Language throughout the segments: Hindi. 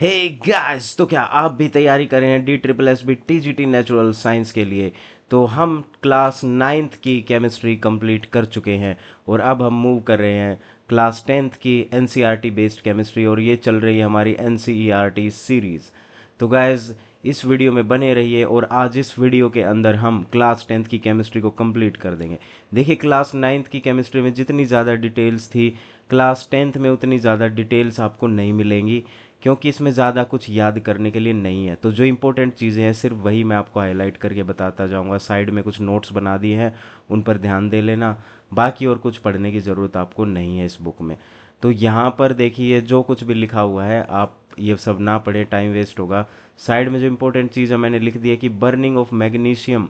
हे गाइस, तो क्या आप भी तैयारी कर रहे हैं DSSB TGT नेचुरल साइंस के लिए। तो हम क्लास 9th की केमिस्ट्री कंप्लीट कर चुके हैं और अब हम मूव कर रहे हैं क्लास 10th की NCERT बेस्ड केमिस्ट्री, और ये चल रही है हमारी NCERT सीरीज़। तो गाइस, इस वीडियो में बने रहिए और आज इस वीडियो के अंदर हम क्लास 10th की केमिस्ट्री को कंप्लीट कर देंगे। देखिए, क्लास 9th की केमिस्ट्री में जितनी ज़्यादा डिटेल्स थी, क्लास 10th में उतनी ज़्यादा डिटेल्स आपको नहीं मिलेंगी, क्योंकि इसमें ज़्यादा कुछ याद करने के लिए नहीं है। तो जो इंपॉर्टेंट चीज़ें हैं सिर्फ वही मैं आपको हाईलाइट करके बताता जाऊंगा। साइड में कुछ नोट्स बना दिए हैं, उन पर ध्यान दे लेना। बाकी और कुछ पढ़ने की ज़रूरत आपको नहीं है इस बुक में। तो यहाँ पर देखिए, जो कुछ भी लिखा हुआ है आप ये सब ना पढ़ें, टाइम वेस्ट होगा। साइड में जो इंपॉर्टेंट चीज़ है मैंने लिख दी है कि बर्निंग ऑफ मैग्नीशियम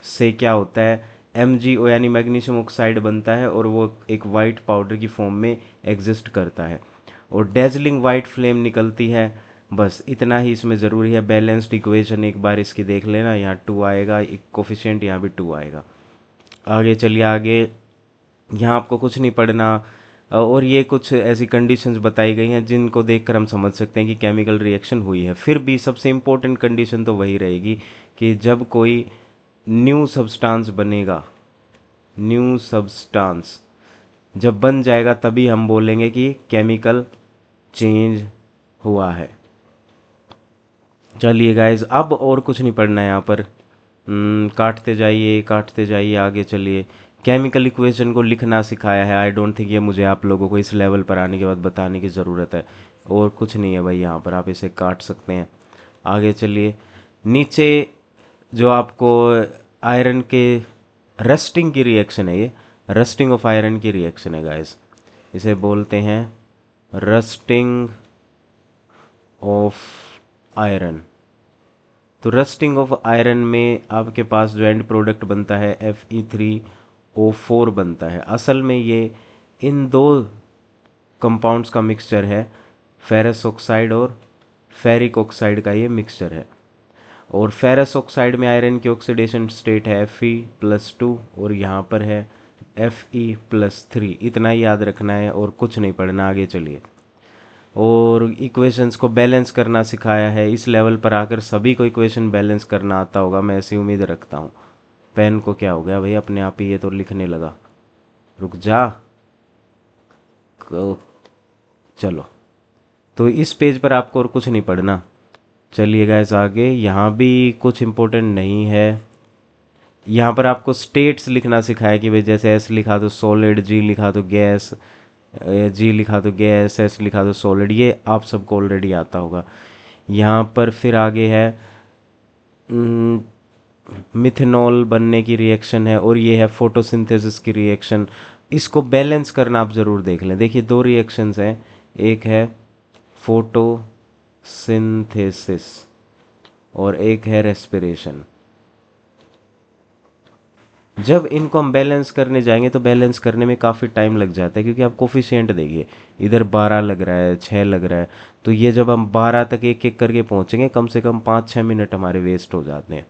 से क्या होता है, MgO यानी मैग्नीशियम ऑक्साइड बनता है और वो एक वाइट पाउडर की फॉर्म में एग्जिस्ट करता है और डेजलिंग वाइट फ्लेम निकलती है। बस इतना ही इसमें ज़रूरी है। बैलेंस्ड इक्वेशन एक बार इसकी देख लेना, यहाँ 2 आएगा, एक कोफिशिएंट यहाँ भी 2 आएगा। आगे चलिए, आगे यहाँ आपको कुछ नहीं पढ़ना। और ये कुछ ऐसी कंडीशंस बताई गई हैं जिनको देखकर हम समझ सकते हैं कि केमिकल रिएक्शन हुई है। फिर भी सबसे इम्पोर्टेंट कंडीशन तो वही रहेगी कि जब कोई न्यू सब्सटेंस बनेगा, न्यू सब्सटेंस जब बन जाएगा तभी हम बोलेंगे कि केमिकल चेंज हुआ है। चलिए गाइज, अब और कुछ नहीं पढ़ना है यहाँ पर। काटते जाइए काटते जाइए, आगे चलिए। केमिकल इक्वेशन को लिखना सिखाया है। आई डोंट थिंक ये मुझे आप लोगों को इस लेवल पर आने के बाद बताने की ज़रूरत है। और कुछ नहीं है भाई, यहाँ पर आप इसे काट सकते हैं। आगे चलिए, नीचे जो आपको आयरन के रस्टिंग की रिएक्शन है, ये रस्टिंग ऑफ आयरन की रिएक्शन है गाइस। इसे बोलते हैं रस्टिंग ऑफ आयरन। तो रस्टिंग ऑफ आयरन में आपके पास जो एंड प्रोडक्ट बनता है Fe3O4 बनता है। असल में ये इन दो कंपाउंड्स का मिक्सचर है, फेरस ऑक्साइड और फेरिक ऑक्साइड का ये मिक्सचर है। और फेरस ऑक्साइड में आयरन की ऑक्सीडेशन स्टेट है Fe+2 और यहाँ पर है Fe+3। इतना ही याद रखना है और कुछ नहीं पढ़ना। आगे चलिए, और इक्वेशंस को बैलेंस करना सिखाया है। इस लेवल पर आकर सभी को इक्वेशन बैलेंस करना आता होगा, मैं ऐसी उम्मीद रखता हूँ। पेन को क्या हो गया भाई, अपने आप ही ये तो लिखने लगा। रुक जा। चलो, तो इस पेज पर आपको और कुछ नहीं पढ़ना। चलिए गाइस, आगे यहाँ भी कुछ इम्पोर्टेंट नहीं है। यहाँ पर आपको स्टेट्स लिखना सिखाया कि भाई जैसे S लिखा तो सॉलिड, G लिखा तो गैस, G लिखा तो गैस, S लिखा तो सॉलिड। ये आप सबको ऑलरेडी आता होगा। यहाँ पर फिर आगे है मिथेनॉल बनने की रिएक्शन है और ये है फोटोसिंथेसिस की रिएक्शन। इसको बैलेंस करना आप ज़रूर देख लें। देखिए, दो रिएक्शंस हैं, एक है फोटोसिंथेसिस और एक है रेस्पिरेशन। जब इनको हम बैलेंस करने जाएंगे तो बैलेंस करने में काफ़ी टाइम लग जाता है, क्योंकि आप कोफिशिएंट देखिए, इधर 12 लग रहा है, 6 लग रहा है। तो ये जब हम 12 तक एक एक करके पहुंचेंगे, कम से कम 5-6 मिनट हमारे वेस्ट हो जाते हैं।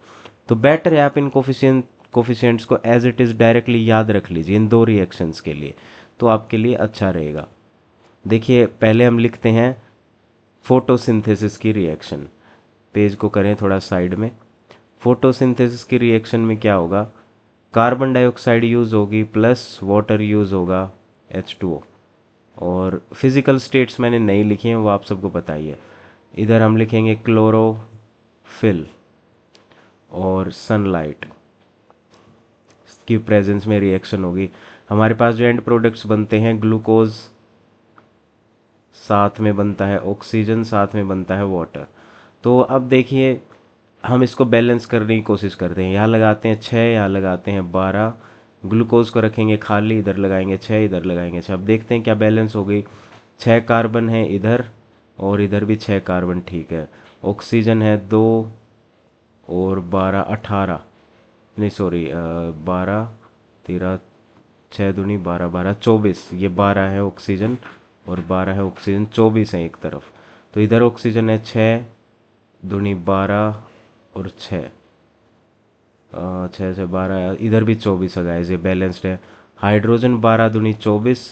तो बेटर है आप इन कोफिशिएंट्स को एज इट इज़ डायरेक्टली याद रख लीजिए इन दो रिएक्शंस के लिए, तो आपके लिए अच्छा रहेगा। देखिए, पहले हम लिखते हैं फोटोसिंथेसिस की रिएक्शन। पेज को करें थोड़ा साइड में। फोटोसिंथेसिस की रिएक्शन में क्या होगा, कार्बन डाइऑक्साइड यूज़ होगी प्लस वाटर यूज़ होगा H2O। और फिज़िकल स्टेट्स मैंने नहीं लिखी हैं, वो आप सबको पता ही है। इधर हम लिखेंगे क्लोरोफिल और सनलाइट की प्रेजेंस में रिएक्शन होगी। हमारे पास जो एंड प्रोडक्ट्स बनते हैं, ग्लूकोज साथ में बनता है ऑक्सीजन, साथ में बनता है वाटर। तो अब देखिए, हम इसको बैलेंस करने की कोशिश करते हैं। यहाँ लगाते हैं 6, यहाँ लगाते हैं 12। ग्लूकोज को रखेंगे खाली, इधर लगाएंगे 6, इधर लगाएंगे 6। अब देखते हैं क्या बैलेंस हो गई। 6 कार्बन है इधर और इधर भी 6 कार्बन, ठीक है। ऑक्सीजन है 2 और 12 18, नहीं सॉरी 12 13 6 दूनी 12 12 24। ये 12 है ऑक्सीजन और 12 है ऑक्सीजन, 24 है एक तरफ। तो इधर ऑक्सीजन है 6 दूनी 12 और 6, 6 से 12, इधर भी 24 है गाइस, ये बैलेंस्ड है। हाइड्रोजन 12 दूनी 24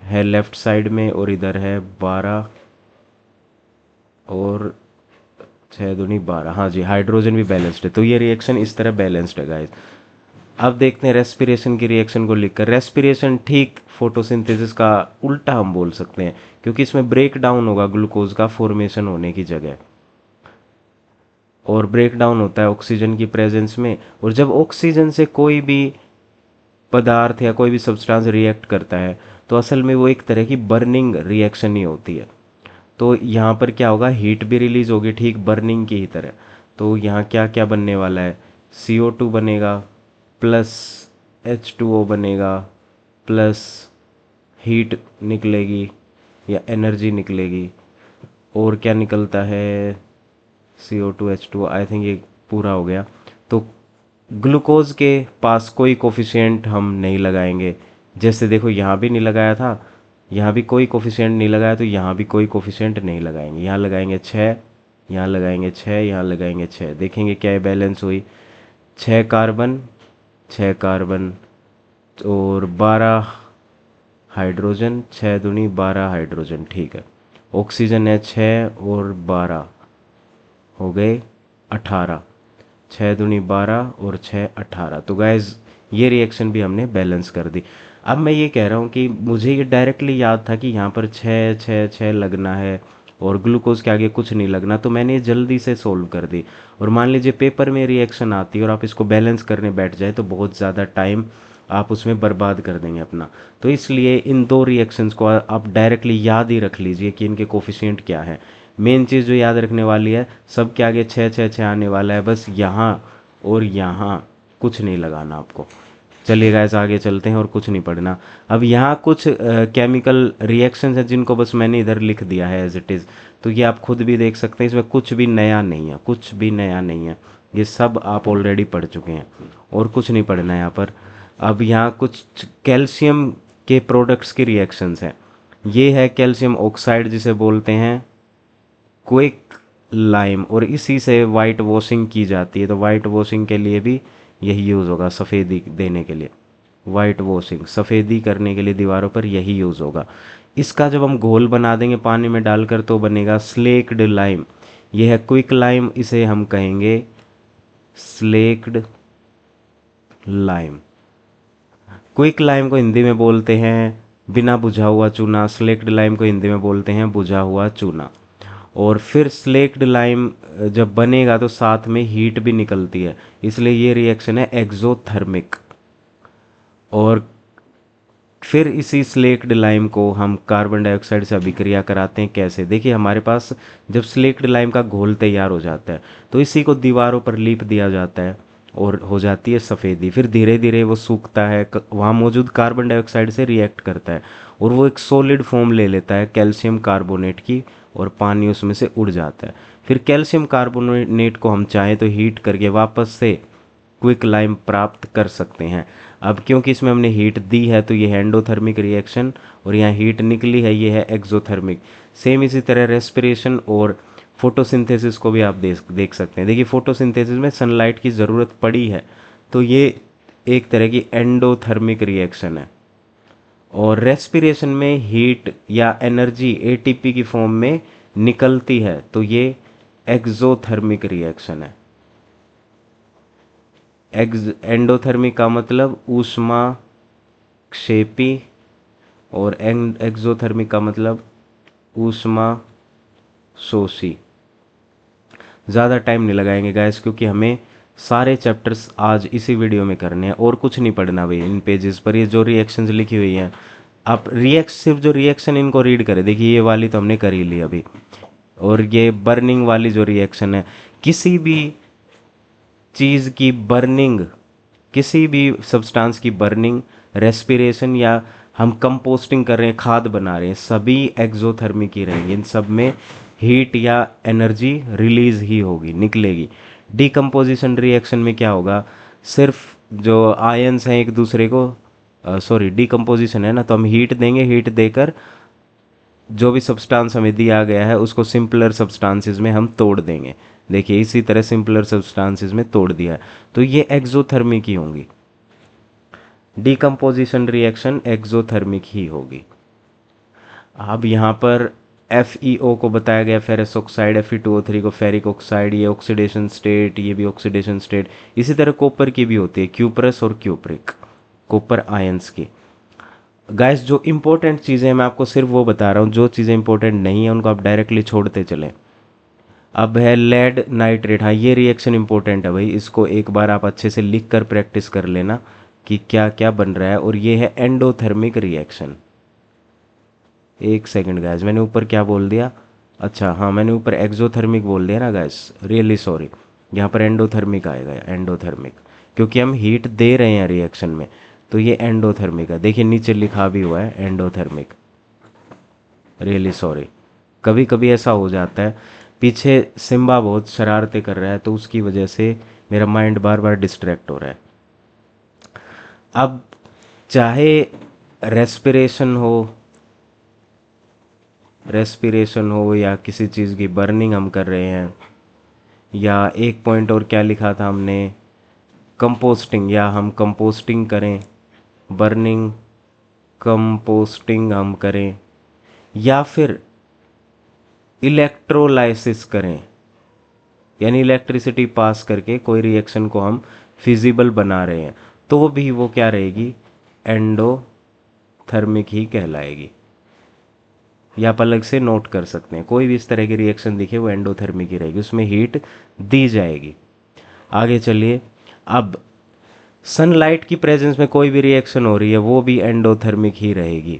है लेफ्ट साइड में और इधर है 12 और 6 दूनी 12, हाँ जी, हाइड्रोजन भी बैलेंस्ड है। तो ये रिएक्शन इस तरह बैलेंस्ड है गाइस। अब देखते हैं रेस्पिरेशन की रिएक्शन को लिखकर। रेस्पिरेशन ठीक फोटोसिंथेसिस का उल्टा हम बोल सकते हैं, क्योंकि इसमें ब्रेक डाउन होगा ग्लूकोज का फॉर्मेशन होने की जगह, और ब्रेक डाउन होता है ऑक्सीजन की प्रेजेंस में। और जब ऑक्सीजन से कोई भी पदार्थ या कोई भी सब्सटेंस रिएक्ट करता है तो असल में वो एक तरह की बर्निंग रिएक्शन ही होती है। तो यहाँ पर क्या होगा, हीट भी रिलीज होगी ठीक बर्निंग की ही तरह। तो यहाँ क्या क्या बनने वाला है, CO2 बनेगा प्लस H2O बनेगा प्लस हीट निकलेगी या एनर्जी निकलेगी। और क्या निकलता है, CO2 H2O, आई थिंक ये पूरा हो गया। तो ग्लूकोज के पास कोई कोफिशिएंट हम नहीं लगाएंगे। जैसे देखो यहाँ भी नहीं लगाया था, यहाँ भी कोई कोफिशिएंट नहीं लगाया, तो यहाँ भी कोई कोफिशिएंट नहीं लगाएंगे। यहाँ लगाएंगे 6, यहाँ लगाएंगे 6, यहाँ लगाएंगे 6। देखेंगे क्या बैलेंस हुई, 6 कार्बन 6 कार्बन और 12 हाइड्रोजन, 6 दूनी 12 हाइड्रोजन, ठीक है। ऑक्सीजन है 6 और 12 हो गए 18, 6 दूनी 12 और 6 18। तो गाइज ये रिएक्शन भी हमने बैलेंस कर दी। अब मैं ये कह रहा हूँ कि मुझे ये डायरेक्टली याद था कि यहाँ पर 6 6 6 लगना है और ग्लूकोज के आगे कुछ नहीं लगना, तो मैंने ये जल्दी से सोल्व कर दी। और मान लीजिए पेपर में रिएक्शन आती है और आप इसको बैलेंस करने बैठ जाए तो बहुत ज़्यादा टाइम आप उसमें बर्बाद कर देंगे अपना। तो इसलिए इन दो रिएक्शंस को आप डायरेक्टली याद ही रख लीजिए कि इनके कोफिशिएंट क्या है। मेन चीज़ जो याद रखने वाली है, सब के आगे 6 6 6 आने वाला है, बस यहाँ और यहाँ कुछ नहीं लगाना आपको। चलिए गाइस आगे चलते हैं और कुछ नहीं पढ़ना। अब यहाँ कुछ केमिकल रिएक्शंस हैं जिनको बस मैंने इधर लिख दिया है एज इट इज़, तो ये आप खुद भी देख सकते हैं। इसमें कुछ भी नया नहीं है, कुछ भी नया नहीं है, ये सब आप ऑलरेडी पढ़ चुके हैं और कुछ नहीं पढ़ना है यहाँ पर। अब यहाँ कुछ कैल्शियम के प्रोडक्ट्स की रिएक्शंस हैं। ये है कैल्शियम ऑक्साइड जिसे बोलते हैं क्विक लाइम, और इसी से वाइट वॉशिंग की जाती है। तो वाइट वॉशिंग के लिए भी यही यूज़ होगा, सफ़ेदी देने के लिए, वाइट वॉशिंग सफ़ेदी करने के लिए दीवारों पर यही यूज़ होगा। इसका जब हम घोल बना देंगे पानी में डालकर तो बनेगा स्लेक्ड लाइम। यह है क्विक लाइम, इसे हम कहेंगे स्लेक्ड लाइम। क्विक लाइम को हिंदी में बोलते हैं बिना बुझा हुआ चूना, स्लेक्ड लाइम को हिंदी में बोलते हैं बुझा हुआ चूना। और फिर स्लेक्ड लाइम जब बनेगा तो साथ में हीट भी निकलती है, इसलिए ये रिएक्शन है एक्सोथर्मिक। और फिर इसी स्लेक्ड लाइम को हम कार्बन डाइऑक्साइड से अभिक्रिया कराते हैं। कैसे, देखिए हमारे पास जब स्लेक्ड लाइम का घोल तैयार हो जाता है तो इसी को दीवारों पर लीप दिया जाता है और हो जाती है सफ़ेदी। फिर धीरे धीरे वो सूखता है, वहाँ मौजूद कार्बन डाइऑक्साइड से रिएक्ट करता है और वो एक सॉलिड फॉर्म ले लेता है कैल्शियम कार्बोनेट की, और पानी उसमें से उड़ जाता है। फिर कैल्शियम कार्बोनेट को हम चाहें तो हीट करके वापस से क्विक लाइम प्राप्त कर सकते हैं। अब क्योंकि इसमें हमने हीट दी है तो ये है एंडोथर्मिक रिएक्शन, और यहाँ हीट निकली है ये है एक्सोथर्मिक। सेम इसी तरह रेस्पिरेशन और फोटोसिंथेसिस को भी आप देख सकते हैं। देखिए फोटोसिंथेसिस में सनलाइट की ज़रूरत पड़ी है, तो ये एक तरह की एंडोथर्मिक रिएक्शन है। और रेस्पिरेशन में हीट या एनर्जी एटीपी की फॉर्म में निकलती है, तो ये एक्सोथर्मिक रिएक्शन है। एंडोथर्मिक का मतलब ऊष्मा क्षेपी, और एक्सोथर्मिक का मतलब ऊष्मा शोषी। ज़्यादा टाइम नहीं लगाएंगे गाइस, क्योंकि हमें सारे चैप्टर्स आज इसी वीडियो में करने हैं और कुछ नहीं पढ़ना भाई। इन पेजेस पर ये जो रिएक्शंस लिखी हुई हैं, आप सिर्फ जो रिएक्शन इनको रीड करें। देखिए ये वाली तो हमने कर ही ली अभी, और ये बर्निंग वाली जो रिएक्शन है, किसी भी चीज़ की बर्निंग, किसी भी सब्सटेंस की बर्निंग, रेस्पिरेशन, या हम कंपोस्टिंग कर रहे हैं, खाद बना रहे हैं, सभी एक्सोथर्मिक ही रहेंगे। इन सब में हीट या एनर्जी रिलीज ही होगी, निकलेगी। डिकम्पोजिशन रिएक्शन में क्या होगा, सिर्फ जो आयंस हैं एक दूसरे को, सॉरी डिकम्पोजिशन है ना, तो हम हीट देंगे, हीट देकर जो भी सब्सटेंस हमें दिया गया है उसको सिंपलर सब्सटेंसेस में हम तोड़ देंगे। देखिए इसी तरह सिंपलर सब्सटेंसेस में तोड़ दिया है, तो ये एक्सोथर्मिक ही होंगी। डिकम्पोजिशन रिएक्शन एक्सोथर्मिक ही होगी। अब यहाँ पर FeO को बताया गया फेरस ऑक्साइड, Fe2O3 को फेरिक ऑक्साइड, ये ऑक्सीडेशन स्टेट, ये भी ऑक्सीडेशन स्टेट। इसी तरह कॉपर की भी होती है, क्यूप्रस और क्यूप्रिक, कॉपर आयंस की। गाइस जो इंपॉर्टेंट चीज़ें हैं मैं आपको सिर्फ वो बता रहा हूँ, जो चीज़ें इंपॉर्टेंट नहीं है उनको आप डायरेक्टली छोड़ते चलें। अब है लेड नाइट्रेट, हाँ ये रिएक्शन इंपॉर्टेंट है भाई, इसको एक बार आप अच्छे से लिख कर प्रैक्टिस कर लेना कि क्या क्या बन रहा है। और ये है एंडोथर्मिक रिएक्शन। एक सेकंड गाइस, मैंने ऊपर क्या बोल दिया, अच्छा हाँ मैंने ऊपर एक्सोथर्मिक बोल दिया ना गाइस, रियली सॉरी। यहाँ पर एंडोथर्मिक आएगा, एंडोथर्मिक, क्योंकि हम हीट दे रहे हैं रिएक्शन में, तो ये एंडोथर्मिक है। देखिए नीचे लिखा भी हुआ है एंडोथर्मिक, रियली सॉरी। कभी कभी ऐसा हो जाता है, पीछे सिम्बा बहुत शरारतें कर रहा है तो उसकी वजह से मेरा माइंड बार बार डिस्ट्रैक्ट हो रहा है। अब चाहे रेस्पिरेशन हो या किसी चीज़ की बर्निंग हम कर रहे हैं, या एक पॉइंट और क्या लिखा था हमने, कंपोस्टिंग, या हम कंपोस्टिंग करें, बर्निंग कंपोस्टिंग हम करें, या फिर इलेक्ट्रोलाइसिस करें, यानी इलेक्ट्रिसिटी पास करके कोई रिएक्शन को हम फिजिबल बना रहे हैं, तो भी वो क्या रहेगी, एंडोथर्मिक ही कहलाएगी। या आप अलग से नोट कर सकते हैं, कोई भी इस तरह की रिएक्शन दिखे वो एंडोथर्मिक ही रहेगी, उसमें हीट दी जाएगी। आगे चलिए, अब सनलाइट की प्रेजेंस में कोई भी रिएक्शन हो रही है वो भी एंडोथर्मिक ही रहेगी,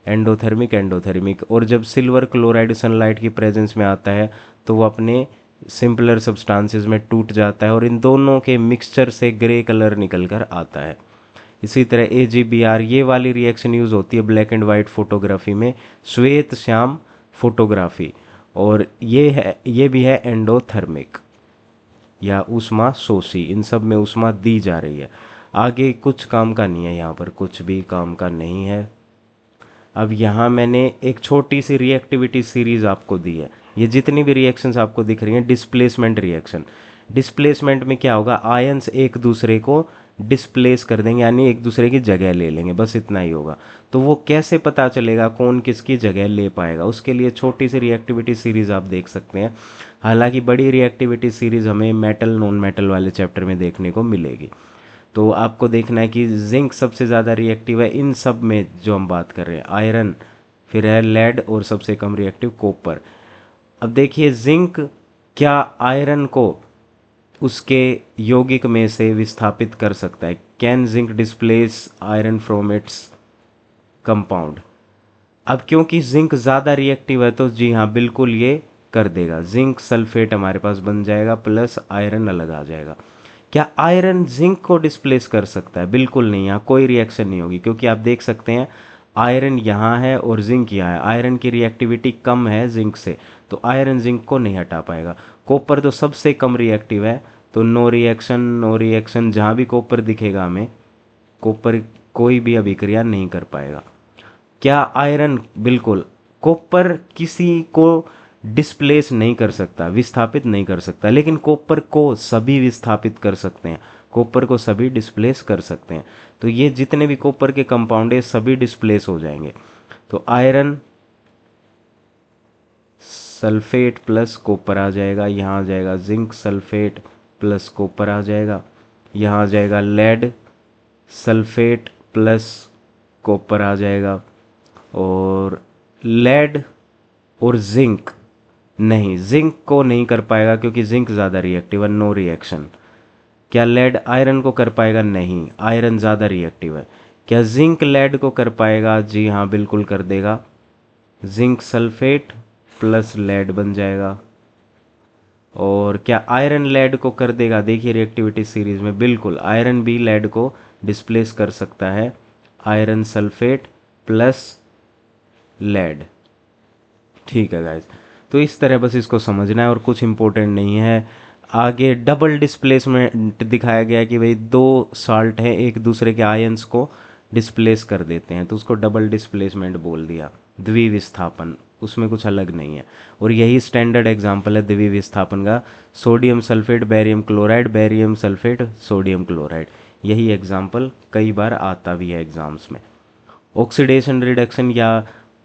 एंडोथर्मिक एंडोथर्मिक। और जब सिल्वर क्लोराइड सनलाइट की प्रेजेंस में आता है तो वो अपने सिंपलर सब्सटेंसेस में टूट जाता है और इन दोनों के मिक्सचर से ग्रे कलर निकल कर आता है। इसी तरह AgBr, ये वाली रिएक्शन यूज़ होती है ब्लैक एंड वाइट फोटोग्राफी में, श्वेत श्याम फोटोग्राफी, और ये भी है एंडोथर्मिक या ऊष्मा शोषी, इन सब में ऊष्मा दी जा रही है। आगे कुछ काम का नहीं है, यहाँ पर कुछ भी काम का नहीं है। अब यहाँ मैंने एक छोटी सी रिएक्टिविटी सीरीज आपको दी है, ये जितनी भी रिएक्शंस आपको दिख रही हैं डिस्प्लेसमेंट रिएक्शन। डिस्प्लेसमेंट में क्या होगा, आयंस एक दूसरे को डिस्प्लेस कर देंगे, यानी एक दूसरे की जगह ले लेंगे, बस इतना ही होगा। तो वो कैसे पता चलेगा कौन किसकी जगह ले पाएगा, उसके लिए छोटी सी रिएक्टिविटी सीरीज आप देख सकते हैं। हालांकि बड़ी रिएक्टिविटी सीरीज हमें मेटल नॉन मेटल वाले चैप्टर में देखने को मिलेगी। तो आपको देखना है कि जिंक सबसे ज़्यादा रिएक्टिव है इन सब में जो हम बात कर रहे हैं, आयरन, फिर है लेड, और सबसे कम रिएक्टिव कॉपर। अब देखिए जिंक क्या आयरन को उसके यौगिक में से विस्थापित कर सकता है, can zinc displace iron from its compound. अब क्योंकि जिंक ज़्यादा रिएक्टिव है तो जी हाँ बिल्कुल ये कर देगा, जिंक सल्फेट हमारे पास बन जाएगा प्लस आयरन अलग आ जाएगा। क्या आयरन जिंक को डिस्प्लेस कर सकता है, बिल्कुल नहीं, यहाँ कोई रिएक्शन नहीं होगी, क्योंकि आप देख सकते हैं आयरन यहाँ है और जिंक यहाँ है, आयरन की रिएक्टिविटी कम है जिंक से, तो आयरन जिंक को नहीं हटा पाएगा। कॉपर तो सबसे कम रिएक्टिव है, तो नो रिएक्शन नो रिएक्शन, जहाँ भी कॉपर दिखेगा हमें, कॉपर कोई भी अभिक्रिया नहीं कर पाएगा। क्या आयरन, बिल्कुल, कॉपर किसी को डिस्प्लेस नहीं कर सकता, विस्थापित नहीं कर सकता, लेकिन कॉपर को सभी विस्थापित कर सकते हैं, कॉपर को सभी डिस्प्लेस कर सकते हैं। तो ये जितने भी कॉपर के कंपाउंड है सभी डिस्प्लेस हो जाएंगे। तो आयरन सल्फेट प्लस कॉपर आ जाएगा, यहाँ आ जाएगा जिंक सल्फेट प्लस कॉपर आ जाएगा, यहाँ आ जाएगा लेड सल्फेट प्लस कॉपर आ जाएगा, और लेड और जिंक नहीं, जिंक को नहीं कर पाएगा क्योंकि जिंक ज़्यादा रिएक्टिव है, नो रिएक्शन। क्या लेड आयरन को कर पाएगा, नहीं, आयरन ज़्यादा रिएक्टिव है। क्या जिंक लेड को कर पाएगा, जी हाँ बिल्कुल कर देगा, जिंक सल्फेट प्लस लेड बन जाएगा। और क्या आयरन लेड को कर देगा, देखिए रिएक्टिविटी सीरीज में बिल्कुल आयरन भी लेड को डिस्प्लेस कर सकता है, आयरन सल्फेट प्लस लेड। ठीक है गाइज, तो इस तरह बस इसको समझना है और कुछ इंपॉर्टेंट नहीं है। आगे डबल डिस्प्लेसमेंट दिखाया गया कि भाई दो साल्ट हैं एक दूसरे के आयंस को डिस्प्लेस कर देते हैं, तो उसको डबल डिस्प्लेसमेंट बोल दिया, द्विविस्थापन, उसमें कुछ अलग नहीं है। और यही स्टैंडर्ड एग्जाम्पल है द्विविस्थापन का, sodium sulphate barium chloride, barium sulphate sodium chloride, यही एग्जाम्पल कई बार आता भी है एग्जाम्स में। ऑक्सीडेशन रिडक्शन या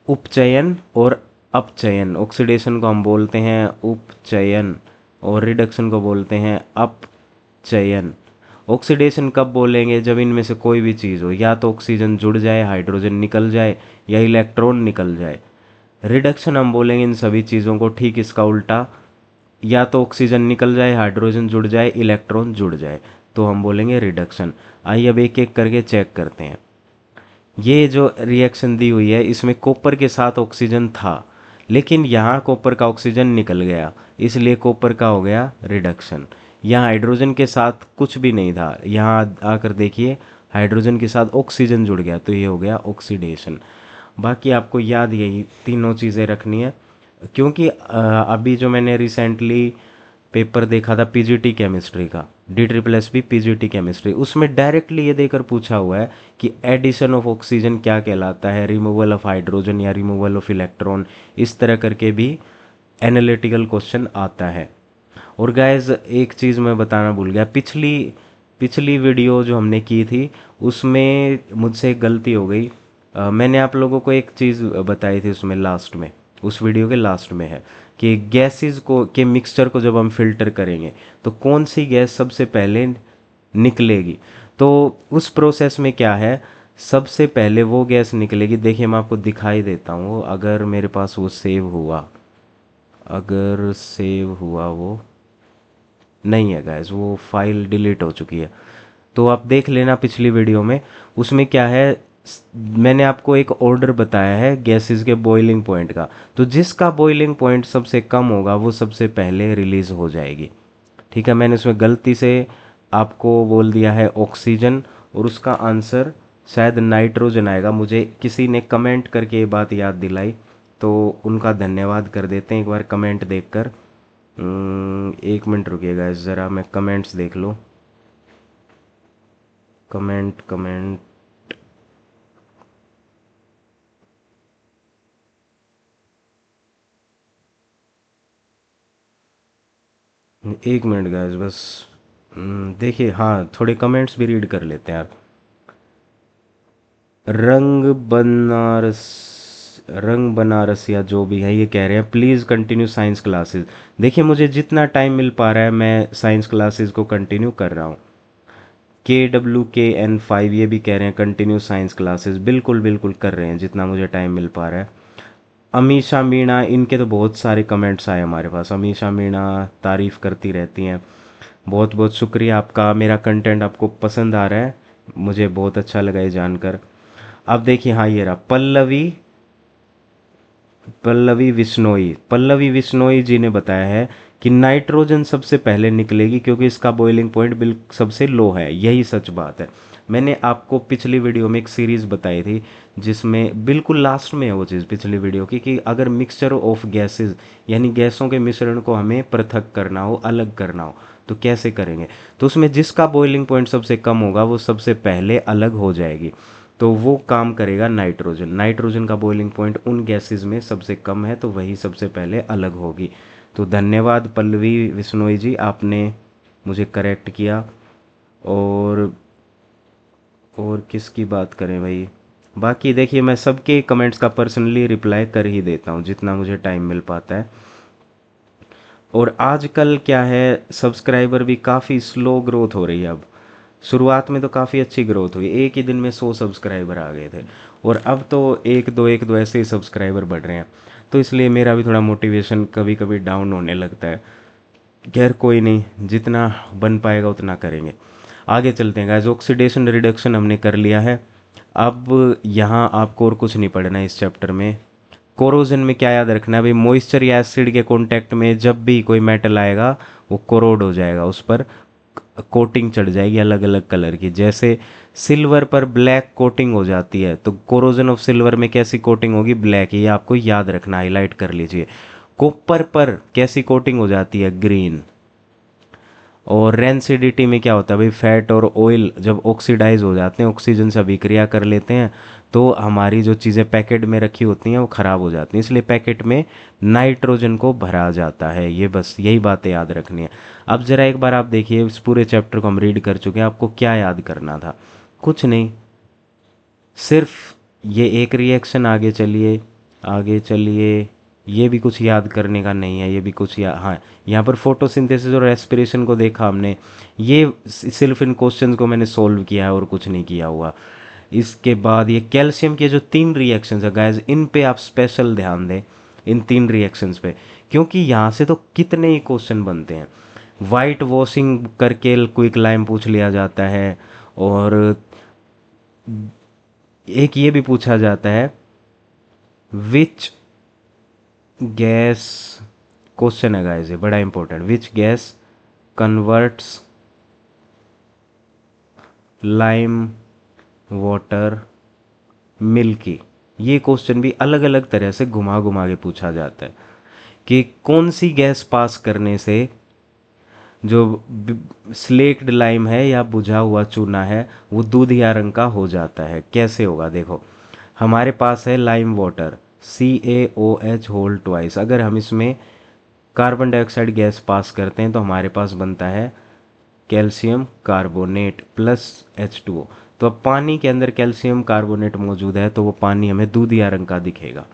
उपचयन और अपचयन। ऑक्सीडेशन को हम बोलते हैं उपचयन और रिडक्शन को बोलते हैं अपचयन। ऑक्सीडेशन कब बोलेंगे? जब इनमें से कोई भी चीज़ हो, या तो ऑक्सीजन जुड़ जाए, हाइड्रोजन निकल जाए, या इलेक्ट्रॉन निकल जाए। रिडक्शन हम बोलेंगे इन सभी चीज़ों को ठीक इसका उल्टा, या तो ऑक्सीजन निकल जाए, हाइड्रोजन जुड़ जाए, इलेक्ट्रॉन जुड़ जाए, तो हम बोलेंगे रिडक्शन। आइए अब एक एक करके चेक करते हैं। ये जो रिएक्शन दी हुई है इसमें कॉपर के साथ ऑक्सीजन था, लेकिन यहाँ कॉपर का ऑक्सीजन निकल गया, इसलिए कॉपर का हो गया रिडक्शन। यहाँ हाइड्रोजन के साथ कुछ भी नहीं था, यहाँ आकर देखिए हाइड्रोजन के साथ ऑक्सीजन जुड़ गया, तो ये हो गया ऑक्सीडेशन। बाकी आपको याद यही तीनों चीज़ें रखनी है, क्योंकि अभी जो मैंने रिसेंटली पेपर देखा था पीजीटी केमिस्ट्री का, DSSB पीजीटी केमिस्ट्री, उसमें डायरेक्टली ये देकर पूछा हुआ है कि एडिशन ऑफ ऑक्सीजन क्या कहलाता है, रिमूवल ऑफ हाइड्रोजन या रिमूवल ऑफ इलेक्ट्रॉन, इस तरह करके भी एनालिटिकल क्वेश्चन आता है। और गाइज एक चीज़ मैं बताना भूल गया, पिछली पिछली वीडियो जो हमने की थी उसमें मुझसे एक गलती हो गई। मैंने आप लोगों को एक चीज़ बताई थी उसमें लास्ट में, उस वीडियो के लास्ट में है कि गैसेस को के मिक्सचर को जब हम फिल्टर करेंगे तो कौन सी गैस सबसे पहले निकलेगी। तो उस प्रोसेस में क्या है, सबसे पहले वो गैस निकलेगी। देखिए मैं आपको दिखाई देता हूँ, अगर मेरे पास वो सेव हुआ, अगर सेव हुआ, वो नहीं है गाइस, वो फाइल डिलीट हो चुकी है। तो आप देख लेना पिछली वीडियो में, उसमें क्या है, मैंने आपको एक ऑर्डर बताया है गैसेस के बॉइलिंग पॉइंट का, तो जिसका बॉइलिंग पॉइंट सबसे कम होगा वो सबसे पहले रिलीज हो जाएगी। ठीक है, मैंने उसमें गलती से आपको बोल दिया है ऑक्सीजन, और उसका आंसर शायद नाइट्रोजन आएगा। मुझे किसी ने कमेंट करके ये बात याद दिलाई, तो उनका धन्यवाद कर देते हैं एक बार कमेंट देखकर। एक मिनट रुकिएगा ज़रा, मैं कमेंट्स देख लूँ। कमेंट कमेंट एक मिनट गाइस बस। देखिए, हाँ थोड़े कमेंट्स भी रीड कर लेते हैं यार। रंग बनारस, रंग बनारस या जो भी है, ये कह रहे हैं प्लीज़ कंटिन्यू साइंस क्लासेस। देखिए मुझे जितना टाइम मिल पा रहा है मैं साइंस क्लासेस को कंटिन्यू कर रहा हूँ। KWKN5 ये भी कह रहे हैं कंटिन्यू साइंस क्लासेस, बिल्कुल बिल्कुल कर रहे हैं जितना मुझे टाइम मिल पा रहा है। अमीषा मीणा, इनके तो बहुत सारे कमेंट्स आए हमारे पास। अमीषा मीणा तारीफ़ करती रहती हैं, बहुत बहुत शुक्रिया आपका, मेरा कंटेंट आपको पसंद आ रहा है, मुझे बहुत अच्छा लगा ये जानकर। अब देखिए, हाँ ये रहा पल्लवी, पल्लवी विश्नोई जी ने बताया है कि नाइट्रोजन सबसे पहले निकलेगी क्योंकि इसका बॉइलिंग पॉइंट बिल्कुल सबसे लो है। यही सच बात है। मैंने आपको पिछली वीडियो में एक सीरीज़ बताई थी जिसमें बिल्कुल लास्ट में है वो चीज़ पिछली वीडियो की, कि अगर मिक्सचर ऑफ गैसेस यानी गैसों के मिश्रण को हमें पृथक करना हो, अलग करना हो, तो कैसे करेंगे। तो उसमें जिसका बॉइलिंग पॉइंट सबसे कम होगा वो सबसे पहले अलग हो जाएगी, तो वो काम करेगा नाइट्रोजन। नाइट्रोजन का बॉइलिंग पॉइंट उन गैसेस में सबसे कम है, तो वही सबसे पहले अलग होगी। तो धन्यवाद पल्लवी विश्नोई जी, आपने मुझे करेक्ट किया। और किसकी बात करें भाई, बाकी देखिए मैं सबके कमेंट्स का पर्सनली रिप्लाई कर ही देता हूँ जितना मुझे टाइम मिल पाता है। और आजकल क्या है, सब्सक्राइबर भी काफ़ी स्लो ग्रोथ हो रही है अब। शुरुआत में तो काफ़ी अच्छी ग्रोथ हुई, एक ही दिन में 100 सब्सक्राइबर आ गए थे, और अब तो एक दो ऐसे ही सब्सक्राइबर बढ़ रहे हैं। तो इसलिए मेरा भी थोड़ा मोटिवेशन कभी कभी डाउन होने लगता है। खैर कोई नहीं, जितना बन पाएगा उतना करेंगे। आगे चलते हैं गाइस, ऑक्सीडेशन रिडक्शन हमने कर लिया है। अब यहाँ आपको और कुछ नहीं पढ़ना है इस चैप्टर में। कोरोजन में क्या याद रखना है भाई, मॉइस्चर या एसिड के कांटेक्ट में जब भी कोई मेटल आएगा वो कोरोड हो जाएगा, उस पर कोटिंग चढ़ जाएगी अलग अलग कलर की। जैसे सिल्वर पर ब्लैक कोटिंग हो जाती है, तो कोरोजन ऑफ सिल्वर में कैसी कोटिंग होगी, ब्लैक। ये आपको याद रखना, हाईलाइट कर लीजिए। कॉपर पर कैसी कोटिंग हो जाती है, ग्रीन। और रेंसिडिटी में क्या होता है भाई, फैट और ऑयल जब ऑक्सीडाइज हो जाते हैं, ऑक्सीजन से अभिक्रिया कर लेते हैं, तो हमारी जो चीज़ें पैकेट में रखी होती हैं वो ख़राब हो जाती हैं, इसलिए पैकेट में नाइट्रोजन को भरा जाता है। ये बस यही बातें याद रखनी है। अब ज़रा एक बार आप देखिए, इस पूरे चैप्टर को हम रीड कर चुके हैं, आपको क्या याद करना था, कुछ नहीं, सिर्फ ये एक रिएक्शन। आगे चलिए, आगे चलिए, ये भी कुछ याद करने का नहीं है, ये भी कुछ हाँ, यहाँ पर फोटोसिंथेसिस और रेस्पिरेशन को देखा हमने, ये सिर्फ इन क्वेश्चंस को मैंने सोल्व किया है और कुछ नहीं किया हुआ। इसके बाद ये कैल्शियम के जो 3 रिएक्शंस है गाइस, इन पे आप स्पेशल ध्यान दें, इन 3 रिएक्शंस पे, क्योंकि यहाँ से तो कितने ही क्वेश्चन बनते हैं। वाइट वॉशिंग करके क्विक लाइम पूछ लिया जाता है, और एक ये भी पूछा जाता है, विच गैस, क्वेश्चन है गाइस ये बड़ा important, which gas converts lime water milky. ये क्वेश्चन भी अलग अलग तरह से घुमा घुमा के पूछा जाता है कि कौन सी गैस पास करने से जो स्लेक्ड लाइम है या बुझा हुआ चूना है वो दूधिया रंग का हो जाता है। कैसे होगा देखो, हमारे पास है lime water CaOH whole twice, अगर हम इसमें कार्बन डाइऑक्साइड गैस पास करते हैं तो हमारे पास बनता है कैल्शियम कार्बोनेट प्लस H2O। तो अब पानी के अंदर कैल्शियम कार्बोनेट मौजूद है तो वो पानी हमें दूधिया रंग का दिखेगा।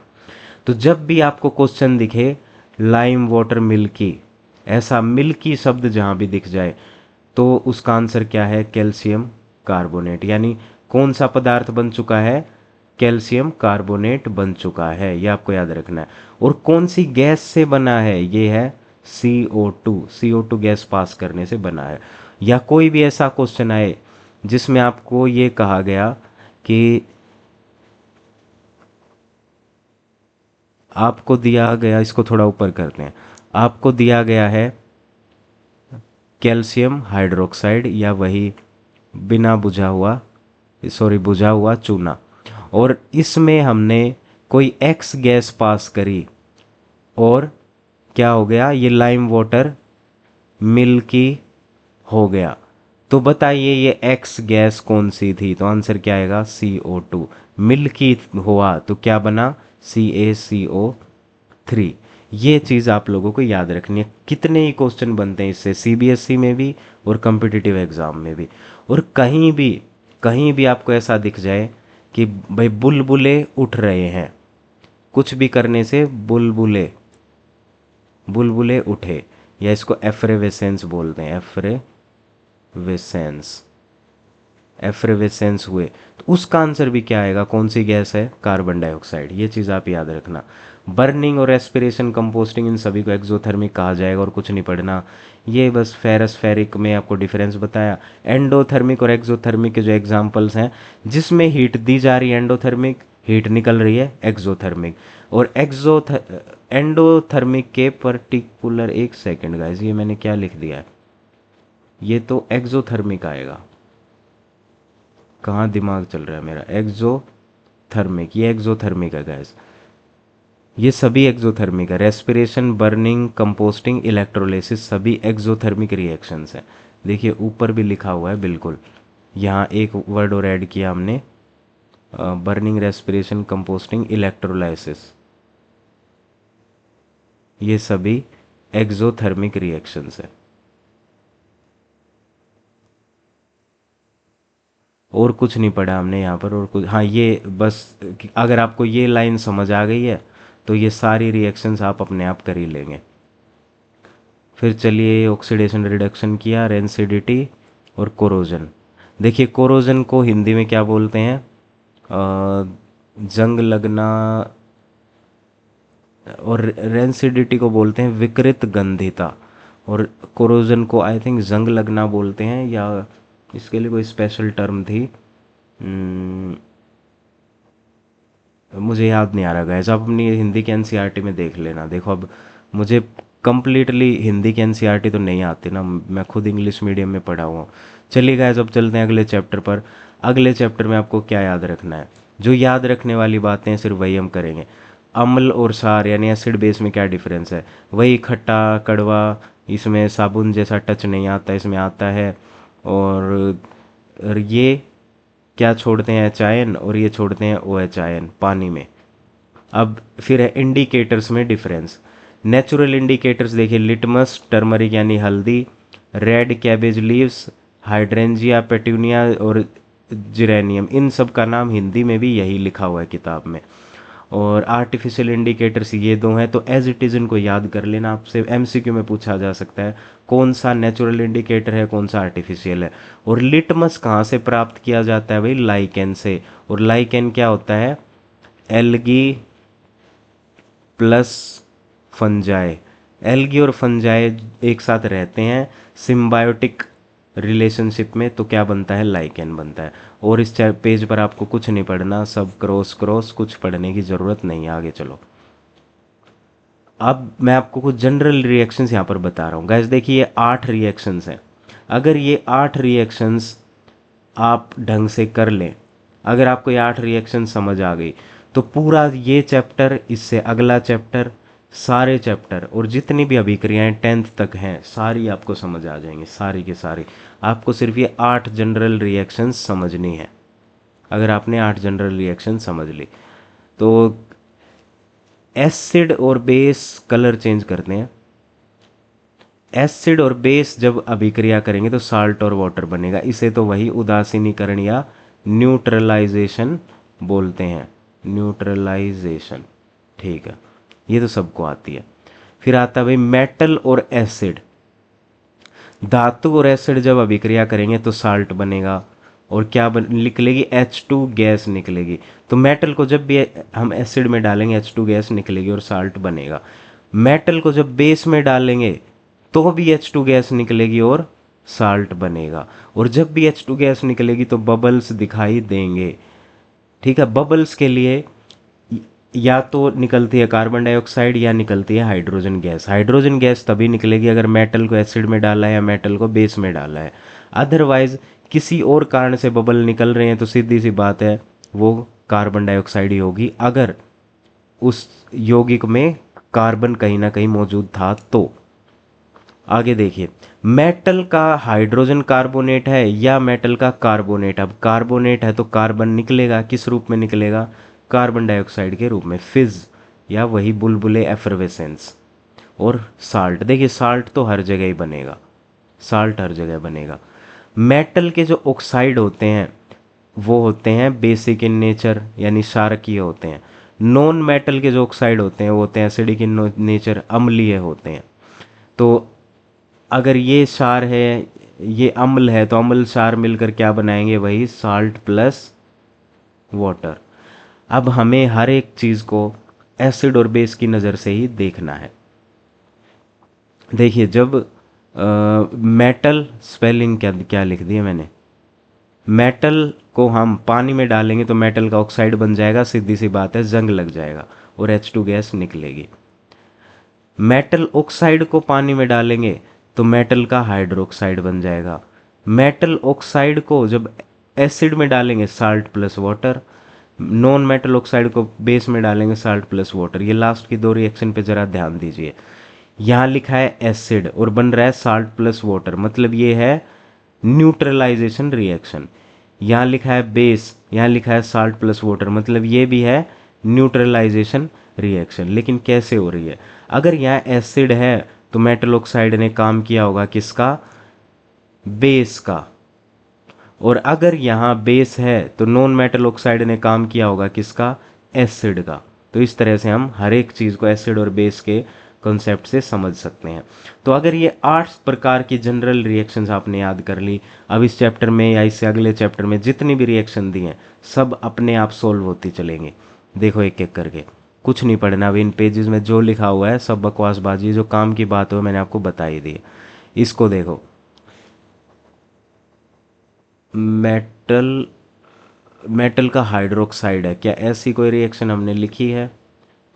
तो जब भी आपको क्वेश्चन दिखे लाइम वाटर मिल्की, ऐसा मिल्की शब्द जहाँ भी दिख जाए तो उसका आंसर क्या है, कैल्शियम कार्बोनेट। यानी कौन सा पदार्थ बन चुका है, कैल्शियम कार्बोनेट बन चुका है, ये आपको याद रखना है। और कौन सी गैस से बना है, ये है CO2 गैस पास करने से बना है। या कोई भी ऐसा क्वेश्चन आए जिसमें आपको ये कहा गया कि आपको दिया गया, इसको थोड़ा ऊपर करते हैं, आपको दिया गया है कैल्शियम हाइड्रोक्साइड या वही बिना बुझा हुआ, सॉरी बुझा हुआ चूना, और इसमें हमने कोई एक्स गैस पास करी और क्या हो गया, ये लाइम वाटर मिल्की हो गया। तो बताइए ये एक्स गैस कौन सी थी, तो आंसर क्या आएगा, CO2। मिल्की हुआ तो क्या बना, CaCO3। ये चीज़ आप लोगों को याद रखनी है। कितने ही क्वेश्चन बनते हैं इससे, CBSE में भी और कम्पिटिटिव एग्जाम में भी। और कहीं भी आपको ऐसा दिख जाए कि भाई बुलबुले उठ रहे हैं, कुछ भी करने से बुलबुले बुलबुले उठे, या इसको एफ्रेवेसेंस बोलते हैं, एफ्रेवेसेंस, एफ्रेवेसेंस हुए, तो उसका आंसर भी क्या आएगा, कौन सी गैस है, कार्बन डाइऑक्साइड। ये चीज़ आप याद रखना। बर्निंग और रेस्पिरेशन कंपोस्टिंग इन सभी को एक्सोथर्मिक कहा जाएगा, और कुछ नहीं पढ़ना। ये बस फेरस फेरिक में आपको डिफरेंस बताया। एंडोथर्मिक और एक्सोथर्मिक के जो एग्जांपल्स हैं, जिसमें हीट दी जा रही है एंडोथर्मिक, हीट निकल रही है एक्सोथर्मिक। और एंडोथर्मिक के पर्टिकुलर, एक सेकेंड गाइस, ये मैंने क्या लिख दिया है, ये तो एक्सोथर्मिक आएगा, कहाँ दिमाग चल रहा है मेरा, एक्सोथर्मिक, ये एक्सोथर्मिक है गैस, ये सभी एक्सोथर्मिक है। रेस्पिरेशन, बर्निंग, कंपोस्टिंग, इलेक्ट्रोलिसिस सभी एक्सोथर्मिक रिएक्शंस हैं। देखिए ऊपर भी लिखा हुआ है बिल्कुल, यहाँ एक वर्ड और ऐड किया हमने, बर्निंग, रेस्पिरेशन, कंपोस्टिंग, इलेक्ट्रोलाइसिस, ये सभी एक्सोथर्मिक रिएक्शंस है। और कुछ नहीं पढ़ा हमने यहाँ पर, और कुछ, हाँ ये बस, अगर आपको ये लाइन समझ आ गई है तो ये सारी रिएक्शंस आप अपने आप कर ही लेंगे। फिर चलिए, ऑक्सीडेशन रिडक्शन किया, रेंसिडिटी और कोरोजन। देखिए कोरोजन को हिंदी में क्या बोलते हैं, जंग लगना, और रेंसिडिटी को बोलते हैं विकृत गंधिता, और कोरोजन को आई थिंक जंग लगना बोलते हैं, या इसके लिए कोई स्पेशल टर्म थी, मुझे याद नहीं आ रहा गाइस, आप अपनी हिंदी के एनसीईआरटी में देख लेना। देखो अब मुझे कम्प्लीटली हिंदी की एनसीईआरटी तो नहीं आती ना, मैं खुद इंग्लिश मीडियम में पढ़ा हुआ हूँ। चलिए गाइस अब चलते हैं अगले चैप्टर पर। अगले चैप्टर में आपको क्या याद रखना है, जो याद रखने वाली बातें हैं सिर्फ वही हम करेंगे। अम्ल और क्षार यानी एसिड बेस में क्या डिफरेंस है, वही खट्टा कड़वा, इसमें साबुन जैसा टच नहीं आता, इसमें आता है। और ये क्या छोड़ते हैं, एच आयन, और ये छोड़ते हैं OH आयन पानी में। अब फिर है इंडिकेटर्स में डिफरेंस। नेचुरल इंडिकेटर्स देखिए, लिटमस, टर्मरिक यानी हल्दी, red cabbage leaves, hydrangea, petunia और जिरेनियम, इन सब का नाम हिंदी में भी यही लिखा हुआ है किताब में। और आर्टिफिशियल इंडिकेटर्स ये दो हैं। तो एज इट इज़ इनको याद कर लेना, आपसे एमसीक्यू में पूछा जा सकता है कौन सा नेचुरल इंडिकेटर है, कौन सा आर्टिफिशियल है। और लिटमस कहाँ से प्राप्त किया जाता है भाई? लाइकेन से। और लाइकेन क्या होता है? Algae plus fungi. एल्गी और फंजाई एक साथ रहते हैं सिम्बायोटिक रिलेशनशिप में, तो क्या बनता है? लाइकेन बनता है। और इस पेज पर आपको कुछ नहीं पढ़ना, सब क्रॉस क्रॉस, कुछ पढ़ने की ज़रूरत नहीं है। आगे चलो। अब मैं आपको कुछ जनरल रिएक्शंस यहाँ पर बता रहा हूँ गाइस। देखिए ये 8 रिएक्शंस हैं। अगर ये 8 रिएक्शंस आप ढंग से कर लें, अगर आपको ये 8 रिएक्शन समझ आ गई, तो पूरा ये चैप्टर, इससे अगला चैप्टर, सारे चैप्टर और जितनी भी अभिक्रियाएं 10th तक हैं सारी आपको समझ आ जाएंगी, सारी के सारी। आपको सिर्फ ये 8 जनरल रिएक्शंस समझनी है। अगर आपने 8 जनरल रिएक्शन समझ ली तो एसिड और बेस कलर चेंज करते हैं। एसिड और बेस जब अभिक्रिया करेंगे तो साल्ट और वाटर बनेगा। इसे तो वही उदासीनीकरण या न्यूट्रलाइजेशन बोलते हैं। न्यूट्रलाइजेशन, ठीक है, ये तो सबको आती है। फिर आता है भाई मेटल और एसिड। धातु और एसिड जब अभिक्रिया करेंगे तो साल्ट बनेगा। और क्या निकलेगी? H2 गैस निकलेगी। तो मेटल को जब भी हम एसिड में डालेंगे H2 गैस निकलेगी और साल्ट बनेगा। मेटल को जब बेस में डालेंगे तो भी H2 गैस निकलेगी और साल्ट बनेगा। और जब भी H2 गैस निकलेगी तो बबल्स दिखाई देंगे। ठीक है, बबल्स के लिए या तो निकलती है कार्बन डाइऑक्साइड या निकलती है हाइड्रोजन गैस। हाइड्रोजन गैस तभी निकलेगी अगर मेटल को एसिड में डाला है या मेटल को बेस में डाला है। अदरवाइज किसी और कारण से बबल निकल रहे हैं तो सीधी सी बात है वो कार्बन डाइऑक्साइड ही होगी, अगर उस यौगिक में कार्बन कहीं ना कहीं मौजूद था तो। आगे देखिए, मेटल का हाइड्रोजन कार्बोनेट है या मेटल का कार्बोनेट। अब कार्बोनेट है तो कार्बन निकलेगा, किस रूप में निकलेगा? कार्बन डाइऑक्साइड के रूप में, फिज या वही बुलबुले एफरवेसेंस। और साल्ट, देखिए साल्ट तो हर जगह ही बनेगा, साल्ट हर जगह बनेगा। मेटल के जो ऑक्साइड होते हैं वो होते हैं बेसिक इन नेचर यानी क्षारकीय होते हैं। नॉन मेटल के जो ऑक्साइड होते हैं वो होते हैं एसिडिक इन नेचर, अम्लीय होते हैं। तो अगर ये क्षार है, ये अम्ल है, तो अम्ल क्षार मिलकर क्या बनाएंगे? वही साल्ट प्लस वाटर। अब हमें हर एक चीज़ को एसिड और बेस की नज़र से ही देखना है। देखिए जब मेटल, स्पेलिंग क्या क्या लिख दी है मैंने, मेटल को हम पानी में डालेंगे तो मेटल का ऑक्साइड बन जाएगा, सीधी सी बात है, जंग लग जाएगा और H2 गैस निकलेगी। मेटल ऑक्साइड को पानी में डालेंगे तो मेटल का हाइड्रोक्साइड बन जाएगा। मेटल ऑक्साइड को जब एसिड में डालेंगे salt plus water. Non metal oxide को बेस में डालेंगे साल्ट प्लस वाटर। ये लास्ट की दो रिएक्शन पे जरा ध्यान दीजिए। यहाँ लिखा है एसिड और बन रहा है साल्ट प्लस वाटर, मतलब ये है न्यूट्रलाइजेशन रिएक्शन। यहाँ लिखा है बेस, यहाँ लिखा है साल्ट प्लस वाटर, मतलब ये भी है न्यूट्रलाइजेशन रिएक्शन। लेकिन कैसे हो रही है? अगर यहाँ एसिड है तो मेटल ऑक्साइड ने काम किया होगा किसका? बेस का। और अगर यहाँ बेस है तो नॉन मेटल ऑक्साइड ने काम किया होगा किसका? एसिड का। तो इस तरह से हम हर एक चीज़ को एसिड और बेस के कॉन्सेप्ट से समझ सकते हैं। तो अगर ये 8 प्रकार की जनरल रिएक्शंस आपने याद कर ली, अब इस चैप्टर में या इससे अगले चैप्टर में जितनी भी रिएक्शन दी हैं सब अपने आप सोल्व होती चलेंगी। देखो एक एक करके, कुछ नहीं पढ़ना। अभी इन पेजेस में जो लिखा हुआ है सब बकवासबाजी, जो काम की बात हो मैंने आपको बता ही दी है। इसको देखो, मेटल, मेटल का हाइड्रोक्साइड है, क्या ऐसी कोई रिएक्शन हमने लिखी है?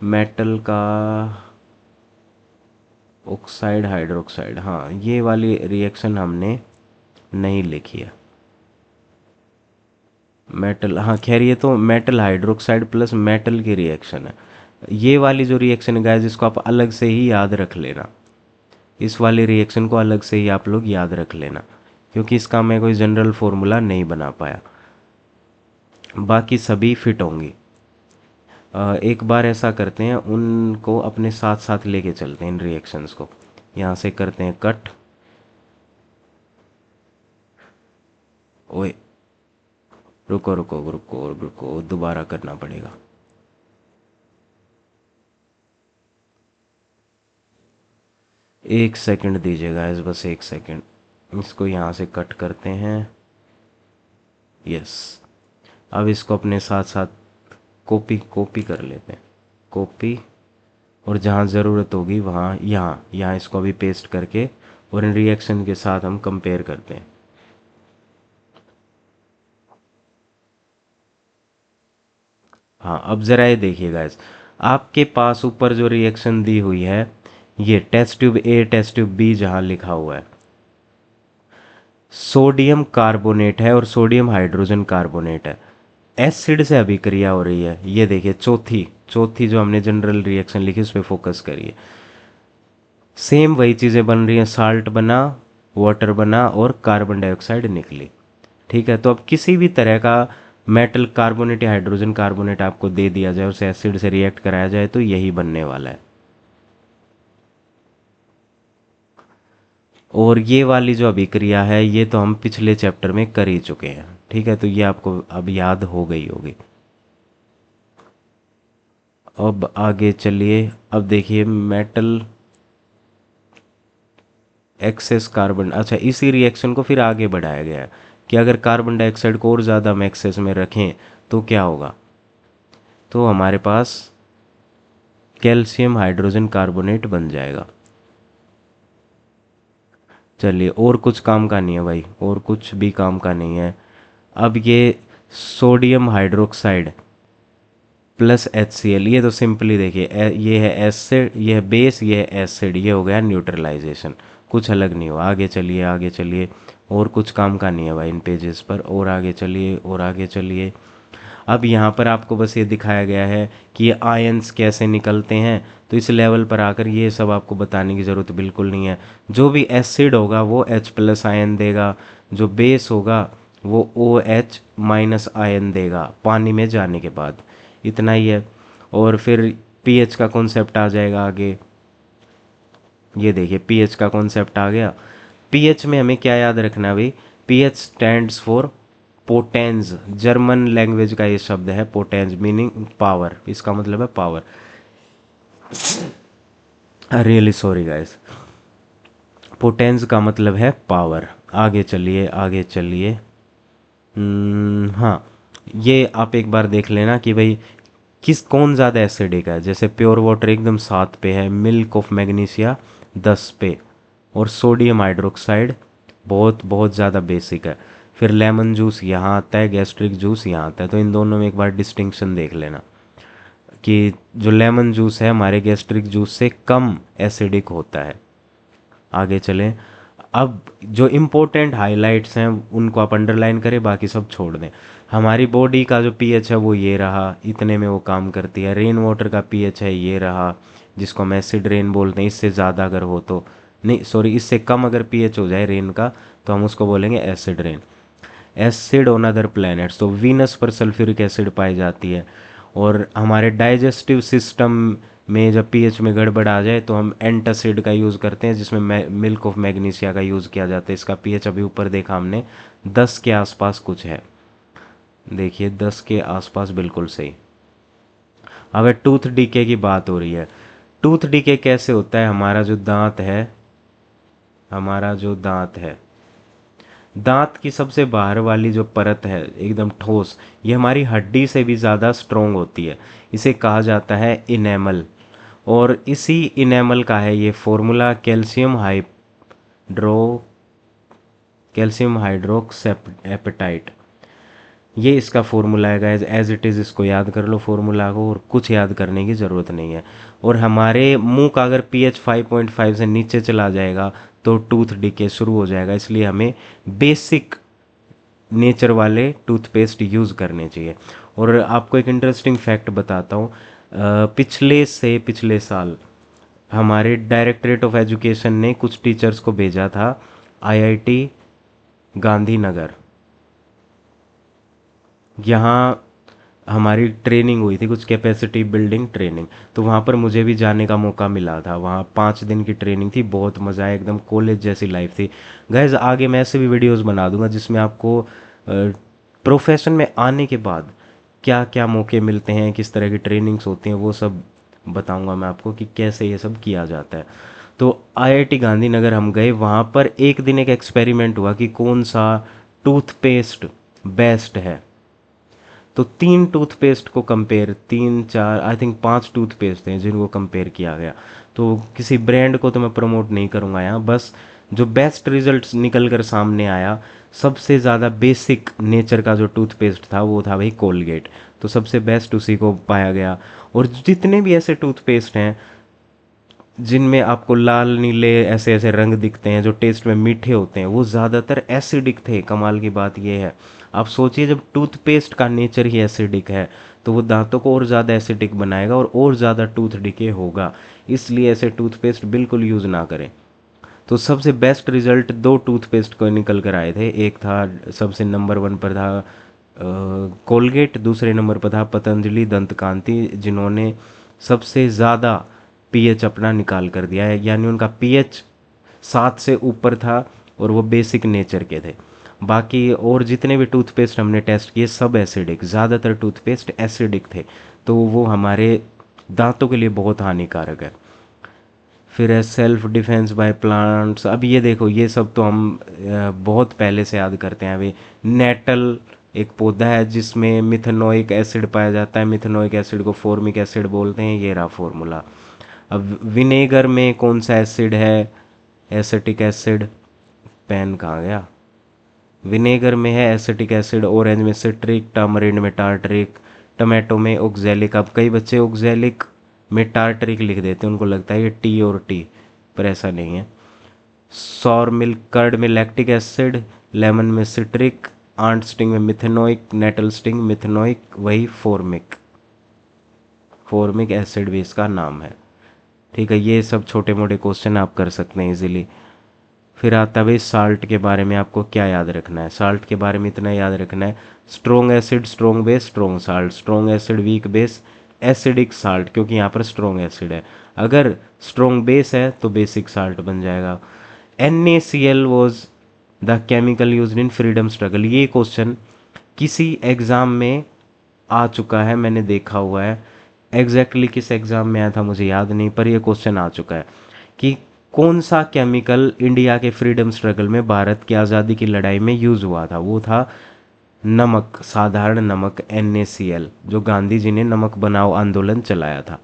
मेटल का ऑक्साइड हाइड्रोक्साइड, हाँ ये वाली रिएक्शन हमने नहीं लिखी है। मेटल, हाँ खैर ये तो मेटल हाइड्रोक्साइड प्लस मेटल की रिएक्शन है। ये वाली जो रिएक्शन है गाइस इसको आप अलग से ही याद रख लेना। इस वाली रिएक्शन को अलग से ही आप लोग याद रख लेना, क्योंकि इसका मैं कोई जनरल फॉर्मूला नहीं बना पाया, बाकी सभी फिट होंगी। एक बार ऐसा करते हैं, उनको अपने साथ साथ लेके चलते हैं इन रिएक्शंस को। यहाँ से करते हैं कट। ओए रुको रुको रुको रुको, दोबारा करना पड़ेगा। एक सेकंड दीजिएगा, इस बस एक सेकंड, इसको यहाँ से कट करते हैं। यस, अब इसको अपने साथ साथ कॉपी कॉपी कर लेते हैं, कॉपी, और जहाँ ज़रूरत होगी वहाँ यहाँ यहाँ इसको अभी पेस्ट करके और इन रिएक्शन के साथ हम कंपेयर करते हैं। हाँ, अब ज़रा ये देखिए गाइस, आपके पास ऊपर जो रिएक्शन दी हुई है, ये test tube A test tube B जहाँ लिखा हुआ है, सोडियम कार्बोनेट है और सोडियम हाइड्रोजन कार्बोनेट है। एसिड से अभिक्रिया हो रही है। ये देखिए चौथी चौथी जो हमने जनरल रिएक्शन लिखी उस पर फोकस करिए। सेम वही चीज़ें बन रही हैं, साल्ट बना, वाटर बना और कार्बन डाइऑक्साइड निकली। ठीक है, तो अब किसी भी तरह का मेटल कार्बोनेट या हाइड्रोजन कार्बोनेट आपको दे दिया जाए, उसे एसिड से रिएक्ट कराया जाए, तो यही बनने वाला है। और ये वाली जो अभिक्रिया है ये तो हम पिछले चैप्टर में कर ही चुके हैं। ठीक है, तो ये आपको अब याद हो गई होगी। अब आगे चलिए, अब देखिए मेटल एक्सेस कार्बन, अच्छा इसी रिएक्शन को फिर आगे बढ़ाया गया है कि अगर कार्बन डाइऑक्साइड को और ज़्यादा हम एक्सेस में रखें तो क्या होगा, तो हमारे पास कैल्शियम हाइड्रोजन कार्बोनेट बन जाएगा। चलिए, और कुछ काम का नहीं है भाई, और कुछ भी काम का नहीं है। अब ये सोडियम हाइड्रोक्साइड प्लस HCl, ये तो सिंपली देखिए ये है एसिड, ये है बेस, ये है एसिड, ये हो गया न्यूट्रलाइजेशन, कुछ अलग नहीं हो। आगे चलिए, आगे चलिए, और कुछ काम का नहीं है भाई इन पेजेस पर, और आगे चलिए, और आगे चलिए। अब यहाँ पर आपको बस ये दिखाया गया है कि ये आयंस कैसे निकलते हैं, तो इस लेवल पर आकर ये सब आपको बताने की ज़रूरत बिल्कुल नहीं है। जो भी एसिड होगा वो H+ आयन देगा, जो बेस होगा वो OH- आयन देगा पानी में जाने के बाद, इतना ही है। और फिर pH का कॉन्सेप्ट आ जाएगा आगे। ये देखिए pH का कॉन्सेप्ट आ गया। pH में हमें क्या याद रखना है भाई, pH stands for potence, German language का ये शब्द है पोटेंस, मीनिंग पावर, इसका मतलब है power. Really sorry guys, potence का मतलब है पावर। आगे चलिए, आगे चलिए। हाँ, ये आप एक बार देख लेना कि भाई कौन ज़्यादा एसिडिक है। जैसे प्योर वाटर एकदम 7 पे है, मिल्क ऑफ मैग्नीशिया 10 पे, और सोडियम हाइड्रोक्साइड बहुत बहुत ज़्यादा बेसिक है। फिर लेमन जूस यहाँ आता है, गैस्ट्रिक जूस यहाँ आता है, तो इन दोनों में एक बार डिस्टिंक्शन देख लेना कि जो लेमन जूस है हमारे गैस्ट्रिक जूस से कम एसिडिक होता है। आगे चलें। अब जो इम्पोर्टेंट हाइलाइट्स हैं उनको आप अंडरलाइन करें, बाकी सब छोड़ दें। हमारी बॉडी का जो पीएच है वो ये रहा, इतने में वो काम करती है। रेन वाटर का पीएच है ये रहा, जिसको हम एसिड रेन बोलते हैं। इससे ज़्यादा अगर हो तो, नहीं सॉरी, इससे कम अगर पीएच हो जाए रेन का तो हम उसको बोलेंगे acid rain. Acid on other planets, तो वीनस पर सल्फ्यूरिक एसिड पाई जाती है। और हमारे डाइजेस्टिव सिस्टम में जब पीएच में गड़बड़ आ जाए तो हम एंटासिड का यूज़ करते हैं, जिसमें मिल्क ऑफ मैग्नीशिया का यूज़ किया जाता है। इसका पीएच अभी ऊपर देखा हमने 10 के आसपास कुछ है, देखिए 10 के आसपास बिल्कुल सही। अब टूथ डीके की बात हो रही है। टूथ डीके कैसे होता है, हमारा जो दांत है, हमारा जो दांत है, दांत की सबसे बाहर वाली जो परत है एकदम ठोस, ये हमारी हड्डी से भी ज़्यादा स्ट्रोंग होती है। इसे कहा जाता है इनेमल। और इसी इनेमल का है ये फॉर्मूला, कैल्शियम हाइड्रोक्सेपेटाइट, ये इसका फॉर्मूला है गाइस। एज इट इज़ इसको याद कर लो फॉर्मूला को, और कुछ याद करने की ज़रूरत नहीं है। और हमारे मुंह का अगर पीएच 5.5 से नीचे चला जाएगा तो टूथ डिके शुरू हो जाएगा। इसलिए हमें बेसिक नेचर वाले टूथपेस्ट यूज़ करने चाहिए। और आपको एक इंटरेस्टिंग फैक्ट बताता हूँ, पिछले साल हमारे डायरेक्टरेट ऑफ एजुकेशन ने कुछ टीचर्स को भेजा था आईआईटी गांधीनगर। यहाँ हमारी ट्रेनिंग हुई थी, कुछ कैपेसिटी बिल्डिंग ट्रेनिंग, तो वहाँ पर मुझे भी जाने का मौका मिला था। वहाँ 5 दिन की ट्रेनिंग थी, बहुत मज़ा आया, एकदम कॉलेज जैसी लाइफ थी। गाइज आगे मैं ऐसे भी वीडियोस बना दूंगा जिसमें आपको प्रोफेशन में आने के बाद क्या क्या मौके मिलते हैं, किस तरह की ट्रेनिंग्स होती हैं, वो सब बताऊंगा मैं आपको कि कैसे ये सब किया जाता है। तो आईआईटी गांधीनगर हम गए, वहाँ पर एक दिन एक एक्सपेरिमेंट हुआ कि कौन सा टूथपेस्ट बेस्ट है। तो 3 टूथपेस्ट को कंपेयर, 3 4 आई थिंक 5 टूथपेस्ट थे जिनको कंपेयर किया गया। तो किसी ब्रांड को तो मैं प्रमोट नहीं करूँगा यहाँ, बस जो बेस्ट रिजल्ट्स निकल कर सामने आया, सबसे ज़्यादा बेसिक नेचर का जो टूथपेस्ट था वो था भाई कोलगेट। तो सबसे बेस्ट उसी को पाया गया। और जितने भी ऐसे टूथपेस्ट हैं जिनमें आपको लाल नीले ऐसे ऐसे रंग दिखते हैं, जो टेस्ट में मीठे होते हैं, वो ज़्यादातर एसिडिक थे। कमाल की बात ये है, आप सोचिए जब टूथपेस्ट का नेचर ही एसिडिक है तो वो दांतों को और ज़्यादा एसिडिक बनाएगा और ज़्यादा टूथ डिके होगा। इसलिए ऐसे टूथपेस्ट बिल्कुल यूज़ ना करें। तो सबसे बेस्ट रिजल्ट 2 टूथपेस्ट को निकल कर आए थे। एक था, सबसे नंबर 1 पर था कोलगेट, दूसरे नंबर पर था पतंजलि दंत कांति, जिन्होंने सबसे ज़्यादा पीएच अपना निकाल कर दिया है, यानी उनका पीएच 7 से ऊपर था और वो बेसिक नेचर के थे। बाकी और जितने भी टूथपेस्ट हमने टेस्ट किए सब एसिडिक, ज़्यादातर टूथपेस्ट एसिडिक थे, तो वो हमारे दांतों के लिए बहुत हानिकारक है। फिर है सेल्फ डिफेंस बाय प्लांट्स। अब ये देखो, ये सब तो हम बहुत पहले से याद करते हैं। अभी नेटल एक पौधा है जिसमें मिथेनोइक एसिड पाया जाता है, मिथेनोइक एसिड को फॉर्मिक एसिड बोलते हैं, ये रहा फॉर्मूला। अब विनेगर में कौन सा एसिड है? Acetic acid. पेन कहाँ गया? विनेगर में है एसिटिक एसिड, ऑरेंज में सिट्रिक, टामरिंड में टार्टरिक, टमाटो में ऑक्जेलिक। अब कई बच्चे ऑक्जेलिक में टार्टरिक लिख देते हैं, उनको लगता है ये टी और टी, पर ऐसा नहीं है। सॉर मिल्क कर्ड में लैक्टिक एसिड, लेमन में सिट्रिक, आंट स्टिंग में मिथेनोइक, नेटल स्टिंग मिथेनोइक, वही फॉर्मिक, फॉर्मिक एसिड भी इसका नाम है। ठीक है, ये सब छोटे मोटे क्वेश्चन आप कर सकते हैं इजीली। फिर आता है भाई साल्ट के बारे में आपको क्या याद रखना है। साल्ट के बारे में इतना याद रखना है, strong acid strong base strong salt, strong acid weak base acidic salt, क्योंकि यहाँ पर स्ट्रॉन्ग एसिड है। अगर स्ट्रॉन्ग बेस है तो बेसिक साल्ट बन जाएगा। NaCl was the chemical use in freedom struggle. ये क्वेश्चन किसी एग्ज़ाम में आ चुका है, मैंने देखा हुआ है। एग्जैक्टली किस एग्ज़ाम में आया था मुझे याद नहीं, पर यह क्वेश्चन आ चुका है कि कौन सा केमिकल इंडिया के फ्रीडम स्ट्रगल में, भारत की आज़ादी की लड़ाई में यूज़ हुआ था। वो था नमक, साधारण नमक NaCl, जो गांधी जी ने नमक बनाओ आंदोलन चलाया था।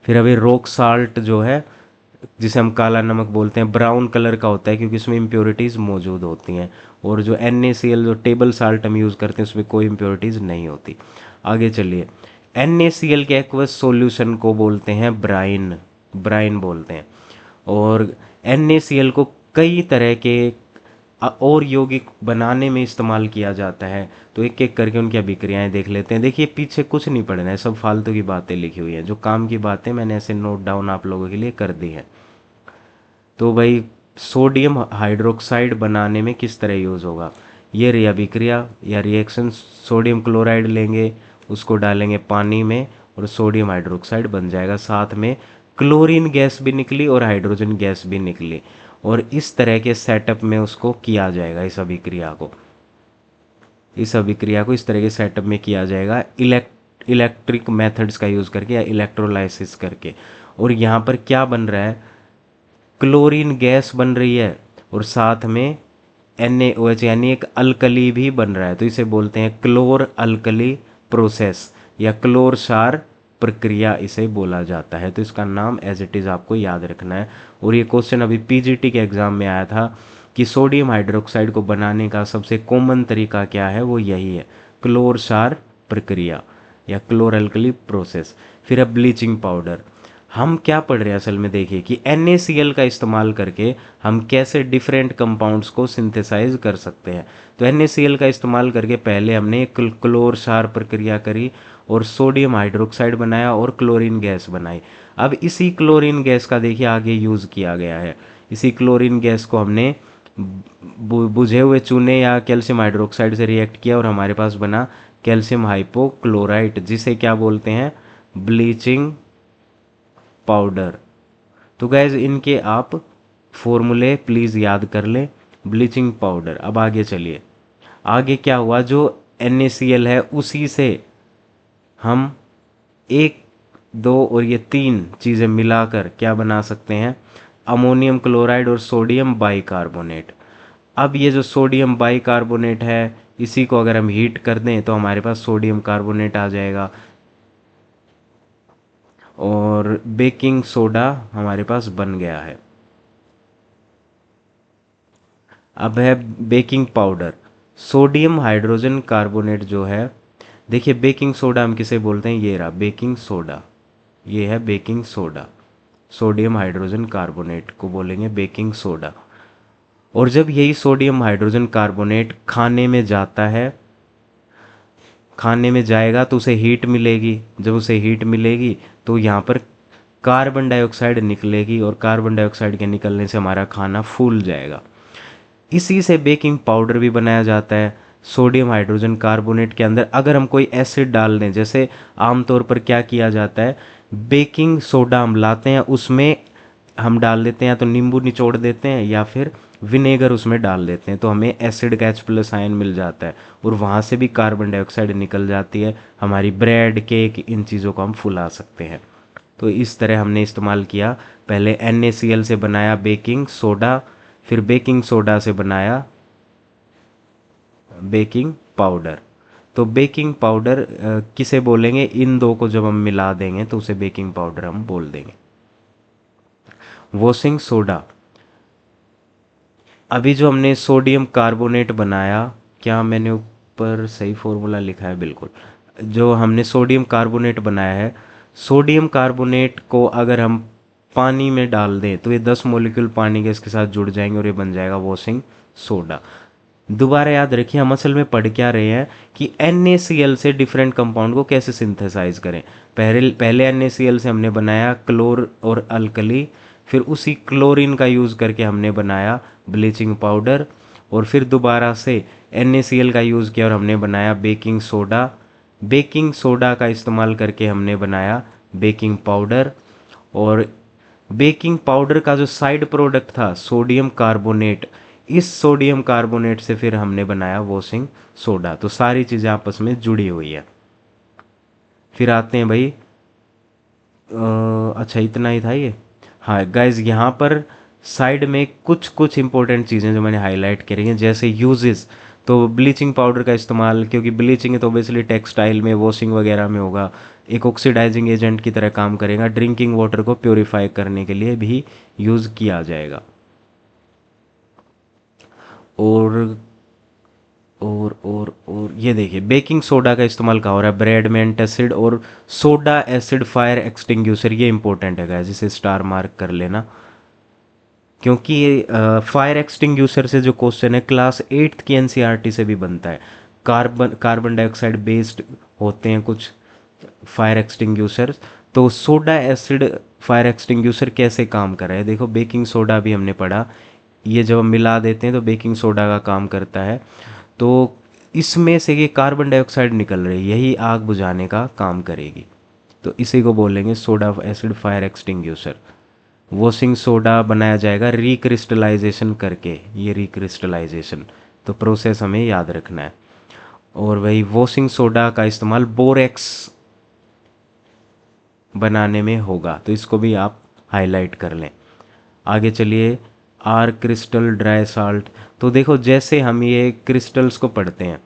फिर अभी रॉक साल्ट जो है, जिसे हम काला नमक बोलते हैं, ब्राउन कलर का होता है क्योंकि इसमें इम्प्योरिटीज़ मौजूद होती हैं। और जो NaCl जो टेबल साल्ट हम यूज़ करते हैं उसमें कोई इम्प्योरिटीज़ नहीं होती। आगे चलिए, NaCl के एक्वस सॉल्यूशन को बोलते हैं ब्राइन, ब्राइन बोलते हैं। और NaCl को कई तरह के और यौगिक बनाने में इस्तेमाल किया जाता है। तो एक एक करके उनकी अभिक्रियाएं देख लेते हैं। देखिए पीछे कुछ नहीं पढ़ना है, सब फालतू की बातें लिखी हुई हैं, जो काम की बातें मैंने ऐसे नोट डाउन आप लोगों के लिए कर दी हैं। तो भाई सोडियम हाइड्रोक्साइड बनाने में किस तरह यूज़ होगा, ये रही अभिक्रिया या रिएक्शन। सोडियम क्लोराइड लेंगे, उसको डालेंगे पानी में और सोडियम हाइड्रोक्साइड बन जाएगा। साथ में क्लोरीन गैस भी निकली और हाइड्रोजन गैस भी निकली, और इस तरह के सेटअप में उसको किया जाएगा। इस अभिक्रिया को इस तरह के सेटअप में किया जाएगा, इलेक्ट्रिक मेथड्स का यूज़ करके या इलेक्ट्रोलाइसिस करके। और यहाँ पर क्या बन रहा है, क्लोरीन गैस बन रही है और साथ में NaOH यानी एक अल्कली भी बन रहा है। तो इसे बोलते हैं क्लोर अल्कली प्रोसेस या क्लोर क्षार प्रक्रिया इसे बोला जाता है। तो इसका नाम एज इट इज़ आपको याद रखना है। और ये क्वेश्चन अभी PGT के एग्ज़ाम में आया था कि सोडियम हाइड्रोक्साइड को बनाने का सबसे कॉमन तरीका क्या है, वो यही है, क्लोर क्षार प्रक्रिया या क्लोर अल्कली प्रोसेस। फिर अब ब्लीचिंग पाउडर। हम क्या पढ़ रहे हैं असल में, देखिए कि NaCl का इस्तेमाल करके हम कैसे डिफरेंट कंपाउंड्स को सिंथेसाइज कर सकते हैं। तो NaCl का इस्तेमाल करके पहले हमने क्लोर क्षार प्रक्रिया करी और सोडियम हाइड्रोक्साइड बनाया और क्लोरीन गैस बनाई। अब इसी क्लोरीन गैस का देखिए आगे यूज़ किया गया है। इसी क्लोरीन गैस को हमने बुझे हुए चूने या कैल्शियम हाइड्रोक्साइड से रिएक्ट किया और हमारे पास बना कैल्शियम हाइपोक्लोराइट, जिसे क्या बोलते हैं, ब्लीचिंग पाउडर। तो गैस इनके आप फॉर्मूले प्लीज़ याद कर लें, ब्लीचिंग पाउडर। अब आगे चलिए, आगे क्या हुआ, जो NaCl है उसी से हम एक दो और ये तीन चीज़ें मिलाकर क्या बना सकते हैं, अमोनियम क्लोराइड और सोडियम बाइकार्बोनेट। अब ये जो सोडियम बाइकार्बोनेट है, इसी को अगर हम हीट कर दें तो हमारे पास सोडियम कार्बोनेट आ जाएगा, और बेकिंग सोडा हमारे पास बन गया है। अब है baking powder, sodium hydrogen carbonate जो है, देखिए बेकिंग सोडा हम किसे बोलते हैं, ये रहा बेकिंग सोडा, ये है baking soda, sodium hydrogen carbonate को बोलेंगे बेकिंग सोडा। और जब यही सोडियम हाइड्रोजन कार्बोनेट खाने में जाता है, खाने में जाएगा तो उसे हीट मिलेगी, जब उसे हीट मिलेगी तो यहाँ पर कार्बन डाइऑक्साइड निकलेगी, और कार्बन डाइऑक्साइड के निकलने से हमारा खाना फूल जाएगा। इसी से बेकिंग पाउडर भी बनाया जाता है। सोडियम हाइड्रोजन कार्बोनेट के अंदर अगर हम कोई एसिड डाल दें, जैसे आमतौर पर क्या किया जाता है, बेकिंग सोडा हम लाते हैं, उसमें हम डाल देते हैं, या तो नींबू निचोड़ देते हैं या फिर विनेगर उसमें डाल देते हैं, तो हमें एसिड का H+ आयन मिल जाता है, और वहाँ से भी कार्बन डाइऑक्साइड निकल जाती है। हमारी ब्रेड, केक, इन चीज़ों को हम फुला सकते हैं। तो इस तरह हमने इस्तेमाल किया, पहले NaCl से बनाया बेकिंग सोडा, फिर बेकिंग सोडा से बनाया बेकिंग पाउडर। तो बेकिंग पाउडर किसे बोलेंगे, इन दो को जब हम मिला देंगे तो उसे बेकिंग पाउडर हम बोल देंगे। वॉशिंग सोडा, अभी जो हमने सोडियम कार्बोनेट बनाया, क्या मैंने ऊपर सही फॉर्मूला लिखा है, बिल्कुल, जो हमने सोडियम कार्बोनेट बनाया है, सोडियम कार्बोनेट को अगर हम पानी में डाल दें तो ये 10 मॉलिक्यूल पानी के इसके साथ जुड़ जाएंगे और ये बन जाएगा वॉशिंग सोडा। दोबारा याद रखिए, हम असल में पढ़ क्या रहे हैं कि NaCl से डिफरेंट कंपाउंड को कैसे सिंथेसाइज करें। पहले NaCl से हमने बनाया क्लोर और अल्कली, फिर उसी क्लोरीन का यूज़ करके हमने बनाया ब्लीचिंग पाउडर, और फिर दोबारा से NaCl का यूज़ किया और हमने बनाया बेकिंग सोडा। बेकिंग सोडा का इस्तेमाल करके हमने बनाया बेकिंग पाउडर, और बेकिंग पाउडर का जो साइड प्रोडक्ट था सोडियम कार्बोनेट, इस सोडियम कार्बोनेट से फिर हमने बनाया वॉशिंग सोडा। तो सारी चीज़ें आपस में जुड़ी हुई है। फिर आते हैं भाई, अच्छा इतना ही था ये। हाँ गाइज, यहाँ पर साइड में कुछ कुछ इंपॉर्टेंट चीज़ें जो मैंने हाईलाइट करी हैं, जैसे यूजेस। तो ब्लीचिंग पाउडर का इस्तेमाल, क्योंकि ब्लीचिंग है तो ऑब्वियसली टेक्सटाइल में, वॉशिंग वगैरह में होगा, एक ऑक्सीडाइजिंग एजेंट की तरह काम करेगा, ड्रिंकिंग वाटर को प्योरीफाई करने के लिए भी यूज़ किया जाएगा। और और ये देखिए बेकिंग सोडा का इस्तेमाल कहाँ हो रहा है, ब्रेड में एंटासिड और सोडा एसिड फायर एक्सटिंग्यूशर, ये इंपॉर्टेंट है गाइस, इसे स्टार मार्क कर लेना, क्योंकि ये फायर एक्सटिंग्यूशर से जो क्वेश्चन है क्लास 8th की NCERT से भी बनता है। कार्बन डाइऑक्साइड बेस्ड होते हैं कुछ फायर एक्सटिंग्यूशर, तो सोडा एसिड फायर एक्सटिंग्यूशर कैसे काम कर रहा है, देखो बेकिंग सोडा भी हमने पढ़ा, ये जब हम मिला देते हैं तो बेकिंग सोडा का काम करता है, तो इसमें से ये कार्बन डाइऑक्साइड निकल रही है, यही आग बुझाने का काम करेगी, तो इसी को बोलेंगे soda acid fire extinguisher. Washing soda बनाया जाएगा रिक्रिस्टलाइजेशन करके, ये रिक्रिस्टलाइजेशन, तो प्रोसेस हमें याद रखना है। और वही वॉशिंग सोडा का इस्तेमाल बोरेक्स बनाने में होगा, तो इसको भी आप हाईलाइट कर लें। आगे चलिए, आर क्रिस्टल ड्राई साल्ट। तो देखो जैसे हम ये क्रिस्टल्स को पढ़ते हैं,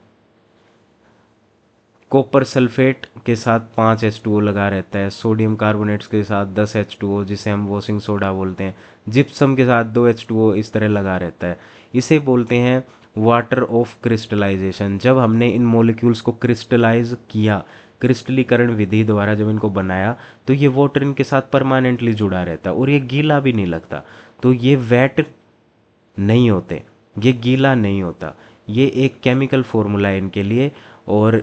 कॉपर सल्फेट के साथ 5H2O लगा रहता है, सोडियम कार्बोनेट्स के साथ 10H2O जिसे हम वॉशिंग सोडा बोलते हैं, जिप्सम के साथ 2H2O इस तरह लगा रहता है, इसे बोलते हैं वाटर ऑफ क्रिस्टलाइजेशन। जब हमने इन मॉलिक्यूल्स को क्रिस्टलाइज किया, क्रिस्टलीकरण विधि द्वारा जब इनको बनाया, तो ये वाटर इनके साथ परमानेंटली जुड़ा रहता है और ये गीला भी नहीं लगता, तो ये वेट नहीं होते, ये गीला नहीं होता, ये एक केमिकल फॉर्मूला है इनके लिए। और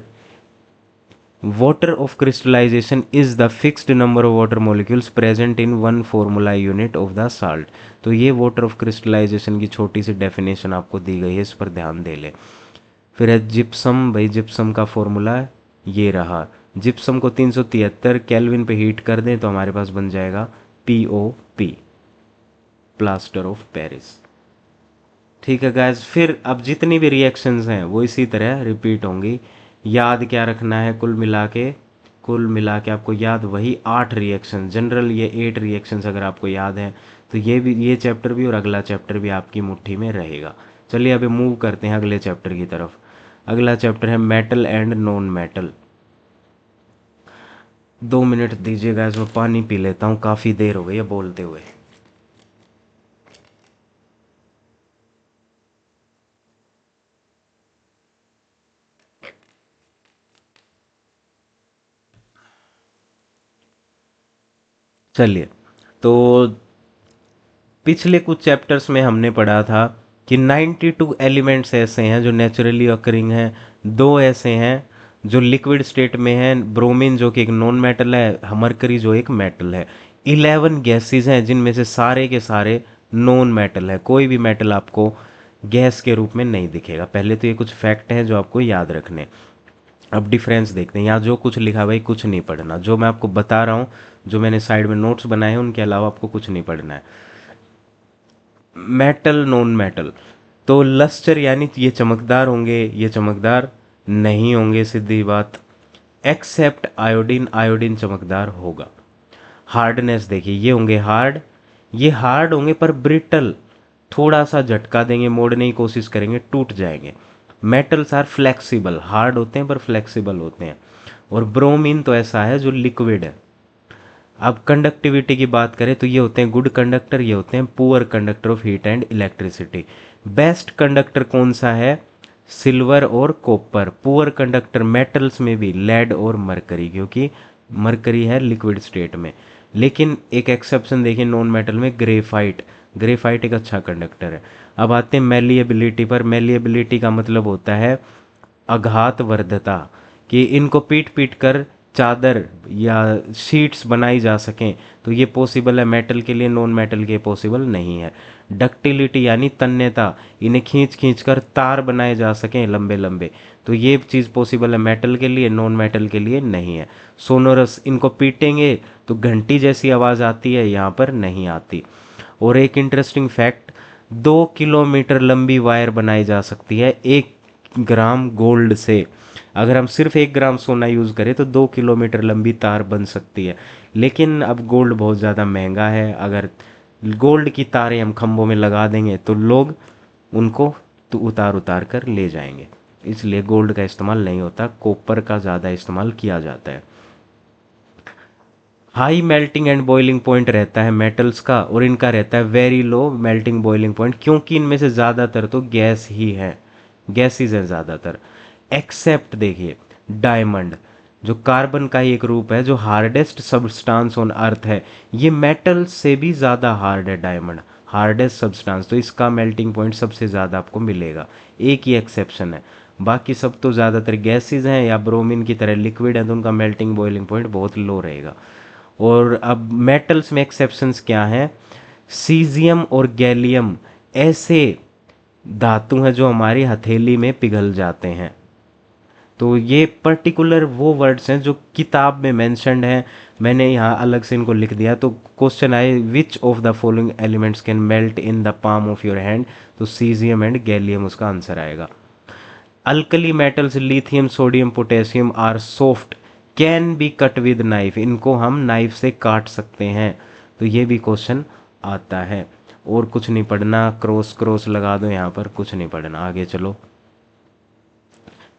water of crystallization is the fixed number of water molecules present in one formula unit of the salt। तो ये water of crystallization की छोटी सी डेफिनेशन आपको दी गई है, इस पर ध्यान दे ले। फिर है जिप्सम, भाई जिप्सम का फॉर्मूला ये रहा, जिप्सम को 373 केल्विन पे हीट कर दें तो हमारे पास बन जाएगा POP, प्लास्टर ऑफ पेरिस। ठीक है गाइज, फिर अब जितनी भी रिएक्शंस हैं वो इसी तरह रिपीट होंगी। याद क्या रखना है, कुल मिला के कुल मिला के आपको याद वही 8 रिएक्शन, जनरल ये 8 रिएक्शंस अगर आपको याद है तो ये चैप्टर भी और अगला चैप्टर भी आपकी मुट्ठी में रहेगा। चलिए अभी मूव करते हैं अगले चैप्टर की तरफ। अगला चैप्टर है metal and non metal. 2 minute दीजिएगा, इसमें पानी पी लेता हूँ, काफ़ी देर हो गई है बोलते हुए। चलिए, तो पिछले कुछ चैप्टर्स में हमने पढ़ा था कि 92 एलिमेंट्स ऐसे हैं जो नेचुरली अकरिंग हैं, दो ऐसे हैं जो लिक्विड स्टेट में हैं, ब्रोमीन जो कि एक नॉन मेटल है, मरकरी जो एक मेटल है। 11 गैसेस हैं जिनमें से सारे के सारे नॉन मेटल है, कोई भी मेटल आपको गैस के रूप में नहीं दिखेगा। पहले तो ये कुछ फैक्ट हैं जो आपको याद रखने। अब डिफरेंस देखते हैं। यहाँ जो कुछ लिखा हुआ है कुछ नहीं पढ़ना, जो मैं आपको बता रहा हूँ, जो मैंने साइड में नोट्स बनाए हैं उनके अलावा आपको कुछ नहीं पढ़ना है। मेटल नॉन मेटल, तो लस्टर यानी ये चमकदार होंगे, ये चमकदार नहीं होंगे, सीधी बात। एक्सेप्ट आयोडीन, आयोडीन चमकदार होगा। हार्डनेस देखिए, ये होंगे हार्ड, ये हार्ड होंगे पर ब्रिटल, थोड़ा सा झटका देंगे, मोड़ने की कोशिश करेंगे, टूट जाएंगे। मेटल्स आर फ्लेक्सिबल, हार्ड होते हैं पर फ्लेक्सिबल होते हैं। और ब्रोमीन तो ऐसा है जो लिक्विड है। अब कंडक्टिविटी की बात करें तो ये होते हैं गुड कंडक्टर, ये होते हैं poor conductor of heat and electricity. Best conductor कौन सा है? सिल्वर और कॉपर। पुअर कंडक्टर मेटल्स में भी लेड और मरकरी, क्योंकि मरकरी है लिक्विड स्टेट में। लेकिन एक एक्सेप्शन देखिए नॉन मेटल में, ग्रेफाइट। ग्रेफाइट एक अच्छा कंडक्टर है। अब आते हैं मेलिएबिलिटी पर। मेलिएबिलिटी का मतलब होता है आघात वर्धता, कि इनको पीट पीट कर चादर या शीट्स बनाई जा सकें, तो ये पॉसिबल है मेटल के लिए, नॉन मेटल के पॉसिबल नहीं है। डक्टिलिटी यानी तन्यता, इन्हें खींच खींच कर तार बनाए जा सकें लंबे लंबे, तो ये चीज़ पॉसिबल है मेटल के लिए, नॉन मेटल के लिए नहीं है। सोनोरस, इनको पीटेंगे तो घंटी जैसी आवाज़ आती है, यहाँ पर नहीं आती। और एक इंटरेस्टिंग फैक्ट, 2 किलोमीटर लंबी वायर बनाई जा सकती है 1 ग्राम गोल्ड से। अगर हम सिर्फ 1 ग्राम सोना यूज़ करें तो 2 किलोमीटर लंबी तार बन सकती है। लेकिन अब गोल्ड बहुत ज़्यादा महंगा है, अगर गोल्ड की तारें हम खंभों में लगा देंगे तो लोग उनको तो उतार उतार कर ले जाएंगे, इसलिए गोल्ड का इस्तेमाल नहीं होता, कॉपर का ज़्यादा इस्तेमाल किया जाता है। High melting and boiling point रहता है मेटल्स का, और इनका रहता है very low melting boiling point, क्योंकि इनमें से ज़्यादातर तो गैस ही है, गैसेज हैं ज़्यादातर। एक्सेप्ट देखिए डायमंड, जो कार्बन का ही एक रूप है, जो हार्डेस्ट सब्सटेंस ऑन अर्थ है, ये मेटल से भी ज़्यादा हार्ड है डायमंड, हार्डेस्ट सब्सटेंस, तो इसका मेल्टिंग पॉइंट सबसे ज़्यादा आपको मिलेगा। एक ही एक्सेप्शन है, बाकी सब तो ज़्यादातर गैसेज हैं या ब्रोमीन की तरह लिक्विड है, तो उनका मेल्टिंग बॉइलिंग पॉइंट बहुत लो रहेगा। और अब मेटल्स में एक्सेप्शंस क्या हैं? सीजियम और गैलियम ऐसे धातु हैं जो हमारी हथेली में पिघल जाते हैं। तो ये पर्टिकुलर वो वर्ड्स हैं जो किताब में मेंशन्ड हैं, मैंने यहाँ अलग से इनको लिख दिया। तो क्वेश्चन आए which of the following elements can melt in the palm of your hand, तो सीजियम एंड गैलियम उसका आंसर आएगा। Alkali metals lithium sodium potassium are soft, can be cut with knife, इनको हम नाइफ से काट सकते हैं, तो ये भी क्वेश्चन आता है। और कुछ नहीं पढ़ना, क्रॉस क्रॉस लगा दो यहाँ पर, कुछ नहीं पढ़ना, आगे चलो।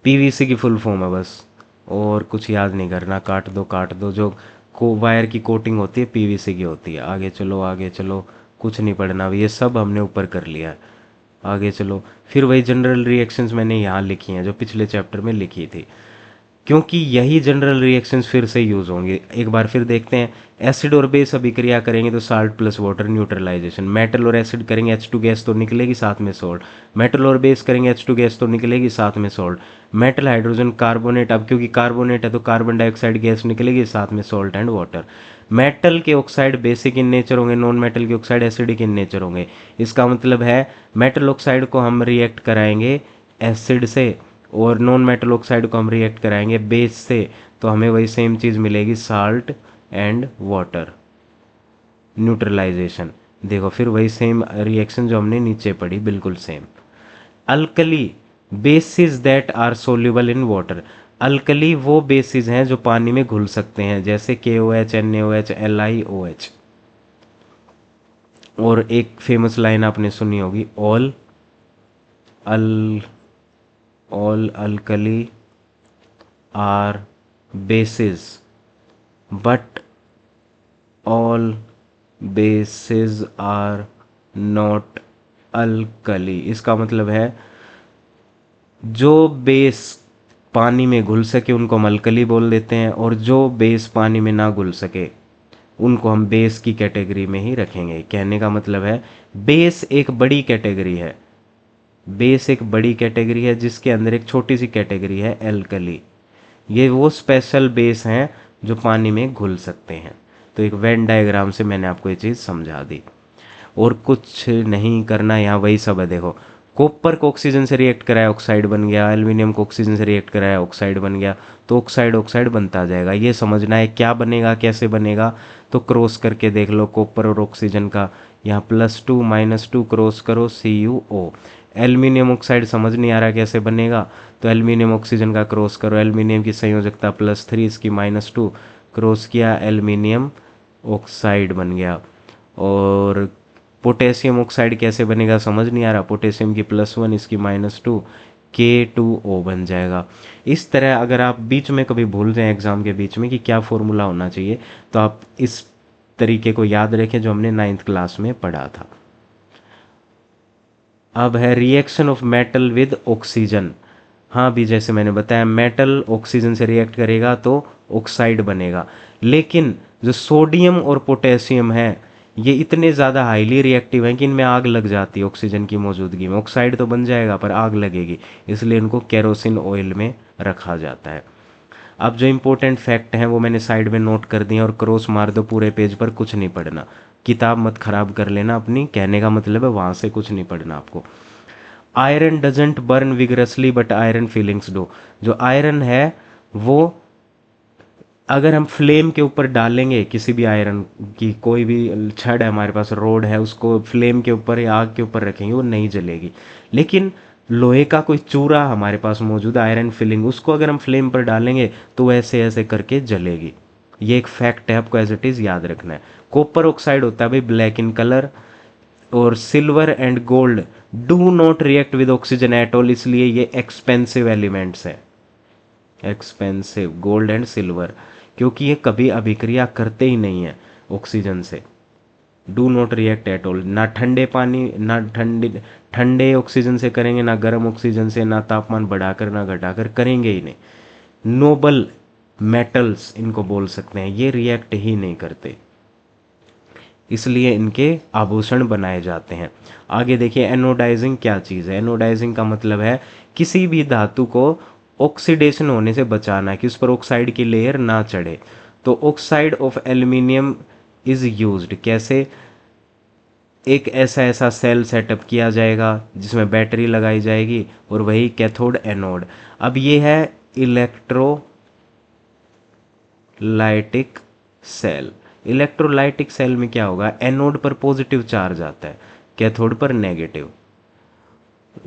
पीवीसी की फुल फॉर्म है बस, और कुछ याद नहीं करना, काट दो, जो वायर की कोटिंग होती है पीवीसी की होती है। आगे चलो आगे चलो, कुछ नहीं पढ़ना, ये सब हमने ऊपर कर लिया है। आगे चलो, फिर वही जनरल रिएक्शंस मैंने यहाँ लिखी हैं जो पिछले चैप्टर में लिखी थी, क्योंकि यही जनरल रिएक्शंस फिर से यूज़ होंगे। एक बार फिर देखते हैं, एसिड और बेस अभिक्रिया करेंगे तो salt plus water neutralisation, metal और एसिड करेंगे H2 गैस तो निकलेगी साथ में सॉल्ट, मेटल और बेस करेंगे H2 गैस तो निकलेगी साथ में सॉल्ट, मेटल हाइड्रोजन कार्बोनेट, अब क्योंकि कार्बोनेट है तो कार्बन डाइऑक्साइड गैस निकलेगी साथ में सॉल्ट एंड वाटर। मेटल के ऑक्साइड बेसिक इन नेचर होंगे, नॉन मेटल के ऑक्साइड एसिडिक इन नेचर होंगे। इसका मतलब है मेटल ऑक्साइड को हम रिएक्ट कराएंगे एसिड से, और नॉन मेटल ऑक्साइड को हम रिएक्ट कराएंगे बेस से, तो हमें वही सेम चीज़ मिलेगी, साल्ट एंड वाटर न्यूट्रलाइजेशन। देखो फिर वही सेम रिएक्शन जो हमने नीचे पढ़ी, बिल्कुल same. Alkali bases that are soluble in water, alkali वो बेसिस हैं जो पानी में घुल सकते हैं, जैसे KOH, NaOH, LiOH। और एक फेमस लाइन आपने सुनी होगी, all all alkali are bases but all bases are not alkali. इसका मतलब है जो बेस पानी में घुल सके उनको हम अल्कली बोल देते हैं, और जो बेस पानी में ना घुल सके उनको हम बेस की कैटेगरी में ही रखेंगे। कहने का मतलब है बेस एक बड़ी कैटेगरी है, बेस एक बड़ी कैटेगरी है जिसके अंदर एक छोटी सी कैटेगरी है एल्कली। ये वो स्पेशल बेस हैं जो पानी में घुल सकते हैं। तो एक वेन डायग्राम से मैंने आपको ये चीज़ समझा दी, और कुछ नहीं करना, यहाँ वही सब है। देखो, कॉपर को ऑक्सीजन से रिएक्ट कराया ऑक्साइड बन गया, एल्यूमिनियम को ऑक्सीजन से रिएक्ट कराया ऑक्साइड बन गया, तो ऑक्साइड ऑक्साइड बनता जाएगा। ये समझना है क्या बनेगा कैसे बनेगा, तो क्रॉस करके देख लो कॉपर और ऑक्सीजन का, यहाँ +2 -2 क्रॉस करो CuO। एल्यूमिनियम ऑक्साइड समझ नहीं आ रहा कैसे बनेगा, तो एल्यूमिनियम ऑक्सीजन का क्रॉस करो, एल्यूमिनियम की संयोजकता +3, इसकी -2 क्रॉस किया, एल्यूमिनियम ऑक्साइड बन गया। और पोटेशियम ऑक्साइड कैसे बनेगा समझ नहीं आ रहा, पोटेशियम की +1, इसकी -2, K2O बन जाएगा। इस तरह अगर आप बीच में कभी भूल जाएं एग्जाम के बीच में कि क्या फॉर्मूला होना चाहिए, तो आप इस तरीके को याद रखें जो हमने 9th क्लास में पढ़ा था। अब है reaction of metal with oxygen. हाँ भी, जैसे मैंने बताया मेटल ऑक्सीजन से रिएक्ट करेगा तो ऑक्साइड बनेगा, लेकिन जो सोडियम और पोटेशियम है ये इतने ज़्यादा हाईली रिएक्टिव हैं कि इनमें आग लग जाती है ऑक्सीजन की मौजूदगी में। ऑक्साइड तो बन जाएगा पर आग लगेगी, इसलिए इनको केरोसिन ऑयल में रखा जाता है। अब जो इंपॉर्टेंट फैक्ट हैं वो मैंने साइड में नोट कर दिए, और क्रॉस मार दो पूरे पेज पर, कुछ नहीं पढ़ना, किताब मत खराब कर लेना अपनी, कहने का मतलब है वहाँ से कुछ नहीं पढ़ना आपको। Iron doesn't burn vigorously but iron feelings do. जो आयरन है वो अगर हम फ्लेम के ऊपर डालेंगे, किसी भी आयरन की कोई भी छड़ है हमारे पास, रोड है, उसको फ्लेम के ऊपर या आग के ऊपर रखेंगे वो नहीं जलेगी। लेकिन लोहे का कोई चूरा हमारे पास मौजूद है आयरन फिलिंग, उसको अगर हम फ्लेम पर डालेंगे तो ऐसे ऐसे करके जलेगी। ये एक फैक्ट है, आपको एज इट इज़ याद रखना है। कॉपर ऑक्साइड होता है भाई ब्लैक इन कलर, और silver and gold do not react with oxygen at all, इसलिए ये एक्सपेंसिव एलिमेंट्स है, एक्सपेंसिव गोल्ड एंड सिल्वर, क्योंकि ये कभी अभिक्रिया करते ही नहीं है ऑक्सीजन से। Do not react at all, ना ठंडे पानी ना ठंडे ऑक्सीजन से करेंगे, ना गर्म ऑक्सीजन से, ना तापमान बढ़ाकर ना घटाकर, करेंगे ही नहीं। नोबल मेटल्स इनको बोल सकते हैं, ये रिएक्ट ही नहीं करते, इसलिए इनके आभूषण बनाए जाते हैं। आगे देखिए एनोडाइजिंग क्या चीज़ है। एनोडाइजिंग का मतलब है किसी भी धातु को ऑक्सीडेशन होने से बचाना, कि उस पर ऑक्साइड की लेयर ना चढ़े। तो oxide of aluminium is used, कैसे, एक ऐसा सेल सेटअप किया जाएगा जिसमें बैटरी लगाई जाएगी और वही कैथोड एनोड। अब ये है इलेक्ट्रोलाइटिक सेल। इलेक्ट्रोलाइटिक सेल में क्या होगा, एनोड पर पॉजिटिव चार्ज आता है, कैथोड पर नेगेटिव।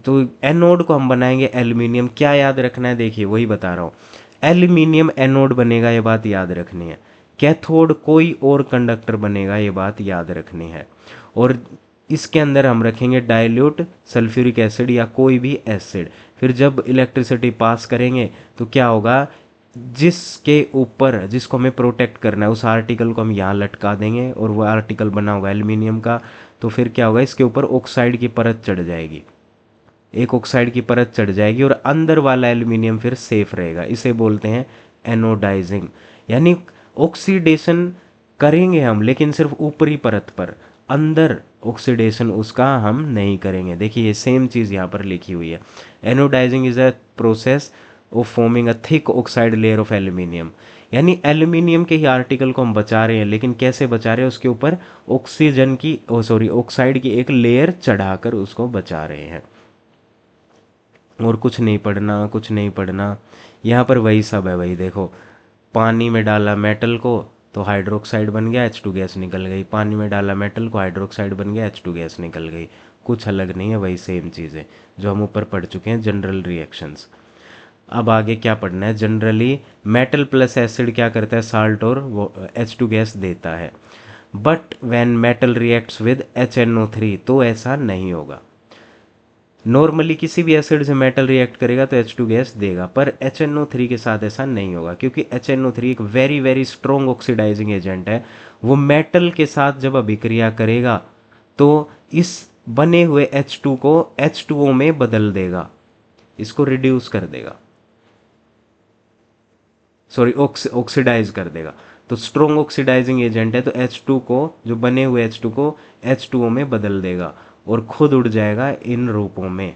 तो एनोड को हम बनाएंगे एल्यूमिनियम। क्या याद रखना है, देखिए वही बता रहा हूँ, एल्यूमिनियम एनोड बनेगा, ये बात याद रखनी है। कैथोड कोई और कंडक्टर बनेगा, ये बात याद रखनी है। और इसके अंदर हम रखेंगे डाइल्यूट सल्फ्यूरिक एसिड या कोई भी एसिड। फिर जब इलेक्ट्रिसिटी पास करेंगे तो क्या होगा, जिसके ऊपर जिसको हमें प्रोटेक्ट करना है उस आर्टिकल को हम यहाँ लटका देंगे, और वो आर्टिकल बना होगा एल्यूमिनियम का। तो फिर क्या होगा, इसके ऊपर ऑक्साइड की परत चढ़ जाएगी, एक ऑक्साइड की परत चढ़ जाएगी, और अंदर वाला एल्यूमिनियम फिर सेफ रहेगा। इसे बोलते हैं एनोडाइजिंग। यानी ऑक्सीडेशन करेंगे हम लेकिन सिर्फ ऊपरी परत पर, अंदर ऑक्सीडेशन उसका हम नहीं करेंगे। देखिए ये सेम चीज़ यहाँ पर लिखी हुई है। Anodizing is a process of forming a thick oxide layer of aluminium. यानी एल्यूमिनियम के ही आर्टिकल को हम बचा रहे हैं, लेकिन कैसे बचा रहे हैं, उसके ऊपर ऑक्सीजन की ऑक्साइड की एक लेयर चढ़ाकर उसको बचा रहे हैं। और कुछ नहीं पढ़ना, कुछ नहीं पढ़ना, यहाँ पर वही सब है। वही देखो, पानी में डाला मेटल को तो हाइड्रोक्साइड बन गया, H2 गैस निकल गई, पानी में डाला मेटल को हाइड्रोक्साइड बन गया, H2 गैस निकल गई। कुछ अलग नहीं है, वही सेम चीज़ें जो हम ऊपर पढ़ चुके हैं, जनरल रिएक्शंस। अब आगे क्या पढ़ना है, जनरली मेटल प्लस एसिड क्या करता है, साल्ट और वो H2 गैस देता है। But when metal reacts with HNO3 तो ऐसा नहीं होगा। नॉर्मली किसी भी एसिड से मेटल रिएक्ट करेगा तो H2 गैस देगा, पर HNO3 के साथ ऐसा नहीं होगा, क्योंकि HNO3 एक very very strong oxidizing agent है। वो मेटल के साथ जब अभिक्रिया करेगा तो इस बने हुए H2 को H2O में बदल देगा, इसको रिड्यूस कर देगा, सॉरी ऑक्सीडाइज कर देगा। तो स्ट्रोंग ऑक्सीडाइजिंग एजेंट है, तो H2 को, जो बने हुए H2 को H2O में बदल देगा और खुद उड़ जाएगा इन रूपों में।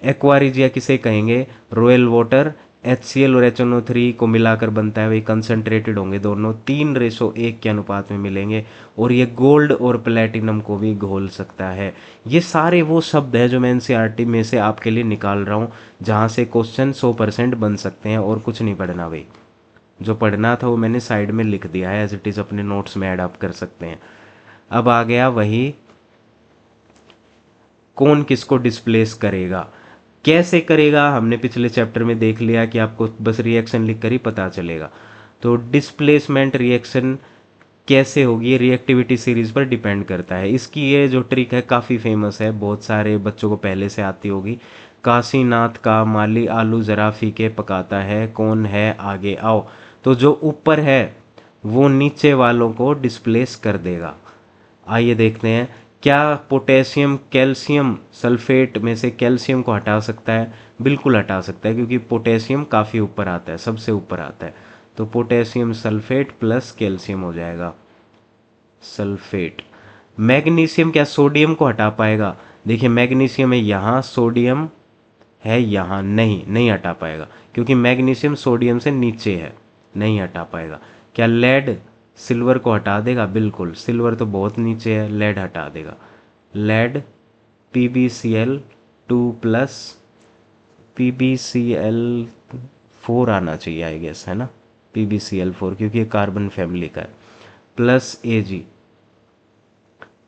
एक्वारिजिया किसे कहेंगे, रॉयल वाटर HCl और HNO3 को मिलाकर बनता है, वही कंसनट्रेटेड होंगे दोनों, 3:1 के अनुपात में मिलेंगे, और ये गोल्ड और प्लेटिनम को भी घोल सकता है। ये सारे वो शब्द हैं जो मैं NCERT में से आपके लिए निकाल रहा हूँ, जहाँ से क्वेश्चन 100% बन सकते हैं, और कुछ नहीं पढ़ना भाई। जो पढ़ना था वो मैंने साइड में लिख दिया है, एज इट इज़ अपने नोट्स में ऐड आप कर सकते हैं। अब आ गया वही, कौन किसको डिस्प्लेस करेगा, कैसे करेगा, हमने पिछले चैप्टर में देख लिया कि आपको बस रिएक्शन लिख कर ही पता चलेगा। तो डिस्प्लेसमेंट रिएक्शन कैसे होगी, रिएक्टिविटी सीरीज पर डिपेंड करता है। इसकी ये जो ट्रिक है काफ़ी फेमस है, बहुत सारे बच्चों को पहले से आती होगी। काशीनाथ का माली आलू ज़रा फीके पकाता है, कौन है आगे आओ। तो जो ऊपर है वो नीचे वालों को डिस्प्लेस कर देगा। आइए देखते हैं, क्या पोटेशियम कैल्शियम सल्फेट में से कैल्शियम को हटा सकता है, बिल्कुल हटा सकता है, क्योंकि पोटेशियम काफ़ी ऊपर आता है, सबसे ऊपर आता है। तो पोटेशियम सल्फेट प्लस कैल्शियम हो जाएगा सल्फेट। मैग्नीशियम क्या सोडियम को हटा पाएगा, देखिए मैग्नीशियम है यहाँ, सोडियम है यहाँ, नहीं हटा पाएगा, क्योंकि मैग्नीशियम सोडियम से नीचे है, नहीं हटा पाएगा। क्या लेड सिल्वर को हटा देगा, बिल्कुल, सिल्वर तो बहुत नीचे है, लेड हटा देगा। लेड PbCl2 प्लस PbCl4 आना चाहिए आई गेस, है ना, PbCl4, क्योंकि ये कार्बन फैमिली का है, प्लस Ag।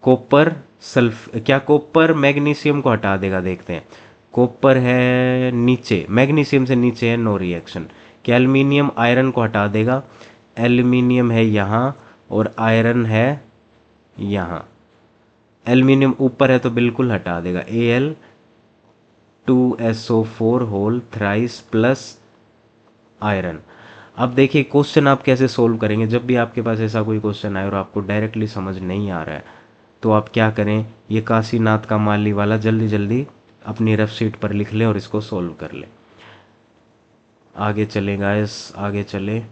कॉपर सल्फ क्या कॉपर मैग्नीशियम को हटा देगा, देखते हैं। कॉपर है नीचे, मैग्नीशियम से नीचे है, नो रिएक्शन। क्या एल्यूमिनियम आयरन को हटा देगा, एल्यूमिनियम है यहाँ और आयरन है यहाँ, एल्यूमिनियम ऊपर है तो बिल्कुल हटा देगा, Al2SO4 whole thrice plus iron. अब देखिए क्वेश्चन आप कैसे सोल्व करेंगे, जब भी आपके पास ऐसा कोई क्वेश्चन आए और आपको डायरेक्टली समझ नहीं आ रहा है तो आप क्या करें, ये काशीनाथ का माली वाला जल्दी जल्दी अपनी रफ शीट पर लिख लें और इसको सोल्व कर लें। आगे चलें गाइस, आगे चले।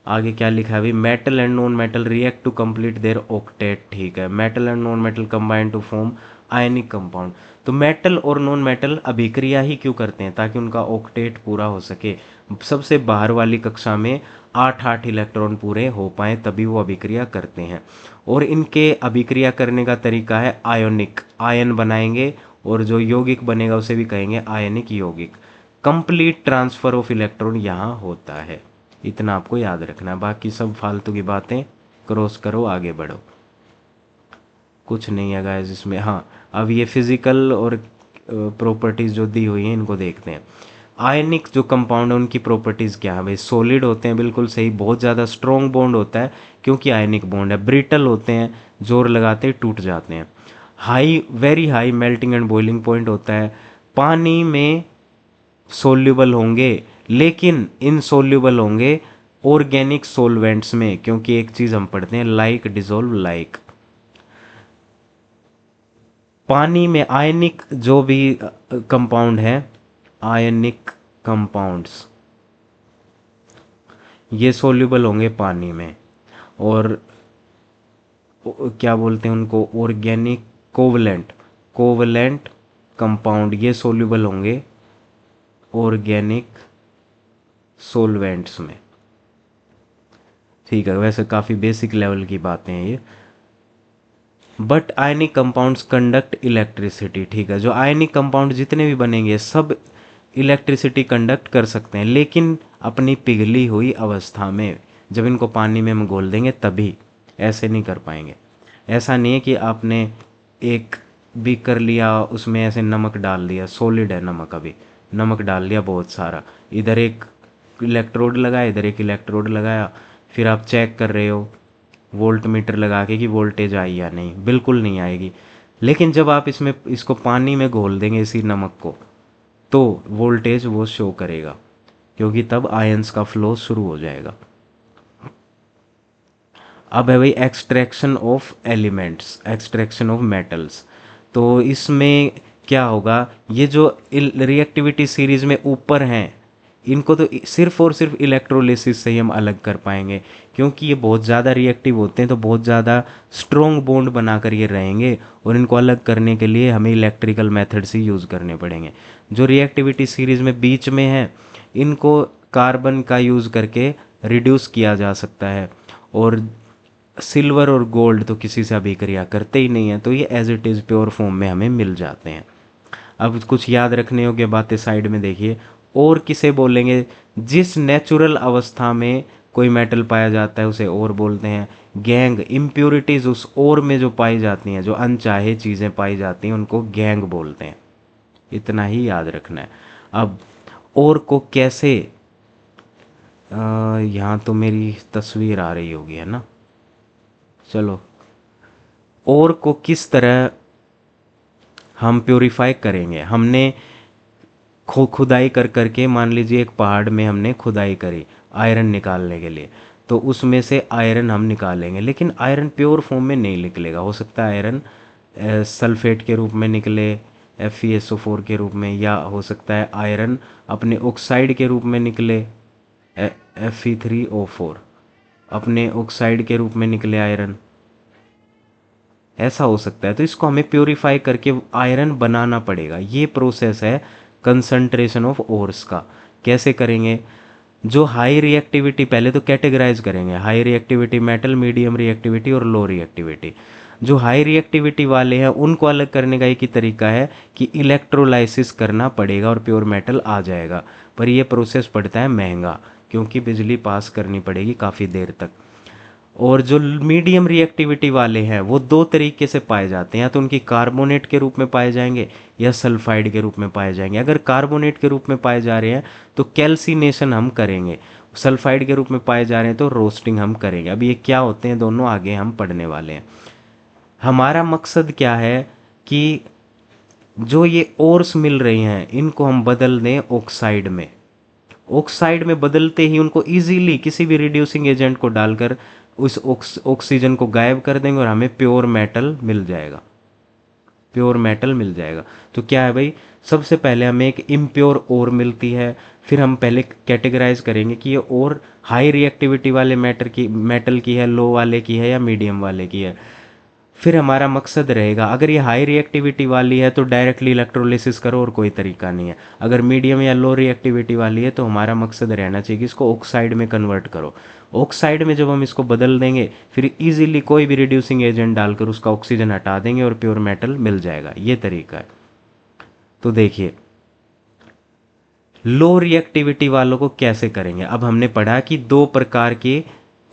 आगे क्या लिखा है अभी, metal and non metal react to complete their octet, ठीक है, metal and non metal combine to form ionic compound. तो मेटल और नॉन मेटल अभिक्रिया ही क्यों करते हैं, ताकि उनका ऑक्टेट पूरा हो सके, सबसे बाहर वाली कक्षा में 8 इलेक्ट्रॉन पूरे हो पाए, तभी वो अभिक्रिया करते हैं। और इनके अभिक्रिया करने का तरीका है आयोनिक, आयन बनाएंगे, और जो यौगिक बनेगा उसे भी कहेंगे आयनिक यौगिक। कंप्लीट ट्रांसफर ऑफ इलेक्ट्रॉन यहाँ होता है, इतना आपको याद रखना है, बाकी सब फालतू की बातें क्रॉस करो, आगे बढ़ो, कुछ नहीं है गाइस इसमें। हाँ, अब ये फिजिकल और प्रॉपर्टीज़ जो दी हुई हैं इनको देखते हैं। आयनिक जो कंपाउंड है उनकी प्रॉपर्टीज़ क्या है भाई, सॉलिड होते हैं, बिल्कुल सही, बहुत ज़्यादा स्ट्रॉन्ग बॉन्ड होता है क्योंकि आयनिक बॉन्ड है, ब्रिटल होते हैं, जोर लगाते ही टूट जाते हैं, high very high melting and boiling point होता है, पानी में सोल्यूबल होंगे लेकिन इनसोल्यूबल होंगे ऑर्गेनिक सोलवेंट्स में, क्योंकि एक चीज़ हम पढ़ते हैं लाइक डिसॉल्व लाइक। पानी में आयनिक जो भी कंपाउंड है, आयनिक कंपाउंड्स ये सोल्यूबल होंगे पानी में, और क्या बोलते हैं उनको, ऑर्गेनिक कोवलेंट, कोवलेंट कंपाउंड ये सोल्यूबल होंगे ऑर्गेनिक सोलवेंट्स में, ठीक है, वैसे काफ़ी बेसिक लेवल की बातें हैं ये। But ionic compounds conduct electricity, ठीक है, जो आयनिक कंपाउंड जितने भी बनेंगे सब इलेक्ट्रिसिटी कंडक्ट कर सकते हैं, लेकिन अपनी पिघली हुई अवस्था में, जब इनको पानी में हम घोल देंगे तभी, ऐसे नहीं कर पाएंगे। ऐसा नहीं है कि आपने एक बीकर लिया उसमें ऐसे नमक डाल दिया, सॉलिड है नमक अभी, नमक डाल दिया बहुत सारा, इधर एक इलेक्ट्रोड लगाया, इधर एक इलेक्ट्रोड लगाया, फिर आप चेक कर रहे हो वोल्ट मीटर लगा के कि वोल्टेज आई या नहीं, बिल्कुल नहीं आएगी। लेकिन जब आप इसमें इसको पानी में घोल देंगे इसी नमक को, तो वोल्टेज वो शो करेगा, क्योंकि तब आयंस का फ्लो शुरू हो जाएगा। अब है भाई extraction of elements, extraction of metals. तो इसमें क्या होगा, ये जो रिएक्टिविटी सीरीज में ऊपर हैं, इनको तो सिर्फ और सिर्फ इलेक्ट्रोलिसिस से ही हम अलग कर पाएंगे, क्योंकि ये बहुत ज़्यादा रिएक्टिव होते हैं, तो बहुत ज़्यादा स्ट्रॉन्ग बॉन्ड बनाकर ये रहेंगे, और इनको अलग करने के लिए हमें इलेक्ट्रिकल मेथड्स ही यूज़ करने पड़ेंगे। जो रिएक्टिविटी सीरीज में बीच में है, इनको कार्बन का यूज़ करके रिड्यूस किया जा सकता है, और सिल्वर और गोल्ड तो किसी से अभिक्रिया करते ही नहीं है, तो ये as it is pure form में हमें मिल जाते हैं। अब कुछ याद रखने योग्य बातें साइड में देखिए। और किसे बोलेंगे, जिस नेचुरल अवस्था में कोई मेटल पाया जाता है उसे और बोलते हैं। गैंग, इम्प्योरिटीज उस और में जो पाई जाती हैं, जो अनचाहे चीज़ें पाई जाती हैं, उनको गैंग बोलते हैं। इतना ही याद रखना है। अब और को कैसे, यहाँ तो मेरी तस्वीर आ रही होगी है ना, चलो, और को किस तरह हम प्योरीफाई करेंगे। हमने खुदाई कर करके, मान लीजिए एक पहाड़ में हमने खुदाई करी आयरन निकालने के लिए, तो उसमें से आयरन हम निकालेंगे, लेकिन आयरन प्योर फॉर्म में नहीं निकलेगा। हो सकता है आयरन सल्फेट के रूप में निकले, FeSO4 के रूप में, या हो सकता है आयरन अपने ऑक्साइड के रूप में निकले, Fe3O4 अपने ऑक्साइड के रूप में निकले आयरन, ऐसा हो सकता है। तो इसको हमें प्योरीफाई करके आयरन बनाना पड़ेगा। ये प्रोसेस है कंसंट्रेशन ऑफ ओर्स का। कैसे करेंगे, जो हाई रिएक्टिविटी, पहले तो कैटेगराइज करेंगे, high reactivity metal, medium reactivity और लो रिएक्टिविटी। जो हाई रिएक्टिविटी वाले हैं उनको अलग करने का एक ही तरीका है कि इलेक्ट्रोलाइसिस करना पड़ेगा और प्योर मेटल आ जाएगा। पर यह प्रोसेस पड़ता है महंगा, क्योंकि बिजली पास करनी पड़ेगी काफ़ी देर तक। और जो मीडियम रिएक्टिविटी वाले हैं वो दो तरीके से पाए जाते हैं, या तो उनकी कार्बोनेट के रूप में पाए जाएंगे या सल्फाइड के रूप में पाए जाएंगे। अगर कार्बोनेट के रूप में पाए जा रहे हैं तो कैल्सिनेशन हम करेंगे, सल्फाइड के रूप में पाए जा रहे हैं तो रोस्टिंग हम करेंगे। अब ये क्या होते हैं दोनों, आगे हम पढ़ने वाले हैं। हमारा मकसद क्या है कि जो ये ओर्स मिल रही हैं इनको हम बदल दें ऑक्साइड में। ऑक्साइड में बदलते ही उनको इजीली किसी भी रिड्यूसिंग एजेंट को डालकर उस ऑक्सीजन को गायब कर देंगे और हमें प्योर मेटल मिल जाएगा, प्योर मेटल मिल जाएगा। तो क्या है भाई, सबसे पहले हमें एक इम्प्योर ओर मिलती है, फिर हम पहले कैटेगराइज करेंगे कि ये ओर हाई रिएक्टिविटी वाले मेटल की है, लो वाले की है, या मीडियम वाले की है। फिर हमारा मकसद रहेगा, अगर ये हाई रिएक्टिविटी वाली है तो डायरेक्टली इलेक्ट्रोलिसिस करो और कोई तरीका नहीं है। अगर मीडियम या लो रिएक्टिविटी वाली है तो हमारा मकसद रहना चाहिए कि इसको ऑक्साइड में कन्वर्ट करो। ऑक्साइड में जब हम इसको बदल देंगे, फिर इजीली कोई भी रिड्यूसिंग एजेंट डालकर उसका ऑक्सीजन हटा देंगे और प्योर मेटल मिल जाएगा। ये तरीका है। तो देखिए, लो रिएक्टिविटी वालों को कैसे करेंगे। अब हमने पढ़ा कि दो प्रकार के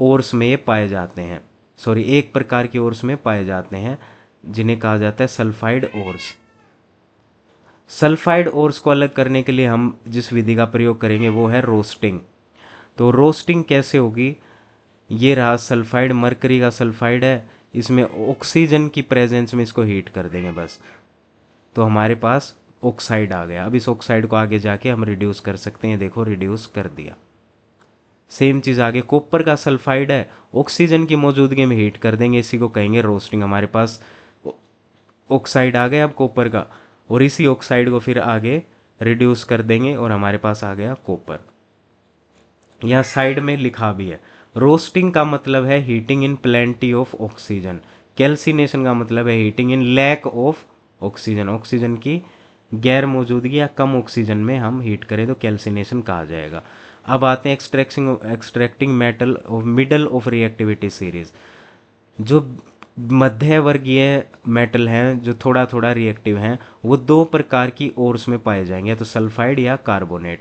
ओर्स में ये पाए जाते हैं, सॉरी एक प्रकार के ओर्स में पाए जाते हैं, जिन्हें कहा जाता है सल्फाइड ओर्स। सल्फाइड ओर्स को अलग करने के लिए हम जिस विधि का प्रयोग करेंगे वो है रोस्टिंग। तो रोस्टिंग कैसे होगी, ये रहा सल्फाइड, मरकरी का सल्फाइड है, इसमें ऑक्सीजन की प्रेजेंस में इसको हीट कर देंगे बस, तो हमारे पास ऑक्साइड आ गया। अब इस ऑक्साइड को आगे जाके हम रिड्यूस कर सकते हैं, देखो रिड्यूस कर दिया। सेम चीज़ आगे कॉपर का सल्फाइड है, ऑक्सीजन की मौजूदगी में हीट कर देंगे, इसी को कहेंगे रोस्टिंग। हमारे पास ऑक्साइड आ गया अब कॉपर का, और इसी ऑक्साइड को फिर आगे रिड्यूस कर देंगे और हमारे पास आ गया कॉपर। यहाँ साइड में लिखा भी है, रोस्टिंग का मतलब है heating in plenty of oxygen, calcination का मतलब है heating in lack of oxygen. Oxygen की गैर मौजूदगी या कम ऑक्सीजन में हम हीट करें तो कैल्सिनेशन कहा जाएगा। अब आते हैं extracting metal of middle of reactivity series. जो मध्यवर्गीय मेटल हैं जो थोड़ा थोड़ा रिएक्टिव हैं, वो दो प्रकार की ओर्स में पाए जाएंगे, तो सल्फाइड या कार्बोनेट।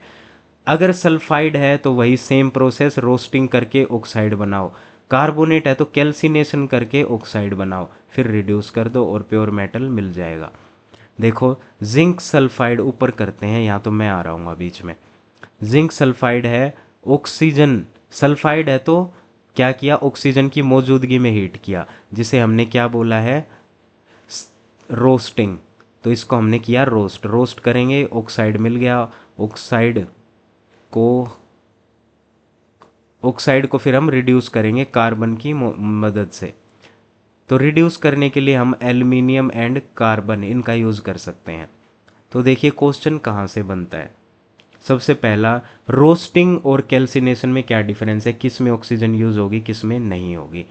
अगर सल्फाइड है तो वही सेम प्रोसेस, रोस्टिंग करके ऑक्साइड बनाओ। कार्बोनेट है तो कैल्सिनेशन करके ऑक्साइड बनाओ, फिर रिड्यूस कर दो और प्योर मेटल मिल जाएगा। देखो, जिंक सल्फाइड ऊपर करते हैं, यहाँ तो मैं आ रहा हूँ बीच में। जिंक सल्फाइड है, ऑक्सीजन सल्फाइड है, तो क्या किया, ऑक्सीजन की मौजूदगी में हीट किया, जिसे हमने क्या बोला है, रोस्टिंग। तो इसको हमने किया रोस्ट, रोस्ट करेंगे, ऑक्साइड मिल गया। ऑक्साइड को ऑक्साइड को फिर हम रिड्यूस करेंगे कार्बन की मदद से। तो रिड्यूस करने के लिए हम एल्युमिनियम एंड कार्बन इनका यूज़ कर सकते हैं। तो देखिए क्वेश्चन कहाँ से बनता है। सबसे पहला, रोस्टिंग और कैल्सिनेशन में क्या डिफरेंस है, किस में ऑक्सीजन यूज होगी, किस में नहीं होगी।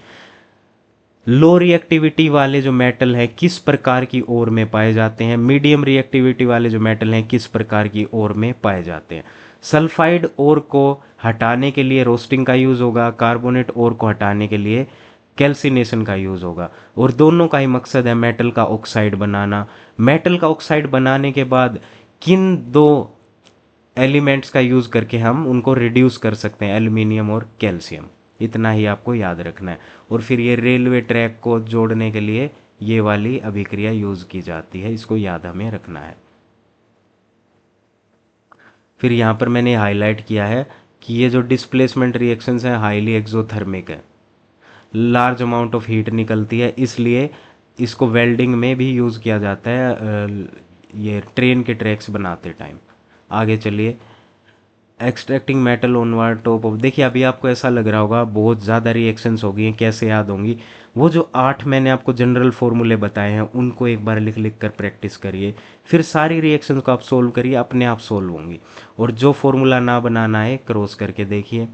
लो रिएक्टिविटी वाले जो मेटल हैं किस प्रकार की ओर में पाए जाते हैं, मीडियम रिएक्टिविटी वाले जो मेटल हैं किस प्रकार की ओर में पाए जाते हैं। सल्फाइड ओर को हटाने के लिए रोस्टिंग का यूज़ होगा, कार्बोनेट ओर को हटाने के लिए कैल्सिनेशन का यूज़ होगा, और दोनों का ही मकसद है मेटल का ऑक्साइड बनाना। मेटल का ऑक्साइड बनाने के बाद किन दो एलिमेंट्स का यूज़ करके हम उनको रिड्यूस कर सकते हैं, एल्युमिनियम और कैल्शियम। इतना ही आपको याद रखना है। और फिर ये रेलवे ट्रैक को जोड़ने के लिए ये वाली अभिक्रिया यूज़ की जाती है, इसको याद हमें रखना है। फिर यहाँ पर मैंने हाईलाइट किया है कि ये जो डिस्प्लेसमेंट रिएक्शंस हैं हाईली एक्सोथर्मिक है, लार्ज अमाउंट ऑफ हीट निकलती है, इसलिए इसको वेल्डिंग में भी यूज़ किया जाता है, ये ट्रेन के ट्रैक्स बनाते टाइम। आगे चलिए, extracting metal onward top of, देखिए अभी आपको ऐसा लग रहा होगा बहुत ज़्यादा रिएक्शंस होगी हैं, कैसे याद होंगी। वो जो 8 मैंने आपको जनरल फॉर्मूले बताए हैं उनको एक बार लिख लिख कर प्रैक्टिस करिए, फिर सारी रिएक्शंस को आप सोल्व करिए, अपने आप सोल्व होंगी। और जो फॉर्मूला ना बनाना है क्रॉस करके देखिए,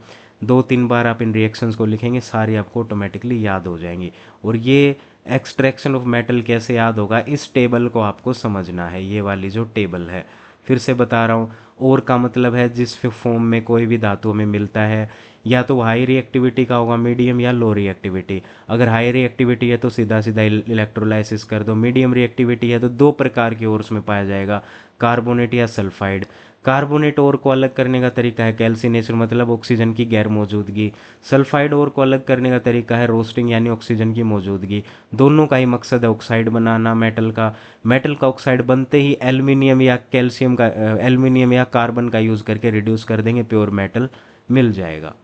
2-3 बार आप इन रिएक्शंस को लिखेंगे, सारी आपको ऑटोमेटिकली याद हो जाएंगी। और ये एक्सट्रैक्शन ऑफ मेटल कैसे याद होगा, इस टेबल को आपको समझना है, ये वाली जो टेबल है। फिर से बता रहा हूँ, और का मतलब है जिस फॉर्म में कोई भी धातु हमें मिलता है, या तो हाई रिएक्टिविटी का होगा, मीडियम या लो रिएक्टिविटी। अगर हाई रिएक्टिविटी है तो सीधा सीधा इलेक्ट्रोलाइसिस कर दो, मीडियम रिएक्टिविटी है तो दो प्रकार के ओर्स में पाया जाएगा, कार्बोनेट या सल्फाइड। कार्बोनेट ओर को अलग करने का तरीका है कैल्सिनेशन, मतलब ऑक्सीजन की गैर मौजूदगी। सल्फाइड ओर को अलग करने का तरीका है रोस्टिंग, यानी ऑक्सीजन की मौजूदगी। दोनों का ही मकसद है ऑक्साइड बनाना मेटल का। मेटल का ऑक्साइड बनते ही एल्युमिनियम या कैल्शियम का, एल्युमिनियम या कार्बन का यूज़ करके रिड्यूस कर देंगे, प्योर मेटल मिल जाएगा।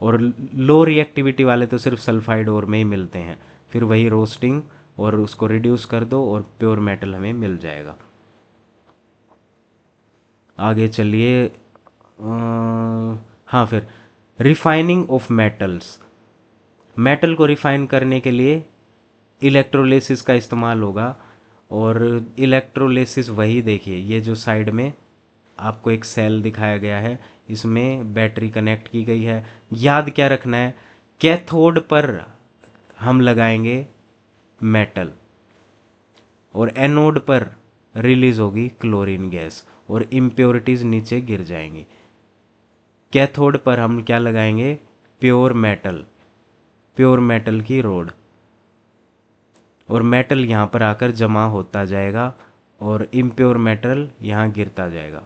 और लो रिएक्टिविटी वाले तो सिर्फ सल्फाइड ओर में ही मिलते हैं, फिर वही रोस्टिंग और उसको रिड्यूस कर दो और प्योर मेटल हमें मिल जाएगा। आगे चलिए, हाँ, फिर रिफाइनिंग ऑफ मेटल्स। मेटल को रिफाइन करने के लिए इलेक्ट्रोलिसिस का इस्तेमाल होगा। और इलेक्ट्रोलिसिस वही देखिए, ये जो साइड में आपको एक सेल दिखाया गया है, इसमें बैटरी कनेक्ट की गई है। याद क्या रखना है, कैथोड पर हम लगाएंगे मेटल और एनोड पर रिलीज होगी क्लोरीन गैस और इम्प्योरिटीज नीचे गिर जाएंगी। कैथोड पर हम क्या लगाएंगे, प्योर मेटल, प्योर मेटल की रोड, और मेटल यहाँ पर आकर जमा होता जाएगा और इम्प्योर मेटल यहाँ गिरता जाएगा।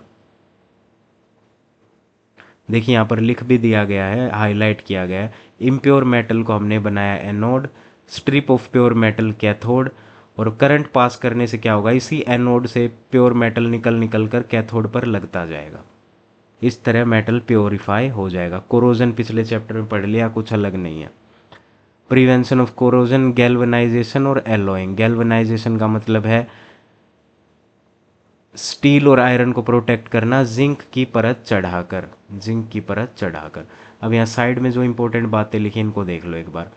देखिए यहाँ पर लिख भी दिया गया है, हाईलाइट किया गया है। इम्प्योर मेटल को हमने बनाया anode, strip of pure metal cathode, और करंट पास करने से क्या होगा, इसी एनोड से प्योर मेटल निकल निकल कर कैथोड पर लगता जाएगा। इस तरह मेटल प्योरीफाई हो जाएगा। कोरोजन पिछले चैप्टर में पढ़ लिया, कुछ अलग नहीं है। प्रिवेंशन ऑफ कोरोजन, गैल्वेनाइजेशन और एलोइंग। गैल्वेनाइजेशन का मतलब है स्टील और आयरन को प्रोटेक्ट करना जिंक की परत चढ़ाकर, जिंक की परत चढ़ाकर। अब यहाँ साइड में जो इंपॉर्टेंट बातें लिखी इनको देख लो एक बार।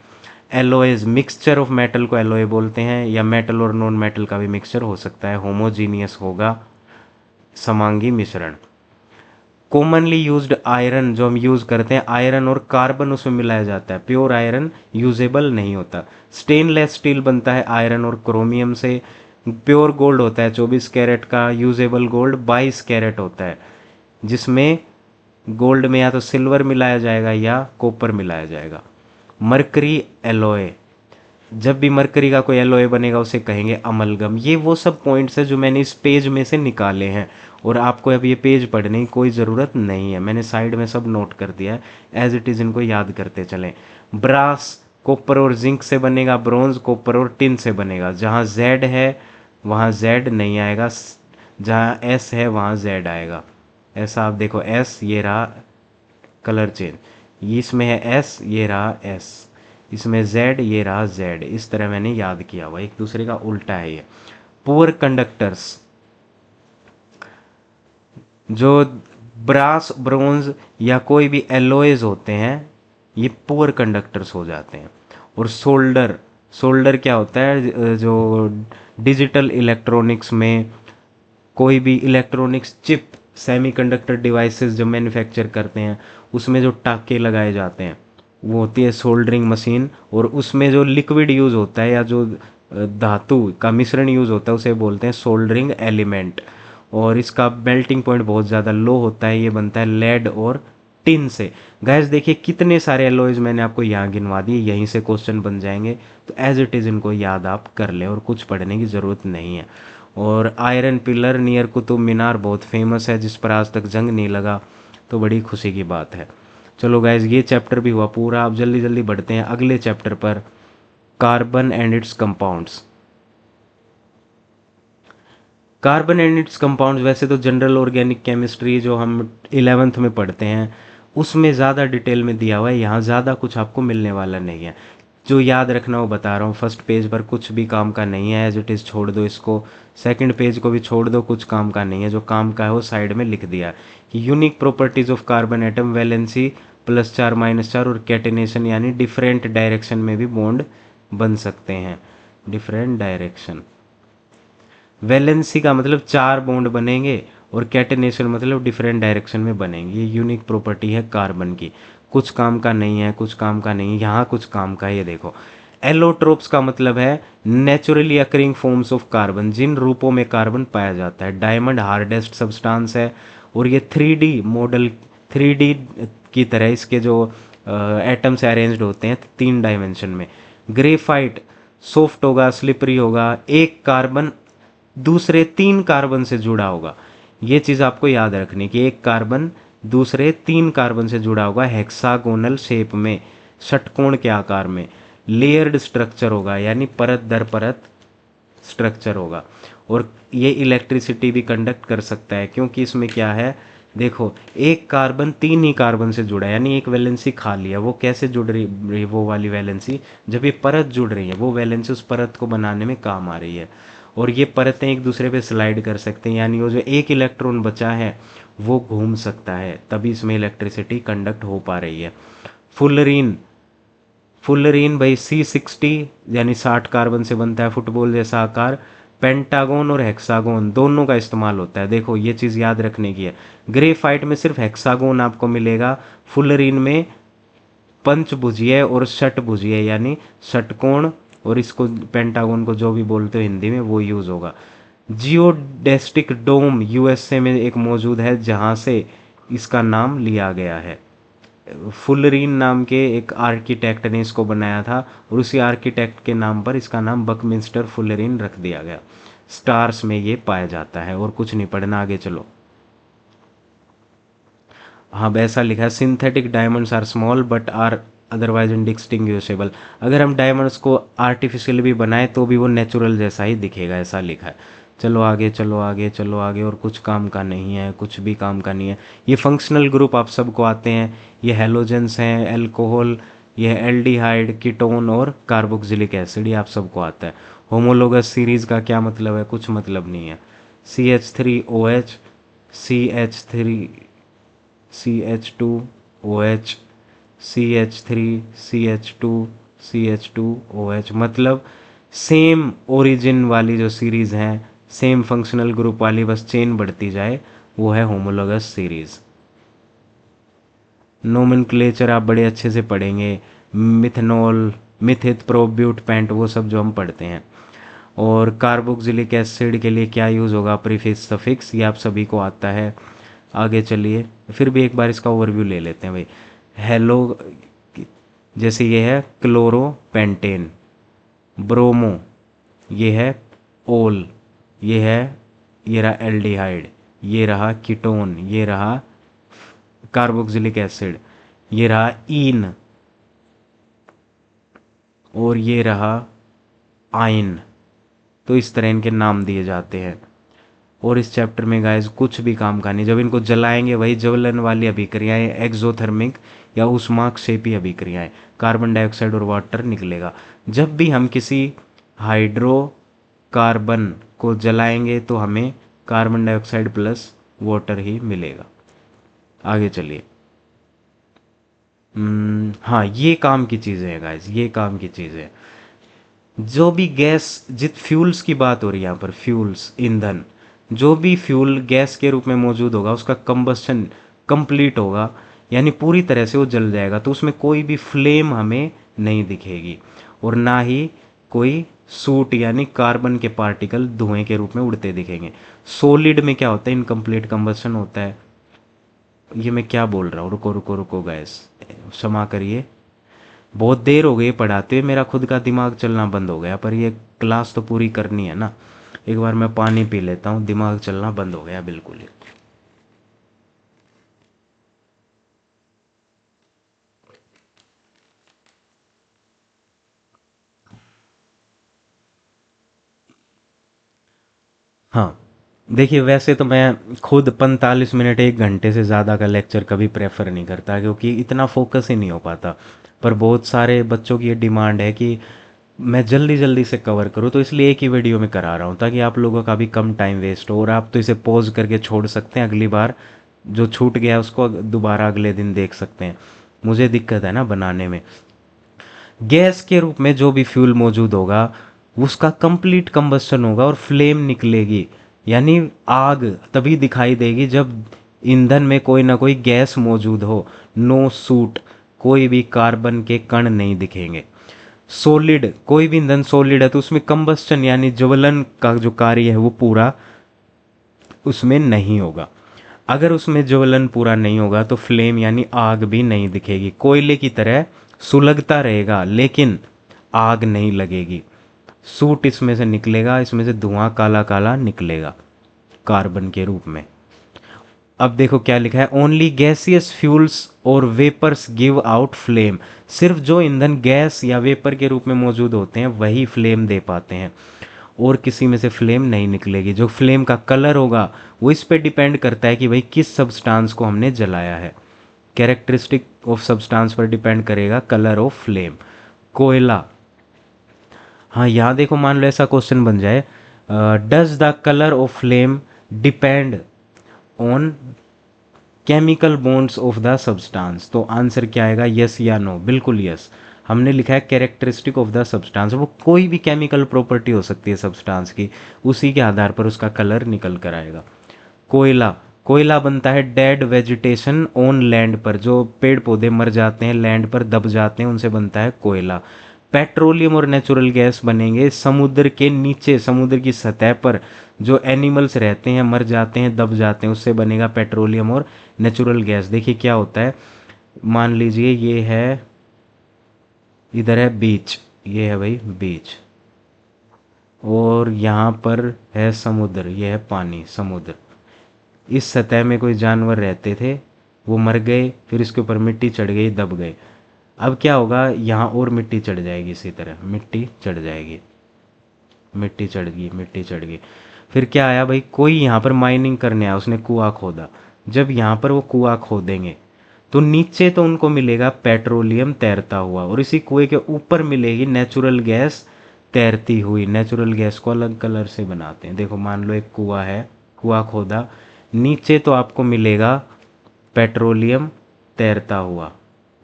एलोएज, मिक्सचर ऑफ मेटल को एलोए बोलते हैं, या मेटल और नॉन मेटल का भी मिक्सचर हो सकता है, होमोजीनियस होगा, समांगी मिश्रण। कॉमनली यूज्ड आयरन, जो हम यूज़ करते हैं, आयरन और कार्बन उसमें मिलाया जाता है, प्योर आयरन यूजेबल नहीं होता। स्टेनलेस स्टील बनता है आयरन और क्रोमियम से। प्योर गोल्ड होता है 24 कैरेट का, यूजेबल गोल्ड 22 कैरेट होता है, जिसमें गोल्ड में या तो सिल्वर मिलाया जाएगा या कॉपर मिलाया जाएगा। मरकरी एलोए, जब भी मरकरी का कोई एलोए बनेगा उसे कहेंगे अमलगम। ये वो सब पॉइंट्स है जो मैंने इस पेज में से निकाले हैं, और आपको अब ये पेज पढ़ने की कोई ज़रूरत नहीं है, मैंने साइड में सब नोट कर दिया है, एज इट इज़ इनको याद करते चलें। ब्रास कॉपर और जिंक से बनेगा, ब्रॉन्ज कॉपर और टिन से बनेगा। जहाँ जेड है वहाँ जेड नहीं आएगा, जहाँ एस है वहाँ जेड आएगा। ऐसा आप देखो, एस ये रहा कलर चेंज, ये इसमें है एस ये रहा एस, इसमें जेड ये रहा जेड, इस तरह मैंने याद किया हुआ, एक दूसरे का उल्टा है ये। पुअर कंडक्टर्स, जो ब्रास ब्रोंज या कोई भी एलोयज होते हैं ये पुअर कंडक्टर्स हो जाते हैं। और सोल्डर, सोल्डर क्या होता है, जो डिजिटल इलेक्ट्रॉनिक्स में कोई भी इलेक्ट्रॉनिक्स चिप, सेमीकंडक्टर डिवाइसेस जो मैन्युफैक्चर करते हैं उसमें जो टाके लगाए जाते हैं वो होती है सोल्डरिंग मशीन। और उसमें जो लिक्विड यूज़ होता है या जो धातु का मिश्रण यूज़ होता है उसे बोलते हैं सोल्डरिंग एलिमेंट। और इसका मेल्टिंग पॉइंट बहुत ज़्यादा लो होता है, ये बनता है लेड और टिन से। गैस देखिए कितने सारे एलॉयज मैंने आपको यहाँ गिनवा दिए, यहीं से क्वेश्चन बन जाएंगे, तो एज इट इज़ इनको याद आप कर लें और कुछ पढ़ने की ज़रूरत नहीं है। और iron pillar near Qutub Minar बहुत फेमस है, जिस पर आज तक जंग नहीं लगा, तो बड़ी खुशी की बात है। चलो गाइज ये चैप्टर भी हुआ पूरा, अब जल्दी जल्दी बढ़ते हैं अगले चैप्टर पर, carbon and it's compounds. Carbon and it's compounds वैसे तो जनरल ऑर्गेनिक केमिस्ट्री जो हम 11th में पढ़ते हैं उसमें ज़्यादा डिटेल में दिया हुआ है, यहाँ ज़्यादा कुछ आपको मिलने वाला नहीं है। जो याद रखना वो बता रहा हूँ, फर्स्ट पेज पर कुछ भी काम का नहीं है, एज इट इज़ छोड़ दो इसको। सेकंड पेज को भी छोड़ दो, कुछ काम का नहीं है, जो काम का है वो साइड में लिख दिया कि unique properties of carbon atom, valency +4 -4 और कैटिनेशन, यानी डिफरेंट डायरेक्शन में भी बॉन्ड बन सकते हैं, डिफरेंट डायरेक्शन। वैलेंसी का मतलब 4 बॉन्ड बनेंगे और कैटेनेशन मतलब डिफरेंट डायरेक्शन में बनेंगे, ये यूनिक प्रॉपर्टी है कार्बन की। कुछ काम का नहीं है, कुछ काम का नहीं है, यहाँ कुछ काम का है, ये देखो। एलोट्रोप्स का मतलब है naturally occurring forms of carbon, जिन रूपों में कार्बन पाया जाता है। डायमंड हार्डेस्ट सब्सटेंस है और ये 3D मॉडल, 3D की तरह इसके जो एटम से अरेंज्ड होते हैं 3 डायमेंशन में। ग्रेफाइट सॉफ्ट होगा, स्लिपरी होगा, एक कार्बन दूसरे 3 कार्बन से जुड़ा होगा। ये चीज़ आपको याद रखनी कि एक कार्बन दूसरे 3 कार्बन से जुड़ा होगा, हेक्सागोनल शेप में, षटकोण के आकार में। लेयर्ड स्ट्रक्चर होगा, यानी परत दर परत स्ट्रक्चर होगा। और ये इलेक्ट्रिसिटी भी कंडक्ट कर सकता है, क्योंकि इसमें क्या है, देखो एक कार्बन 3 ही कार्बन से जुड़ा है, यानी एक वैलेंसी खाली है। वो कैसे जुड़ रही वो वाली वैलेंसी, जब ये परत जुड़ रही है वो वैलेंसी उस परत को बनाने में काम आ रही है। और ये परतें एक दूसरे पे स्लाइड कर सकते हैं, यानी वो जो एक इलेक्ट्रॉन बचा है वो घूम सकता है, तभी इसमें इलेक्ट्रिसिटी कंडक्ट हो पा रही है। फुलरीन, फुलरीन भाई C60 यानी 60 कार्बन से बनता है, फुटबॉल जैसा आकार। पेंटागोन और हेक्सागोन दोनों का इस्तेमाल होता है, देखो ये चीज़ याद रखने की है। ग्रेफाइट में सिर्फ हेक्सागोन आपको मिलेगा, फुलरीन में पंचभुजीय और षटभुजीय यानी षटकोण, और इसको पेंटागन को जो भी बोलते हो हिंदी में वो यूज़ होगा। जियोडेस्टिक डोम USA में एक मौजूद है, जहाँ से इसका नाम लिया गया है। फुलरीन नाम के एक आर्किटेक्ट ने इसको बनाया था और उसी आर्किटेक्ट के नाम पर इसका नाम बकमिंस्टर फुलरीन रख दिया गया। स्टार्स में ये पाया जाता है, और कुछ नहीं पढ़ना, आगे चलो। हाँ वैसा लिखा है, synthetic diamonds are small but are otherwise indistinguishable. अगर हम डायमंड्स को आर्टिफिशियल भी बनाए तो भी वो नेचुरल जैसा ही दिखेगा, ऐसा लिखा है। चलो आगे, चलो आगे, चलो आगे, और कुछ काम का नहीं है, कुछ भी काम का नहीं है। ये फंक्शनल ग्रुप आप सबको आते हैं, ये हेलोजेंस हैं, एल्कोहल, ये एल्डिहाइड, कीटोन और कार्बोक्सिलिक एसिड, ये आप सबको आता है। होमोलोगस सीरीज का क्या मतलब है, कुछ मतलब नहीं है। CH3OH, CH3, CH2OH, CH3, CH2, CH2OH, मतलब सेम ओरिजिन वाली जो सीरीज़ हैं, सेम फंक्शनल ग्रुप वाली, बस चेन बढ़ती जाए, वो है होमोलोगस सीरीज़। नोमेनक्लेचर आप बड़े अच्छे से पढ़ेंगे, मिथेनॉल, मिथित, प्रोब्यूट, पेंट, वो सब जो हम पढ़ते हैं। और कार्बोक्सिलिक एसिड के लिए क्या यूज़ होगा, प्रीफिक्स सफिक्स, ये आप सभी को आता है। आगे चलिए, फिर भी एक बार इसका ओवरव्यू ले लेते हैं भाई। हेलो, जैसे ये है क्लोरो पेंटेन, ब्रोमो, ये है ओल, ये है, ये रहा एल्डिहाइड, ये रहा कीटोन, ये रहा कार्बोक्सिलिक एसिड, ये रहा ईन, और ये रहा आइन। तो इस तरह इनके नाम दिए जाते हैं। और इस चैप्टर में गाइस कुछ भी काम का नहीं, जब इनको जलाएंगे वही ज्वलन वाली अभिक्रियाएं, एक्सोथर्मिक या ऊष्माक्षेपी अभिक्रियाएं, कार्बन डाइऑक्साइड और वाटर निकलेगा। जब भी हम किसी हाइड्रोकार्बन को जलाएंगे तो हमें कार्बन डाइऑक्साइड प्लस वाटर ही मिलेगा। आगे चलिए। हाँ, ये काम की चीज़ें हैं गाइस, ये काम की चीज़ें हैं। जो भी गैस, जित फ्यूल्स की बात हो रही है यहाँ पर, फ्यूल्स, ईंधन, जो भी फ्यूल गैस के रूप में मौजूद होगा उसका कंबस्शन कंप्लीट होगा, यानी पूरी तरह से वो जल जाएगा, तो उसमें कोई भी फ्लेम हमें नहीं दिखेगी और ना ही कोई सूट यानी कार्बन के पार्टिकल धुएं के रूप में उड़ते दिखेंगे। सॉलिड में क्या होता है, इनकम्प्लीट कंबस्शन होता है। ये मैं क्या बोल रहा हूँ, रुको रुको रुको गैस, क्षमा करिए, बहुत देर हो गई पढ़ाते हुए, मेरा खुद का दिमाग चलना बंद हो गया, पर ये क्लास तो पूरी करनी है ना। एक बार मैं पानी पी लेता हूँ, दिमाग चलना बंद हो गया बिल्कुल ही। हाँ, देखिए वैसे तो मैं खुद 45 मिनट 1 घंटे से ज़्यादा का लेक्चर कभी प्रेफर नहीं करता, क्योंकि इतना फोकस ही नहीं हो पाता। पर बहुत सारे बच्चों की ये डिमांड है कि मैं जल्दी जल्दी से कवर करूँ, तो इसलिए एक ही वीडियो में करा रहा हूँ ताकि आप लोगों का भी कम टाइम वेस्ट हो, और आप तो इसे पॉज करके छोड़ सकते हैं, अगली बार जो छूट गया उसको दोबारा अगले दिन देख सकते हैं। मुझे दिक्कत है ना बनाने में। गैस के रूप में जो भी फ्यूल मौजूद होगा उसका कंप्लीट कंबस्शन होगा और फ्लेम निकलेगी, यानी आग तभी दिखाई देगी जब ईंधन में कोई ना कोई गैस मौजूद हो। नो सूट, कोई भी कार्बन के कण नहीं दिखेंगे। सॉलिड, कोई भी ईंधन सॉलिड है तो उसमें कंबस्शन यानी ज्वलन का जो कार्य है वो पूरा उसमें नहीं होगा। अगर उसमें ज्वलन पूरा नहीं होगा तो फ्लेम यानी आग भी नहीं दिखेगी, कोयले की तरह सुलगता रहेगा लेकिन आग नहीं लगेगी। सूट इसमें से निकलेगा, इसमें से धुआं काला काला निकलेगा कार्बन के रूप में। अब देखो क्या लिखा है, ओनली गैसियस फ्यूल्स और वेपर्स गिव आउट फ्लेम। सिर्फ जो ईंधन गैस या वेपर के रूप में मौजूद होते हैं वही फ्लेम दे पाते हैं, और किसी में से फ्लेम नहीं निकलेगी। जो फ्लेम का कलर होगा वो इस पे डिपेंड करता है कि भाई किस सब्सटेंस को हमने जलाया है। कैरेक्टरिस्टिक ऑफ सब्सटेंस पर डिपेंड करेगा कलर ऑफ फ्लेम। कोयला, हाँ यहाँ देखो, मान लो ऐसा क्वेश्चन बन जाए, does the colour of flame depend on chemical bonds of the substance, तो आंसर क्या आएगा, यस या नो। बिल्कुल यस। हमने लिखा है कैरेक्टरिस्टिक ऑफ द सब्सटेंस, वो कोई भी केमिकल प्रॉपर्टी हो सकती है सब्सटेंस की, उसी के आधार पर उसका कलर निकल कर आएगा। कोयला, कोयला बनता है डेड वेजिटेशन ऑन लैंड पर, जो पेड़ पौधे मर जाते हैं लैंड पर दब जाते हैं उनसे बनता है कोयला। पेट्रोलियम और नेचुरल गैस बनेंगे समुद्र के नीचे, समुद्र की सतह पर जो एनिमल्स रहते हैं मर जाते हैं दब जाते हैं, उससे बनेगा पेट्रोलियम और नेचुरल गैस। देखिए क्या होता है, मान लीजिए ये है, इधर है बीच, ये है भाई बीच, और यहाँ पर है समुद्र, ये है पानी समुद्र। इस सतह में कोई जानवर रहते थे, वो मर गए, फिर इसके ऊपर मिट्टी चढ़ गई, दब गए। अब क्या होगा, यहाँ और मिट्टी चढ़ जाएगी, इसी तरह मिट्टी चढ़ जाएगी, मिट्टी चढ़ गई, मिट्टी चढ़ गई। फिर क्या आया भाई, कोई यहाँ पर माइनिंग करने आया, उसने कुआं खोदा। जब यहाँ पर वो कुआं खोदेंगे तो नीचे तो उनको मिलेगा पेट्रोलियम तैरता हुआ, और इसी कुएं के ऊपर मिलेगी नेचुरल गैस तैरती हुई। नेचुरल गैस को अलग कलर से बनाते हैं। देखो मान लो एक कुआं है, कुआं खोदा, नीचे तो आपको मिलेगा पेट्रोलियम तैरता हुआ,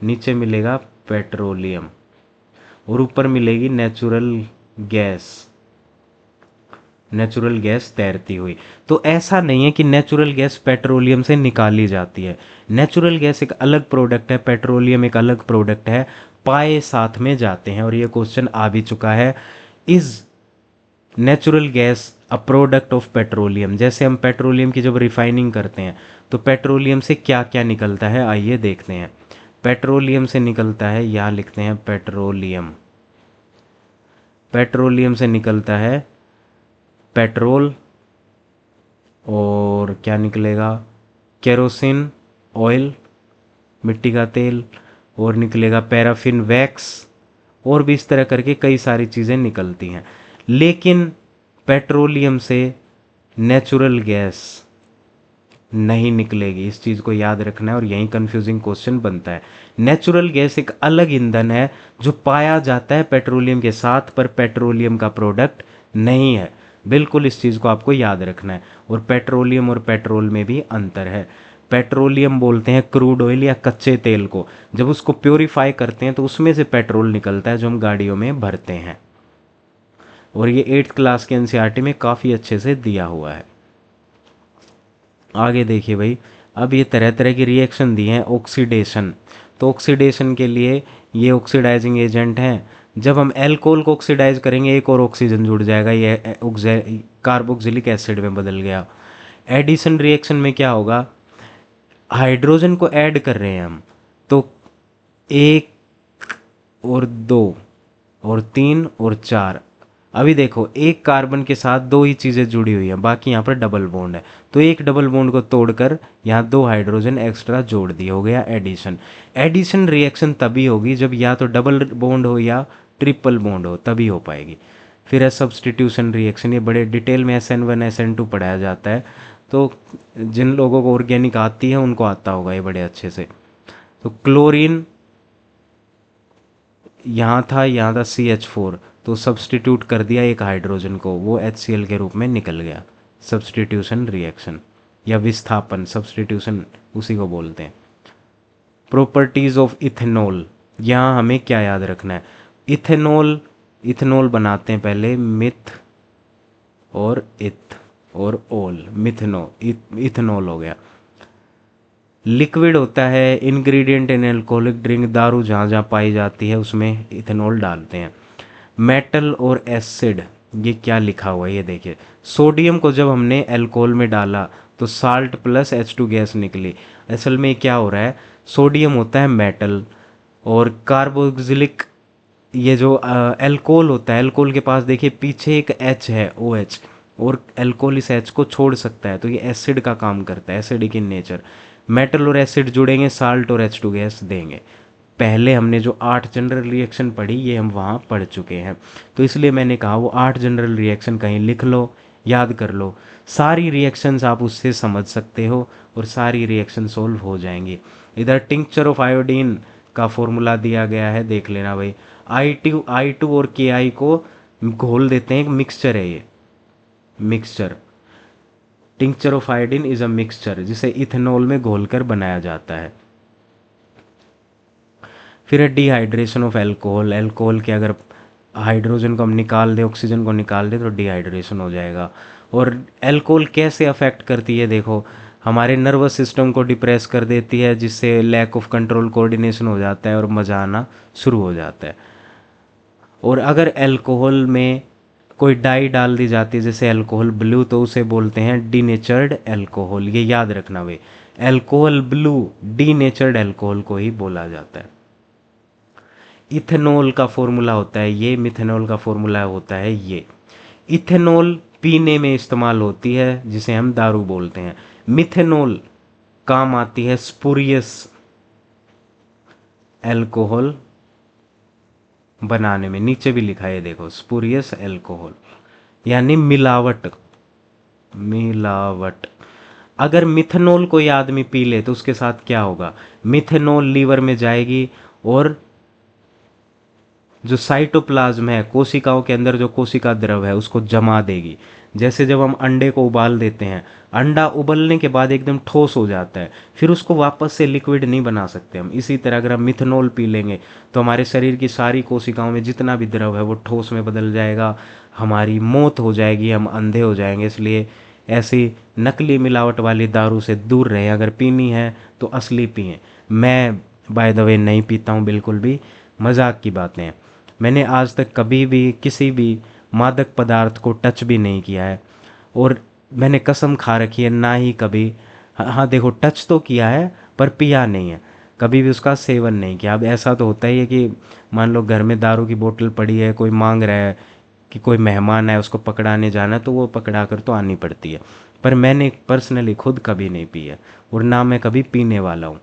नीचे मिलेगा पेट्रोलियम, और ऊपर मिलेगी नेचुरल गैस, नेचुरल गैस तैरती हुई। तो ऐसा नहीं है कि नेचुरल गैस पेट्रोलियम से निकाली जाती है। नेचुरल गैस एक अलग प्रोडक्ट है, पेट्रोलियम एक अलग प्रोडक्ट है, पाए साथ में जाते हैं। और ये क्वेश्चन आ भी चुका है, is natural gas a product of petroleum. जैसे हम पेट्रोलियम की जब रिफाइनिंग करते हैं तो पेट्रोलियम से क्या क्या निकलता है, आइए देखते हैं। पेट्रोलियम से निकलता है, यहाँ लिखते हैं पेट्रोलियम, पेट्रोलियम से निकलता है पेट्रोल, और क्या निकलेगा, केरोसिन ऑयल, मिट्टी का तेल, और निकलेगा पैराफिन वैक्स, और भी इस तरह करके कई सारी चीज़ें निकलती हैं। लेकिन पेट्रोलियम से नेचुरल गैस नहीं निकलेगी। इस चीज़ को याद रखना है और यही कंफ्यूजिंग क्वेश्चन बनता है। नेचुरल गैस एक अलग ईंधन है जो पाया जाता है पेट्रोलियम के साथ, पर पेट्रोलियम का प्रोडक्ट नहीं है। बिल्कुल इस चीज़ को आपको याद रखना है। और पेट्रोलियम और पेट्रोल में भी अंतर है। पेट्रोलियम बोलते हैं क्रूड ऑयल या कच्चे तेल को, जब उसको प्योरीफाई करते हैं तो उसमें से पेट्रोल निकलता है जो हम गाड़ियों में भरते हैं। और ये 8th क्लास के एनसीईआरटी में काफ़ी अच्छे से दिया हुआ है। आगे देखिए भाई, अब ये तरह तरह की रिएक्शन दी हैं। ऑक्सीडेशन, तो ऑक्सीडेशन के लिए ये ऑक्सीडाइजिंग एजेंट हैं। जब हम एल्कोहल को ऑक्सीडाइज करेंगे एक और ऑक्सीजन जुड़ जाएगा, ये कार्बोक्सिलिक एसिड में बदल गया। एडिशन रिएक्शन में क्या होगा, हाइड्रोजन को ऐड कर रहे हैं हम, तो 1 और 2 और 3 और 4, अभी देखो एक कार्बन के साथ 2 ही चीज़ें जुड़ी हुई हैं, बाकी यहाँ पर डबल बॉन्ड है, तो एक डबल बॉन्ड को तोड़कर यहाँ 2 हाइड्रोजन एक्स्ट्रा जोड़ दिए, हो गया एडिशन। एडिशन रिएक्शन तभी होगी जब या तो डबल बॉन्ड हो या ट्रिपल बॉन्ड हो, तभी हो पाएगी। फिर है सब्सटीट्यूशन रिएक्शन, ये बड़े डिटेल में SN1 SN2 पढ़ाया जाता है, तो जिन लोगों को ऑर्गेनिक आती है उनको आता होगा ये बड़े अच्छे से। तो क्लोरीन यहाँ था CH4, तो सब्सटीट्यूट कर दिया एक हाइड्रोजन को, वो HCl के रूप में निकल गया। सब्सटीट्यूशन रिएक्शन या विस्थापन, सब्सटीट्यूशन उसी को बोलते हैं। प्रॉपर्टीज ऑफ इथेनॉल, यहाँ हमें क्या याद रखना है, इथेनॉल बनाते हैं पहले मिथ और इथ और ओल, इथेनॉल हो गया। लिक्विड होता है, इंग्रेडिएंट इन एल्कोहलिक ड्रिंक, दारू जहाँ जहाँ पाई जाती है उसमें इथेनॉल डालते हैं। मेटल और एसिड, ये क्या लिखा हुआ है ये देखिए, सोडियम को जब हमने अल्कोहल में डाला तो साल्ट प्लस H2 गैस निकली। असल में क्या हो रहा है, सोडियम होता है मेटल और कार्बोक्सिलिक, ये जो अल्कोहल होता है, अल्कोहल के पास देखिए पीछे एक H है OH, और अल्कोहल इस H को छोड़ सकता है, तो ये एसिड का काम करता है, एसिडिक इन नेचर। मेटल और एसिड जुड़ेंगे, साल्ट और H2 गैस देंगे। पहले हमने जो 8 जनरल रिएक्शन पढ़ी ये हम वहाँ पढ़ चुके हैं, तो इसलिए मैंने कहा वो 8 जनरल रिएक्शन कहीं लिख लो, याद कर लो, सारी रिएक्शंस आप उससे समझ सकते हो और सारी रिएक्शन सोल्व हो जाएंगी। इधर टिंक्चर ऑफ आयोडीन का फॉर्मूला दिया गया है, देख लेना भाई। I2 और KI को घोल देते हैं, एक मिक्सचर है ये, mixture. Tincture of iodine is a mixture, जिसे इथेनॉल में घोलकर बनाया जाता है। फिर है डिहाइड्रेशन ऑफ एल्कोहल, एल्कोहल के अगर हाइड्रोजन को हम निकाल दें, ऑक्सीजन को निकाल दें तो डिहाइड्रेशन हो जाएगा। और एल्कोहल कैसे अफेक्ट करती है, देखो हमारे नर्वस सिस्टम को डिप्रेस कर देती है, जिससे लैक ऑफ कंट्रोल कोऑर्डिनेशन हो जाता है और मज़ा आना शुरू हो जाता है। और अगर एल्कोहल में कोई डाई डाल दी जाती है जैसे अल्कोहल ब्लू, तो उसे बोलते हैं डीनेचर्ड अल्कोहल, ये याद रखना भाई, अल्कोहल ब्लू डीनेचर्ड अल्कोहल को ही बोला जाता है। इथेनॉल का फॉर्मूला होता है ये, मिथेनॉल का फॉर्मूला होता है ये। इथेनॉल पीने में इस्तेमाल होती है जिसे हम दारू बोलते हैं। मिथेनॉल काम आती है स्पूरियस अल्कोहल बनाने में, नीचे भी लिखा है देखो, स्पूरियस अल्कोहल यानी मिलावट। अगर मिथेनॉल कोई आदमी पी ले तो उसके साथ क्या होगा, मिथेनॉल लीवर में जाएगी और जो साइटोप्लाज्म है, कोशिकाओं के अंदर जो कोशिका द्रव है उसको जमा देगी। जैसे जब हम अंडे को उबाल देते हैं, अंडा उबलने के बाद एकदम ठोस हो जाता है, फिर उसको वापस से लिक्विड नहीं बना सकते हम। इसी तरह अगर हम मिथेनॉल पी लेंगे तो हमारे शरीर की सारी कोशिकाओं में जितना भी द्रव है वो ठोस में बदल जाएगा, हमारी मौत हो जाएगी, हम अंधे हो जाएंगे। इसलिए ऐसी नकली मिलावट वाली दारू से दूर रहें, अगर पीनी है तो असली पिएं। मैं बाय द वे नहीं पीता हूँ बिल्कुल भी, मजाक की बातें हैं। मैंने आज तक कभी भी किसी भी मादक पदार्थ को टच भी नहीं किया है, और मैंने कसम खा रखी है ना ही कभी, हाँ देखो टच तो किया है पर पिया नहीं है, कभी भी उसका सेवन नहीं किया। अब ऐसा तो होता ही है कि मान लो घर में दारू की बोतल पड़ी है, कोई मांग रहा है कि कोई मेहमान है उसको पकड़ाने जाना है, तो वो पकड़ा कर तो आनी पड़ती है, पर मैंने पर्सनली खुद कभी नहीं पी है और ना मैं कभी पीने वाला हूँ।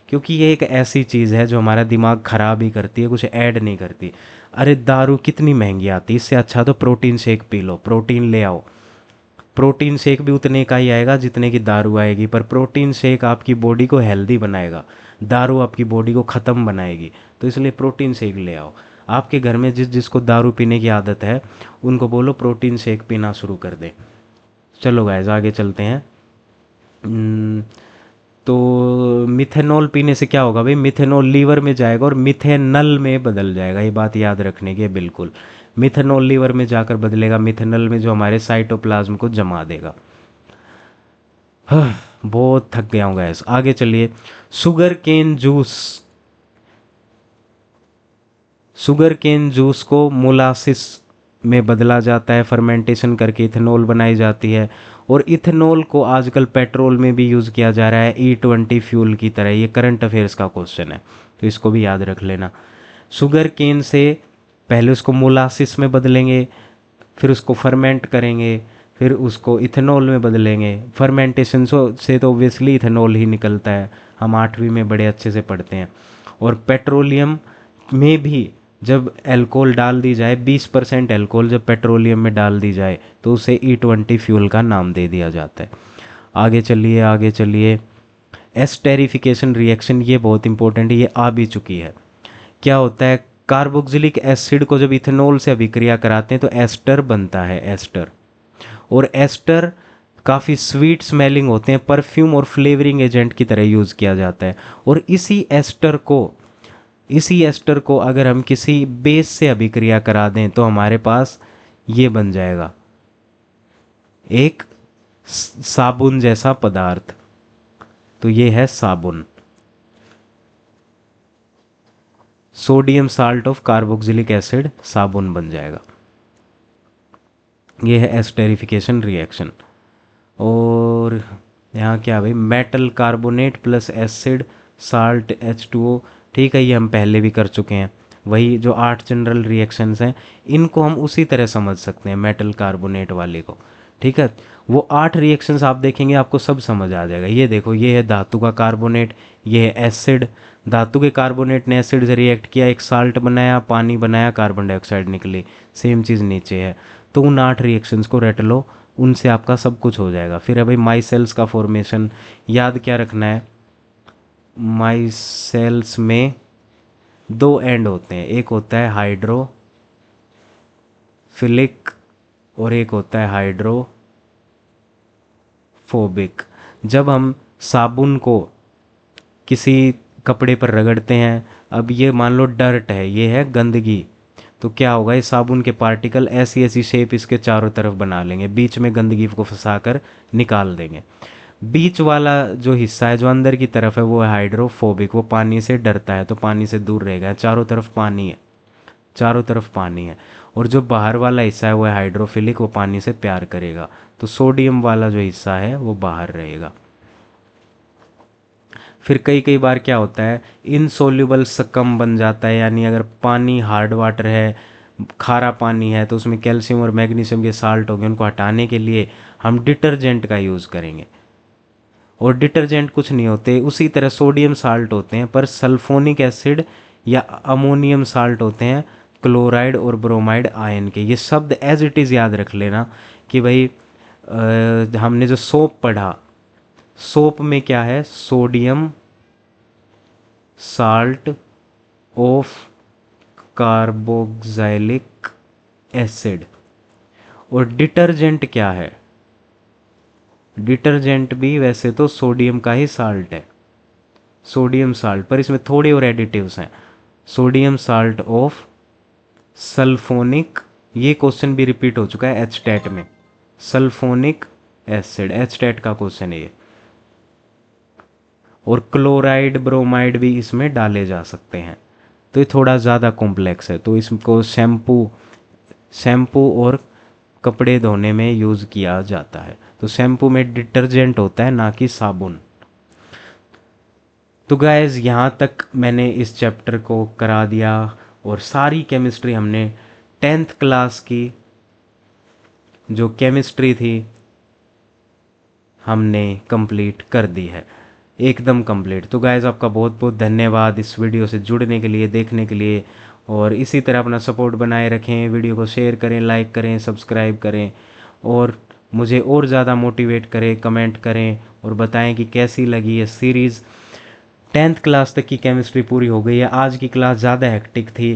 क्योंकि ये एक ऐसी चीज़ है जो हमारा दिमाग ख़राब ही करती है, कुछ ऐड नहीं करती। अरे दारू कितनी महंगी आती है, इससे अच्छा तो protein shake P low, protein ले आओ। प्रोटीन शेक भी उतने का ही आएगा जितने की दारू आएगी, पर प्रोटीन शेक आपकी बॉडी को हेल्दी बनाएगा, दारू आपकी बॉडी को ख़त्म बनाएगी। तो इसलिए प्रोटीन शेक ले आओ। आपके घर में जिसको दारू पीने की आदत है उनको बोलो प्रोटीन शेक पीना शुरू कर दें। चलो गाइस आगे चलते हैं। हम्म, तो मिथेनॉल पीने से क्या होगा भाई, मिथेनॉल लीवर में जाएगा और मिथेनल में बदल जाएगा, ये बात याद रखने की है बिल्कुल। मिथेनॉल लीवर में जाकर बदलेगा मिथेनल में, जो हमारे साइटोप्लाज्म को जमा देगा। बहुत थक गया हूँ गैस, आगे चलिए। Sugar cane juice, sugar cane juice को मोलासिस में बदला जाता है, फर्मेंटेशन करके इथेनॉल बनाई जाती है। और इथेनॉल को आजकल पेट्रोल में भी यूज़ किया जा रहा है E20 फ्यूल की तरह। ये करंट अफेयर्स का क्वेश्चन है, तो इसको भी याद रख लेना। शुगर केन से पहले उसको मोलासिस में बदलेंगे, फिर उसको फर्मेंट करेंगे, फिर उसको इथेनॉल में बदलेंगे। फर्मेंटेशन से तो ऑब्वियसली इथेनॉल ही निकलता है, हम 8वीं में बड़े अच्छे से पढ़ते हैं। और पेट्रोलियम में भी जब अल्कोहल डाल दी जाए, 20% अल्कोहल जब पेट्रोलियम में डाल दी जाए तो उसे E20 फ्यूल का नाम दे दिया जाता है। आगे चलिए आगे चलिए। एस्टेरिफिकेशन रिएक्शन, ये बहुत इंपॉर्टेंट है, ये आ भी चुकी है। क्या होता है, कार्बोक्सिलिक एसिड को जब इथेनॉल से अभिक्रिया कराते हैं तो एस्टर बनता है, एस्टर। और एस्टर काफ़ी स्वीट स्मेलिंग होते हैं, परफ्यूम और फ्लेवरिंग एजेंट की तरह यूज़ किया जाता है। और इसी एस्टर को अगर हम किसी बेस से अभिक्रिया करा दें तो हमारे पास ये बन जाएगा एक साबुन जैसा पदार्थ। तो ये है साबुन, sodium salt of carboxylic acid साबुन बन जाएगा। ये है एस्टेरिफिकेशन रिएक्शन। और यहाँ क्या भाई, metal carbonate plus acid salt H2O। ठीक है, ये हम पहले भी कर चुके हैं। वही जो 8 जनरल रिएक्शंस हैं इनको हम उसी तरह समझ सकते हैं, मेटल कार्बोनेट वाले को। ठीक है, वो 8 रिएक्शंस आप देखेंगे आपको सब समझ आ जाएगा। ये देखो, ये है धातु का कार्बोनेट, ये है एसिड। धातु के कार्बोनेट ने एसिड से रिएक्ट किया, एक साल्ट बनाया, पानी बनाया, कार्बन डाइऑक्साइड निकली। सेम चीज़ नीचे है। तो उन 8 रिएक्शंस को रट लो, उनसे आपका सब कुछ हो जाएगा। फिर है भाई माई सेल्स का फॉर्मेशन, याद क्या रखना है, माई सेल्स में 2 एंड होते हैं, एक होता है हाइड्रोफिलिक और एक होता है हाइड्रोफोबिक। जब हम साबुन को किसी कपड़े पर रगड़ते हैं, अब ये मान लो डर्ट है, ये है गंदगी, तो क्या होगा, इस साबुन के पार्टिकल ऐसी ऐसी शेप इसके चारों तरफ बना लेंगे, बीच में गंदगी को फंसा कर निकाल देंगे। बीच वाला जो हिस्सा है जो अंदर की तरफ है वो है हाइड्रोफोबिक, वो पानी से डरता है तो पानी से दूर रहेगा, चारों तरफ पानी है, चारों तरफ पानी है। और जो बाहर वाला हिस्सा है वो है हाइड्रोफिलिक, वो पानी से प्यार करेगा, तो सोडियम वाला जो हिस्सा है वो बाहर रहेगा। फिर कई कई बार क्या होता है, इनसोल्यूबल सकम बन जाता है, यानी अगर पानी हार्ड वाटर है, खारा पानी है, तो उसमें कैल्शियम और मैग्नीशियम के साल्ट होंगे, उनको हटाने के लिए हम डिटर्जेंट का यूज़ करेंगे। और डिटर्जेंट कुछ नहीं होते, उसी तरह सोडियम साल्ट होते हैं, पर सल्फोनिक एसिड या अमोनियम साल्ट होते हैं, क्लोराइड और ब्रोमाइड आयन के। ये शब्द एज इट इज़ याद रख लेना कि भाई हमने जो सोप पढ़ा, सोप में क्या है, sodium salt of carboxylic acid. और डिटर्जेंट क्या है, डिटर्जेंट भी वैसे तो सोडियम का ही साल्ट है, सोडियम साल्ट, पर इसमें थोड़े और एडिटिव्स हैं, सोडियम साल्ट ऑफ सल्फोनिक, ये क्वेश्चन भी रिपीट हो चुका है एच टेट में, सल्फोनिक एसिड, एच टेट का क्वेश्चन है ये। और क्लोराइड ब्रोमाइड भी इसमें डाले जा सकते हैं, तो ये थोड़ा ज़्यादा कॉम्प्लेक्स है, तो इसको शैम्पू और कपड़े धोने में यूज़ किया जाता है। तो शैम्पू में डिटर्जेंट होता है, ना कि साबुन। तो गाइस यहाँ तक मैंने इस चैप्टर को करा दिया, और सारी केमिस्ट्री हमने 10th क्लास की जो केमिस्ट्री थी हमने कंप्लीट कर दी है। एकदम कंप्लीट। तो गाइज़ आपका बहुत बहुत धन्यवाद इस वीडियो से जुड़ने के लिए, देखने के लिए, और इसी तरह अपना सपोर्ट बनाए रखें। वीडियो को शेयर करें, लाइक करें, सब्सक्राइब करें, और मुझे और ज़्यादा मोटिवेट करें, कमेंट करें और बताएं कि कैसी लगी ये सीरीज़। 10th क्लास तक की केमिस्ट्री पूरी हो गई है। आज की क्लास ज़्यादा हेक्टिक थी,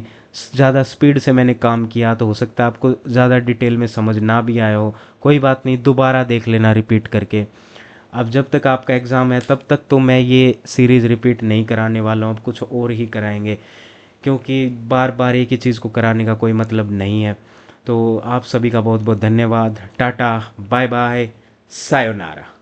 ज़्यादा स्पीड से मैंने काम किया, तो हो सकता है आपको ज़्यादा डिटेल में समझ ना भी आया हो। कोई बात नहीं, दोबारा देख लेना रिपीट करके। अब जब तक आपका एग्ज़ाम है तब तक तो मैं ये सीरीज़ रिपीट नहीं कराने वाला हूँ, अब कुछ और ही कराएंगे, क्योंकि बार बार एक ही चीज़ को कराने का कोई मतलब नहीं है। तो आप सभी का बहुत बहुत धन्यवाद। Tata, bye bye, sayonara.